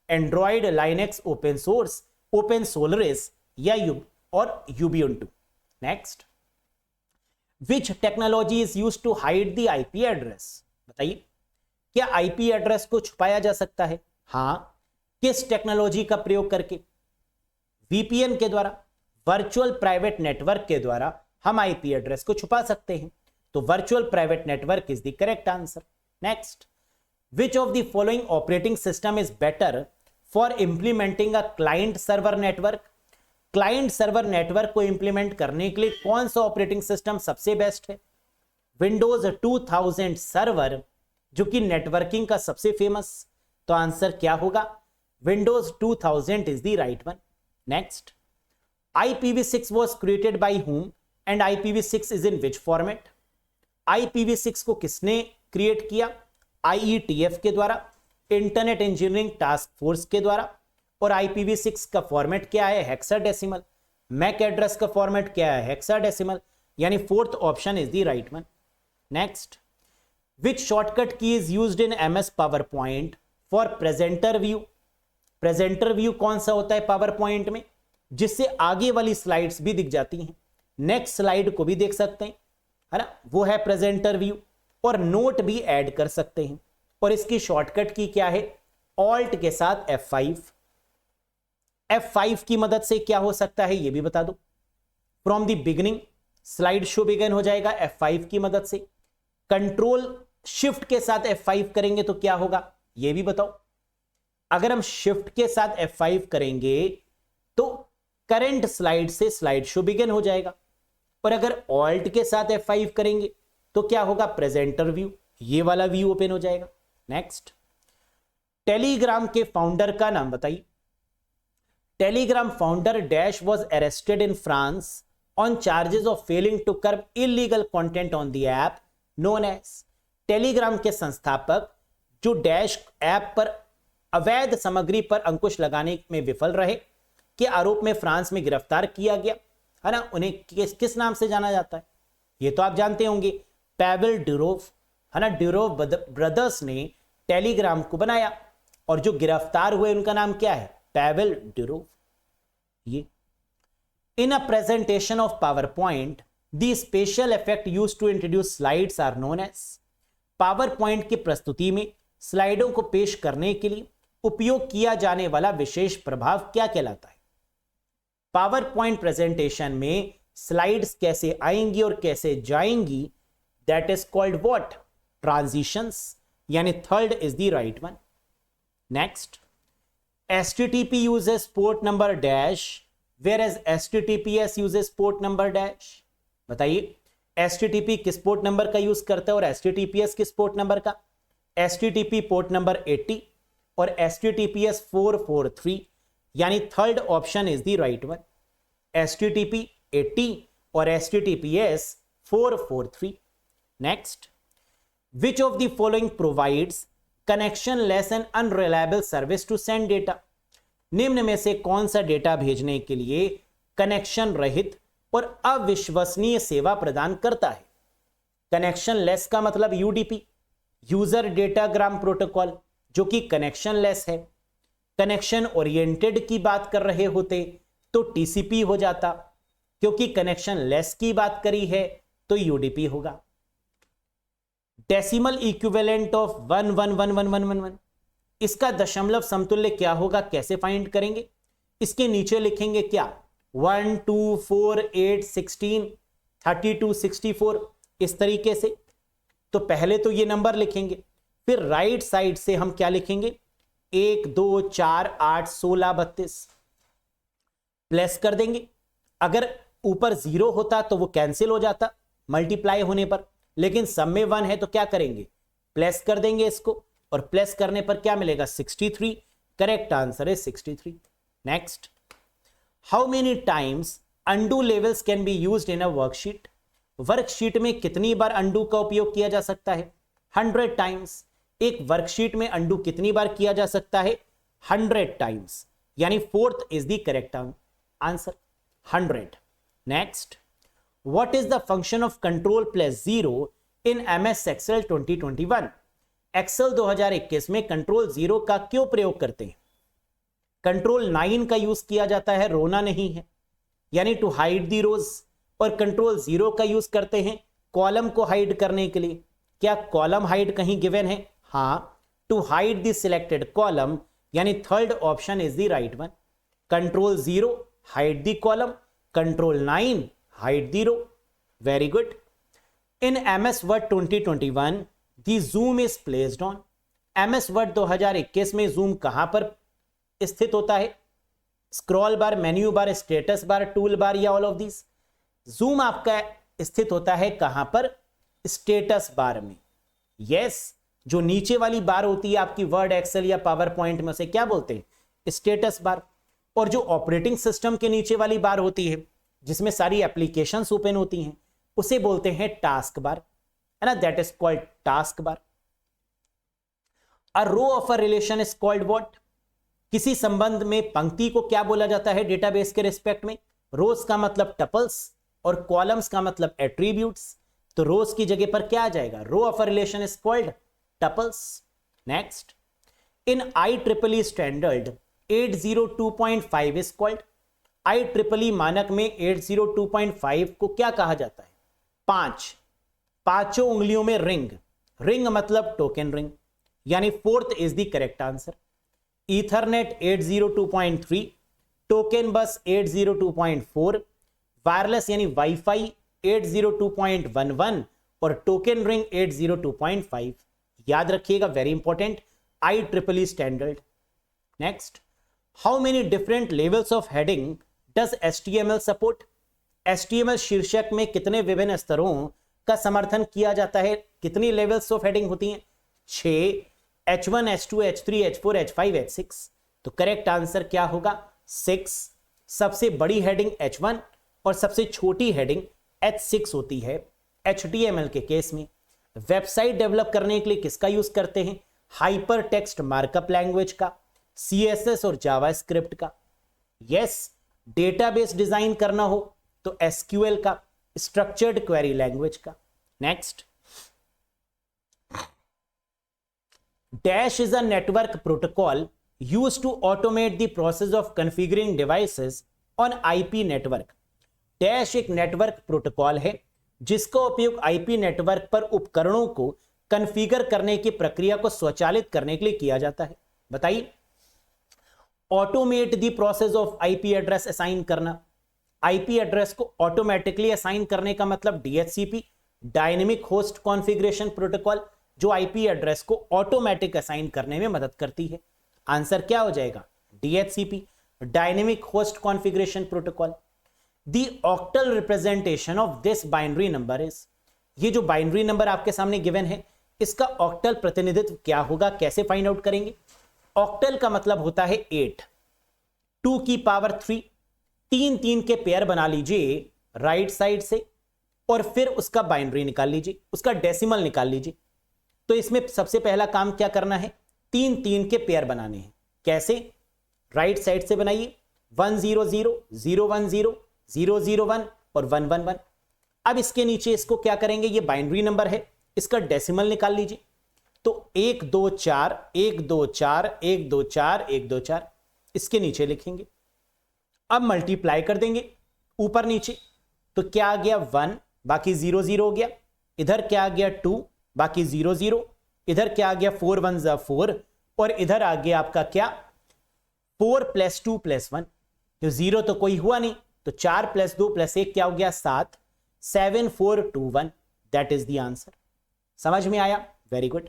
Android, Linux, open source, open Solaris या Ubuntu. Next, which technology is used to hide the IP address? बताइए, क्या आईपी एड्रेस को छुपाया जा सकता है? हां। किस टेक्नोलॉजी का प्रयोग करके? वीपीएन के द्वारा, वर्चुअल प्राइवेट नेटवर्क के द्वारा हम आईपी एड्रेस को छुपा सकते हैं। तो virtual private network is the correct answer. Next, which of the following operating system is better for implementing a client server network? Client server network को इंप्लीमेंट करने के लिए कौन सा ऑपरेटिंग सिस्टम सबसे बेस्ट है? विंडोज 2000 सर्वर, जो कि नेटवर्किंग का सबसे फेमस। तो आंसर क्या होगा? Windows 2000 is the right one. Next, IPv6 was created by whom and IPv6 is in which format? IPv6 को किसने क्रिएट किया? IETF के द्वारा, इंटरनेट इंजीनियरिंग टास्क फोर्स के द्वारा। और IPv6 का फॉर्मेट क्या है? हेक्साडेसिमल। मैक एड्रेस का फॉर्मेट क्या है? हेक्साडेसिमल। यानी fourth option is the right one. Next, which shortcut key is used in MS PowerPoint for presenter view? Presenter view कौन सा होता है पावर पॉइंट में? जिससे आगे वाली स्लाइड्स भी दिख जाती हैं, नेक्स्ट स्लाइड को भी देख सकते हैं, है ना, वो है प्रेजेंटर व्यू। और नोट भी ऐड कर सकते हैं। और इसकी शॉर्टकट की क्या है? ऑल्ट के साथ F5। F5 की मदद से क्या हो सकता है ये भी बता दो। From the beginning slide show begin हो जाएगा F5 की मदद से। कंट्रोल शिफ्ट के साथ F5 करेंगे तो क्या होगा ये भी बताओ। अगर हम शिफ्ट के साथ F5 करेंगे तो करंट स्लाइड से स्लाइड शो बिगिन हो जाएगा। और अगर ऑल्ट के साथ F5 करेंगे तो क्या होगा? प्रेजेंटर व्यू, ये वाला व्यू ओपन हो जाएगा। नेक्स्ट, टेलीग्राम के फाउंडर का नाम बताइए। Telegram founder dash was arrested in France on charges of failing to curb illegal content on the app known as. Telegram के संस्थापक जो डैश ऐप पर अवैध सामग्री पर अंकुश लगाने में विफल रहे के आरोप में फ्रांस में गिरफ्तार किया गया, है ना। उन्हें किस नाम से जाना जाता है? ये तो आप जानते होंगे, पैवेल डुरोव, है ना। डुरोव ब्रदर्स ने टेलीग्राम को बनाया और जो गिरफ्तार हुए उनका नाम क्या है? Pavel Durov. ये in a presentation of PowerPoint the special effect used to introduce slides are known as. PowerPoint की प्रस्तुति में स्लाइडों को पेश करने के लिए उपयोग किया जाने वाला विशेष प्रभाव क्या कहलाता है? पावर पॉइंट प्रेजेंटेशन में स्लाइड्स कैसे आएंगी और कैसे जाएंगी, that is called what? Transitions. यानी third is the right one. Next, HTTP uses port number dash whereas HTTPS uses port number dash। बताइए, HTTP किस पोर्ट नंबर का यूज करता है और HTTPS किस पोर्ट नंबर का? HTTP पोर्ट नंबर 80 और HTTPS 443। यानी third option is the right one. HTTP 80 और HTTPS 443। Next, which of the following provides connectionless and unreliable service to send data? निम्न में से कौन सा डेटा भेजने के लिए कनेक्शन रहित और अविश्वसनीय सेवा प्रदान करता है? कनेक्शनलेस का मतलब UDP, यूजर डेटाग्राम प्रोटोकॉल, जो कि कनेक्शनलेस है। कनेक्शन ओरिएंटेड की बात कर रहे होते तो TCP हो जाता, क्योंकि कनेक्शनलेस की बात करी है तो UDP होगा। डेसिमल इक्विवेलेंट ऑफ 1111111, इसका दशमलव समतुल्य क्या होगा, कैसे फाइंड करेंगे? इसके नीचे लिखेंगे क्या? 1 2 4 8 16 32 64, इस तरीके से। तो पहले तो ये नंबर लिखेंगे, फिर राइट साइड से हम क्या लिखेंगे? 1 2 4 8 16 32 प्लस कर देंगे। अगर ऊपर 0 होता तो वो कैंसिल हो जाता मल्टीप्लाई होने पर, लेकिन सब में 1 है तो क्या करेंगे? प्लस कर देंगे इसको, और प्लस करने पर क्या मिलेगा? 63। करेक्ट आंसर है 63। Next, how many times undo levels can be used in a worksheet? Worksheet में कितनी बार अंडू का उपयोग किया जा सकता है? 100 टाइम्स। एक वर्कशीट में अंडू कितनी बार किया जा सकता है? 100 टाइम्स, यानी fourth is the correct answer, 100। Next, what is the function of control plus 0 in MS Excel 2021? Excel 2021 में कंट्रोल 0 का क्यों प्रयोग करते हैं? कंट्रोल 9 का यूज किया जाता है, रोना नहीं है, यानी टू हाइड दी रोज, और कंट्रोल 0 का यूज करते हैं कॉलम को हाइड करने के लिए। क्या कॉलम हाइड कहीं गिवन है? हाँ, to hide the selected column, यानी third option is the right one. Control 0 hide the column, control 9 hide the row. Very good. In MS Word 2021 the zoom is placed on. MS Word 2021 में zoom कहां पर स्थित होता है? Scroll bar, menu bar, status bar, tool bar, या all of this? Zoom आपका स्थित होता है कहां पर? स्टेटस बार में। यस, जो नीचे वाली बार होती है आपकी वर्ड, एक्सेल या पावर पॉइंट में, उसे क्या बोलते हैं? Status bar. और जो ऑपरेटिंग सिस्टम के नीचे वाली बार होती है जिसमें सारी एप्लीकेशंस ओपन होती हैं, उसे बोलते हैं टास्क बार, है ना, that is called task bar. A row of a relation is called what? किसी संबंध में पंक्ति को क्या बोला जाता है डेटाबेस के रिस्पेक्ट में? रोज का मतलब टपल्स और कॉलम्स का मतलब एट्रीब्यूट्स, तो रोज की जगह पर क्या आ जाएगा? Row of a relation is called tuples. Next, in IEEE standard 802.5 is called? IEEE मानक में 802.5 को क्या कहा जाता है? पांचों उंगलियों में रिंग। रिंग मतलब टोकन रिंग, यानी fourth is the correct answer. Ethernet 802.3, token बस 802.4, वायरलेस यानी वाईफाई 802.11 और टोकन रिंग 802.5। याद रखिएगा, very important, IEEE standard. Next, how many different levels of heading does HTML support? HTML शीर्षक में कितने विभिन्न स्तरों का समर्थन किया जाता है? कितनी लेवल्स ऑफ हेडिंग होती हैं? 6, H1, H2, H3, H4, H5, H6। तो करेक्ट आंसर क्या होगा? 6। सबसे बड़ी हेडिंग H1 और सबसे छोटी हेडिंग H6 होती है HTML के केस में। वेबसाइट डेवलप करने के लिए किसका यूज करते हैं? हाइपर टेक्स्ट मार्कअप लैंग्वेज का, CSS और जावास्क्रिप्ट का। यस, डेटाबेस डिजाइन करना हो तो SQL का, स्ट्रक्चर्ड क्वेरी लैंग्वेज का। Next, dash is a network protocol used to automate the process of configuring devices on IP network. Dash एक network protocol है जिसका उपयोग IP नेटवर्क पर उपकरणों को कॉन्फ़िगर करने की प्रक्रिया को स्वचालित करने के लिए किया जाता है। बताइए, automate the process of IP address assign करना। IP एड्रेस को ऑटोमेटिकली असाइन करने का मतलब DHCP, dynamic host configuration protocol, जो IP एड्रेस को ऑटोमेटिक असाइन करने में मदद करती है। आंसर क्या हो जाएगा? DHCP, dynamic host configuration protocol. The octal representation of this binary number is, ये जो बाइनरी नंबर आपके सामने गिवन है इसका ऑक्टल प्रतिनिधित्व क्या होगा? कैसे फाइंड आउट करेंगे? ऑक्टल का मतलब होता है 8, 2 की पावर 3, 3 के पेयर बना लीजिए राइट साइड से और फिर उसका बाइनरी निकाल लीजिए, उसका डेसिमल निकाल लीजिए। तो इसमें सबसे पहला काम क्या करना है? 3 के पेयर बनाने हैं। कैसे? राइट साइड से बनाइए, 100, 010, 001 और 111। अब इसके नीचे इसको क्या करेंगे? ये बाइनरी नंबर है, इसका डेसिमल निकाल लीजिए। तो 1 2 4 1 2 4 1 2 4 1 2 4 इसके नीचे लिखेंगे। अब मल्टीप्लाई कर देंगे ऊपर नीचे, तो क्या आ गया? 1, बाकी 0 0 हो गया। इधर क्या आ गया? 2, बाकी 0 0। इधर क्या आ गया? 4 1 4 और इधर आ गया आपका क्या? 4 + 2 + 1। तो 0 तो कोई हुआ नहीं, तो 4 + 2 + 1 क्या हो गया? 7, 7 4 2 1, दैट इज द आंसर। समझ में आया? Very good.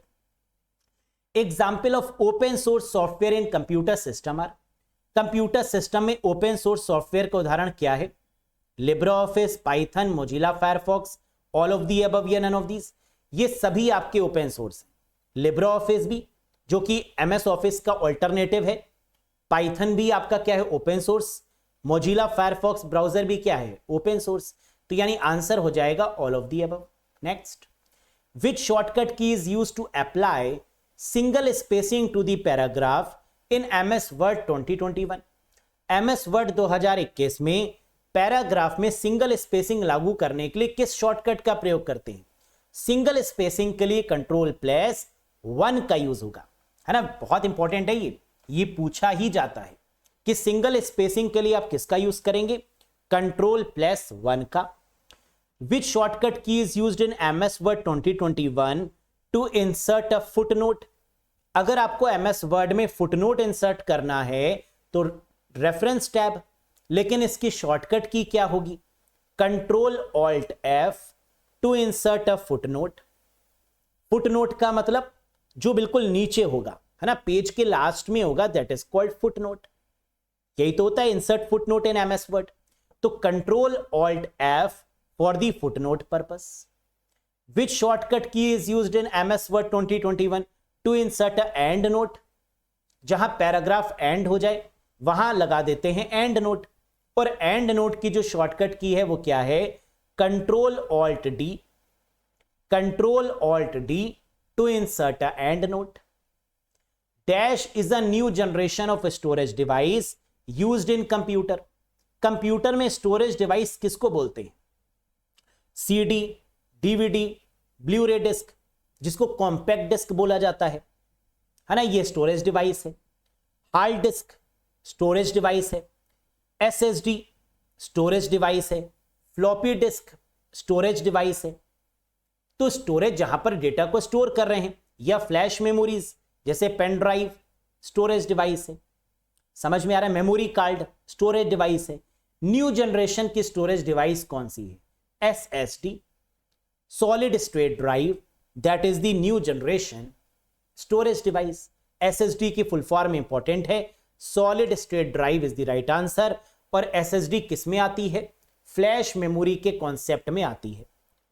Example of open source software in computer system are. Computer system में ओपन सोर्स सॉफ्टवेयर का उदाहरण क्या है? LibreOffice, Python, Mozilla Firefox, all of the above or none of these? ये सभी आपके ओपन सोर्स हैं। LibreOffice भी, जो कि MS ऑफिस का ऑल्टरनेटिव है। पाइथन भी आपका क्या है? Open source. Mozilla Firefox browser भी क्या है, ओपन सोर्स। तो यानी आंसर हो जाएगा all of the above. Next, which shortcut key is used to apply single spacing to the paragraph in MS Word 2021। MS Word 2021 में पैराग्राफ में single spacing लागू करने के लिए किस शॉर्टकट का प्रयोग करते हैं? सिंगल स्पेसिंग के लिए Ctrl+1 का यूज होगा, है ना। बहुत इंपॉर्टेंट है ये पूछा ही जाता है कि सिंगल स्पेसिंग के लिए आप किसका यूज करेंगे? Ctrl+1 का। Which shortcut key is used in MS Word 2021 to insert a footnote. अगर आपको एमएस वर्ड में फुटनोट इंसर्ट करना है तो रेफरेंस टैब, लेकिन इसकी शॉर्टकट की क्या होगी? Ctrl+Alt+F to insert a footnote. Footnote का मतलब जो बिल्कुल नीचे होगा, है ना, पेज के लास्ट में होगा, दैट इज कॉल्ड फुटनोट। यही तो होता है insert footnote in MS Word. तो Ctrl+Alt+F for the footnote purpose. Which shortcut key is used in MS Word 2021 to insert a and note. जहां पैराग्राफ एंड हो जाए वहां लगा देते हैं एंड नोट, और एंड नोट की जो शॉर्टकट की है वो क्या है? Ctrl+Alt+D। Ctrl+Alt+D to insert a and note. Dash is a new generation of storage device used in computer. Computer में स्टोरेज डिवाइस किसको बोलते हैं? सीडी, डीवीडी, ब्लू-रे डिस्क, जिसको कॉम्पैक्ट डिस्क बोला जाता है ना, ये स्टोरेज डिवाइस है। हार्ड डिस्क स्टोरेज डिवाइस है। एसएसडी स्टोरेज डिवाइस है। फ्लॉपी डिस्क स्टोरेज डिवाइस है। तो स्टोरेज जहां पर डेटा को स्टोर कर रहे हैं, या फ्लैश मेमोरीज जैसे पेन ड्राइव स्टोरेज डिवाइस है। समझ में आ रहा है? मेमोरी कार्ड स्टोरेज डिवाइस है। न्यू जनरेशन की स्टोरेज डिवाइस कौन सी है? SSD, solid state drive, that is the new generation storage device. SSD की फुल फॉर्म इंपॉर्टेंट है, solid state drive is the right answer. और एसएसडी किस में आती है? फ्लैश मेमोरी के कॉन्सेप्ट में आती है।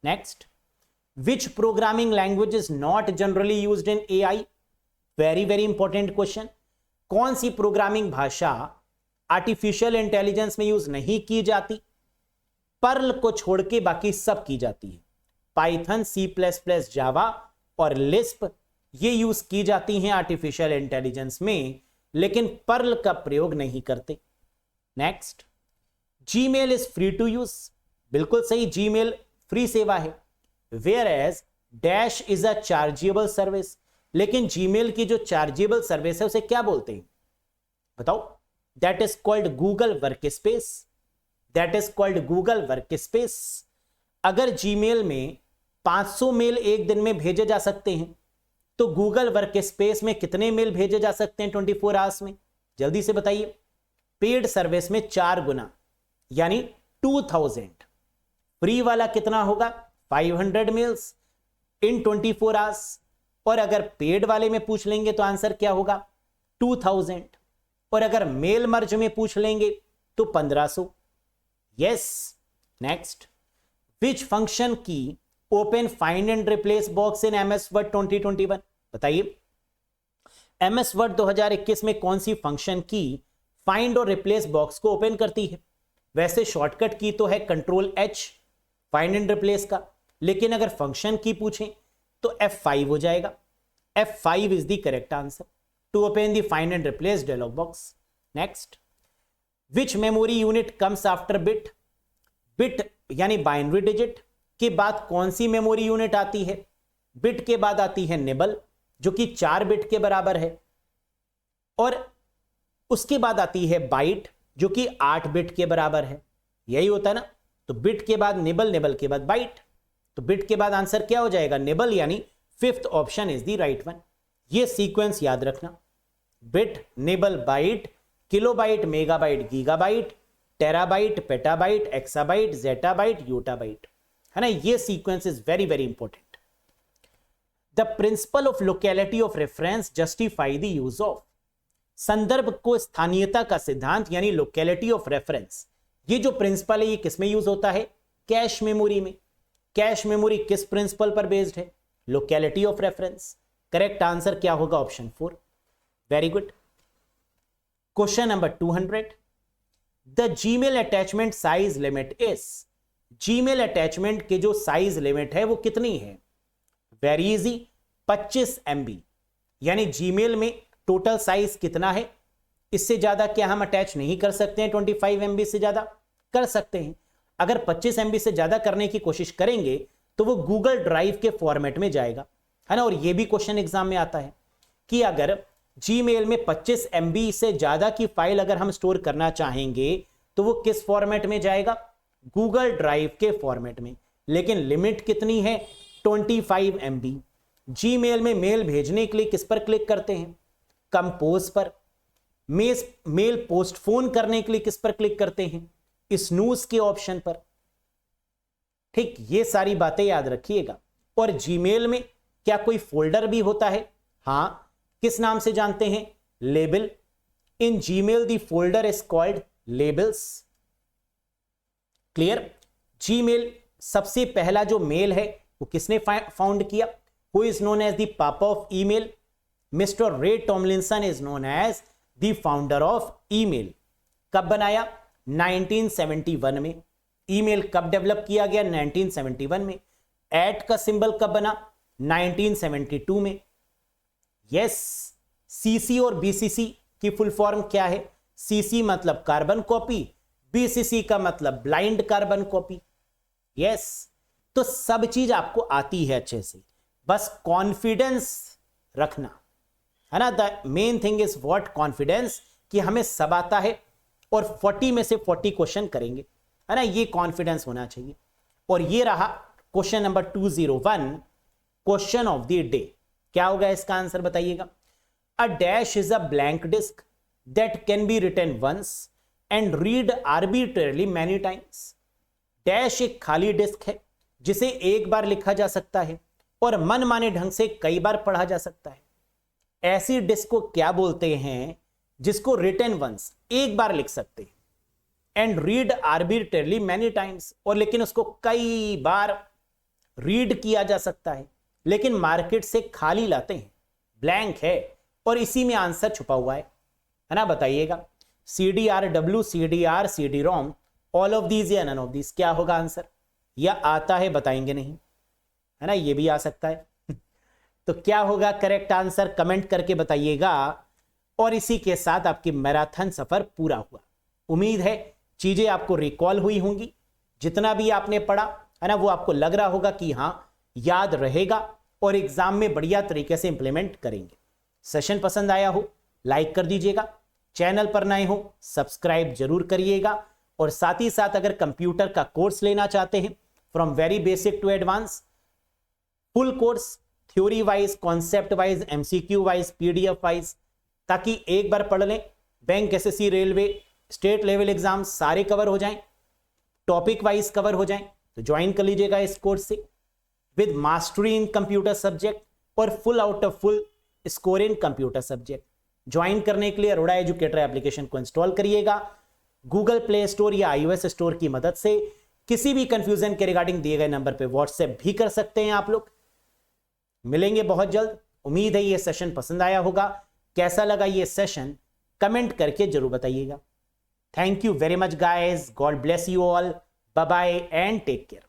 Next, which programming language is not generally used in AI. Very very important question. कौन सी प्रोग्रामिंग भाषा आर्टिफिशियल इंटेलिजेंस में यूज नहीं की जाती? पर्ल को छोड़ के बाकी सब की जाती है। पाइथन, C++, जावा और लिस्प ये यूज की जाती हैं आर्टिफिशियल इंटेलिजेंस में, लेकिन पर्ल का प्रयोग नहीं करते। Next, Gmail is free to use. बिल्कुल सही, जीमेल फ्री सेवा है। Whereas dash is a chargeable service. लेकिन जीमेल की जो चार्जेबल सर्विस है उसे क्या बोलते हैं? बताओ। That is called Google workspace. That is called Google workspace. अगर जीमेल में 500 मेल एक दिन में भेजे जा सकते हैं, तो गूगल वर्कस्पेस में कितने मेल भेजे जा सकते हैं 24 आवर्स में? जल्दी से बताइए। पेड सर्विस में 4 गुना, यानी 2000। फ्री वाला कितना होगा? 500 मेल्स इन 24 आवर्स। और अगर पेड वाले में पूछ लेंगे तो आंसर क्या होगा? 2000। और अगर मेल मर्ज में पूछ लेंगे तो 1500। यस। नेक्स्ट, विच फंक्शन की open find and replace box in MS Word 2021। बताइए, एमएस वर्ड 2021 में कौन सी फंक्शन की फाइंड और रिप्लेस बॉक्स को ओपन करती है? वैसे शॉर्टकट की तो है Ctrl+H फाइंड एंड रिप्लेस का, लेकिन अगर फंक्शन की पूछें तो F5 हो जाएगा। F5 is the correct answer to open the find and replace dialog box. Next, which memory unit comes after bit. Bit यानी बाइनरी डिजिट के बाद कौन सी मेमोरी यूनिट आती है? बिट के बाद आती है निबल, जो कि 4 बिट के बराबर है, और उसके बाद आती है बाइट, जो कि 8 बिट के बराबर है। यही होता है ना। तो बिट के बाद निबल, निबल के बाद बाइट। तो बिट के बाद आंसर क्या हो जाएगा? निबल, यानी 5th option is the right one. ये सीक्वेंस याद रखना। Bit, nibble, byte, kilobyte, megabyte, gigabyte, terabyte, petabyte, exabyte, zettabyte, yottabyte, है ना। ये sequence is very very important. The principle of locality of reference justify the use of. संदर्भ को स्थानीयता का सिद्धांत यानी लोकेलिटी ऑफ रेफरेंस, ये जो प्रिंसिपल है ये किस में यूज होता है? कैश मेमोरी में। कैश मेमोरी किस प्रिंसिपल पर बेस्ड है? Locality of reference. Correct answer क्या होगा? Option 4। Very good. Question number 200। The Gmail attachment size limit is, Gmail attachment के जो साइज लिमिट है वो कितनी है? Very easy, 25 MB। यानी जीमेल में टोटल साइज कितना है? इससे ज्यादा क्या हम अटैच नहीं कर सकते हैं? 25 MB से ज्यादा कर सकते हैं। अगर 25 MB से ज्यादा करने की कोशिश करेंगे तो वो गूगल ड्राइव के फॉर्मेट में जाएगा, है ना। और ये भी क्वेश्चन एग्जाम में आता है कि अगर जीमेल में 25 MB से ज्यादा की फाइल अगर हम स्टोर करना चाहेंगे तो वो किस फॉर्मेट में जाएगा? गूगल ड्राइव के फॉर्मेट में। लेकिन लिमिट कितनी है? 25 MB। जीमेल में मेल भेजने के लिए किस पर क्लिक करते हैं? कंपोज पर। मेल पोस्टपोन करने के लिए किस पर क्लिक करते हैं? स्नूज के ऑप्शन पर। ठीक, ये सारी बातें याद रखिएगा। और जीमेल में क्या कोई फोल्डर भी होता है? हां, किस नाम से जानते हैं? Label. In Gmail the folder is called labels. Clear? Gmail सबसे पहला जो मेल है वो किसने फाउंड किया? Who is known as the papa of email? Mister Ray Tomlinson is known as the founder of email. कब बनाया? 1971 में। ईमेल कब डेवलप किया गया? 1971 में। एट का सिंबल कब बना? 1972 में। यस, सीसी और बीसीसी की फुल फॉर्म क्या है? सीसी मतलब कार्बन कॉपी, बीसीसी का मतलब ब्लाइंड कार्बन कॉपी। यस, तो सब चीज आपको आती है अच्छे से, बस कॉन्फिडेंस रखना, है ना। The main thing is what? Confidence, कि हमें सब आता है और 40 में से 40 क्वेश्चन करेंगे, है ना। ये कॉन्फिडेंस होना चाहिए। और ये रहा question number 201, question of the day. क्या होगा इसका आंसर बताइएगा? A dash is a blank disk that can be written once and read arbitrarily many times. Dash एक खाली डिस्क है जिसे एक बार लिखा जा सकता है और मनमाने ढंग से कई बार पढ़ा जा सकता है। ऐसी डिस्क को क्या बोलते हैं? जिसको रिटन वंस, एक बार लिख सकते हैं, and read arbitrarily many times, और लेकिन उसको कई बार रीड किया जा सकता है। लेकिन मार्केट से खाली लाते हैं, ब्लैंक है, और इसी में आंसर छुपा हुआ है ना। बताइएगा, CDRW, CDR, CD-ROM, all of these या नन ऑफ दीज, क्या होगा आंसर? या आता है बताएंगे नहीं, है ना। ये भी आ सकता है। तो क्या होगा करेक्ट आंसर? कमेंट करके बताइएगा। और इसी के साथ आपकी मैराथन सफर पूरा हुआ। उम्मीद है चीजें आपको रिकॉल हुई होंगी, जितना भी आपने पढ़ा, है ना, वो आपको लग रहा होगा कि हाँ याद रहेगा और एग्जाम में बढ़िया तरीके से इंप्लीमेंट करेंगे। सेशन पसंद आया हो लाइक कर दीजिएगा, चैनल पर नए हो सब्सक्राइब जरूर करिएगा, और साथ ही साथ अगर कंप्यूटर का कोर्स लेना चाहते हैं from very basic to advance, full course, theory wise, concept wise, MCQ wise, PDF wise, ताकि एक बार पढ़ लें, bank, SSC, railway, state level exam सारे कवर हो जाएं, टॉपिक वाइज कवर हो जाएं, तो ज्वाइन कर लीजिएगा इस कोर्स से, with mastery in computer subject और full out of full score in computer subject. Join करने के लिए अरोड़ा एजुकेटर एप्लीकेशन को इंस्टॉल करिएगा गूगल प्ले स्टोर या iOS स्टोर की मदद से। किसी भी कंफ्यूजन के रिगार्डिंग दिए गए नंबर पे व्हाट्सएप भी कर सकते हैं आप लोग। मिलेंगे बहुत जल्द। उम्मीद है ये सेशन पसंद आया होगा। कैसा लगा ये सेशन कमेंट करके जरूर बताइएगा। Thank you very much guys, God bless you all, bye bye and take care.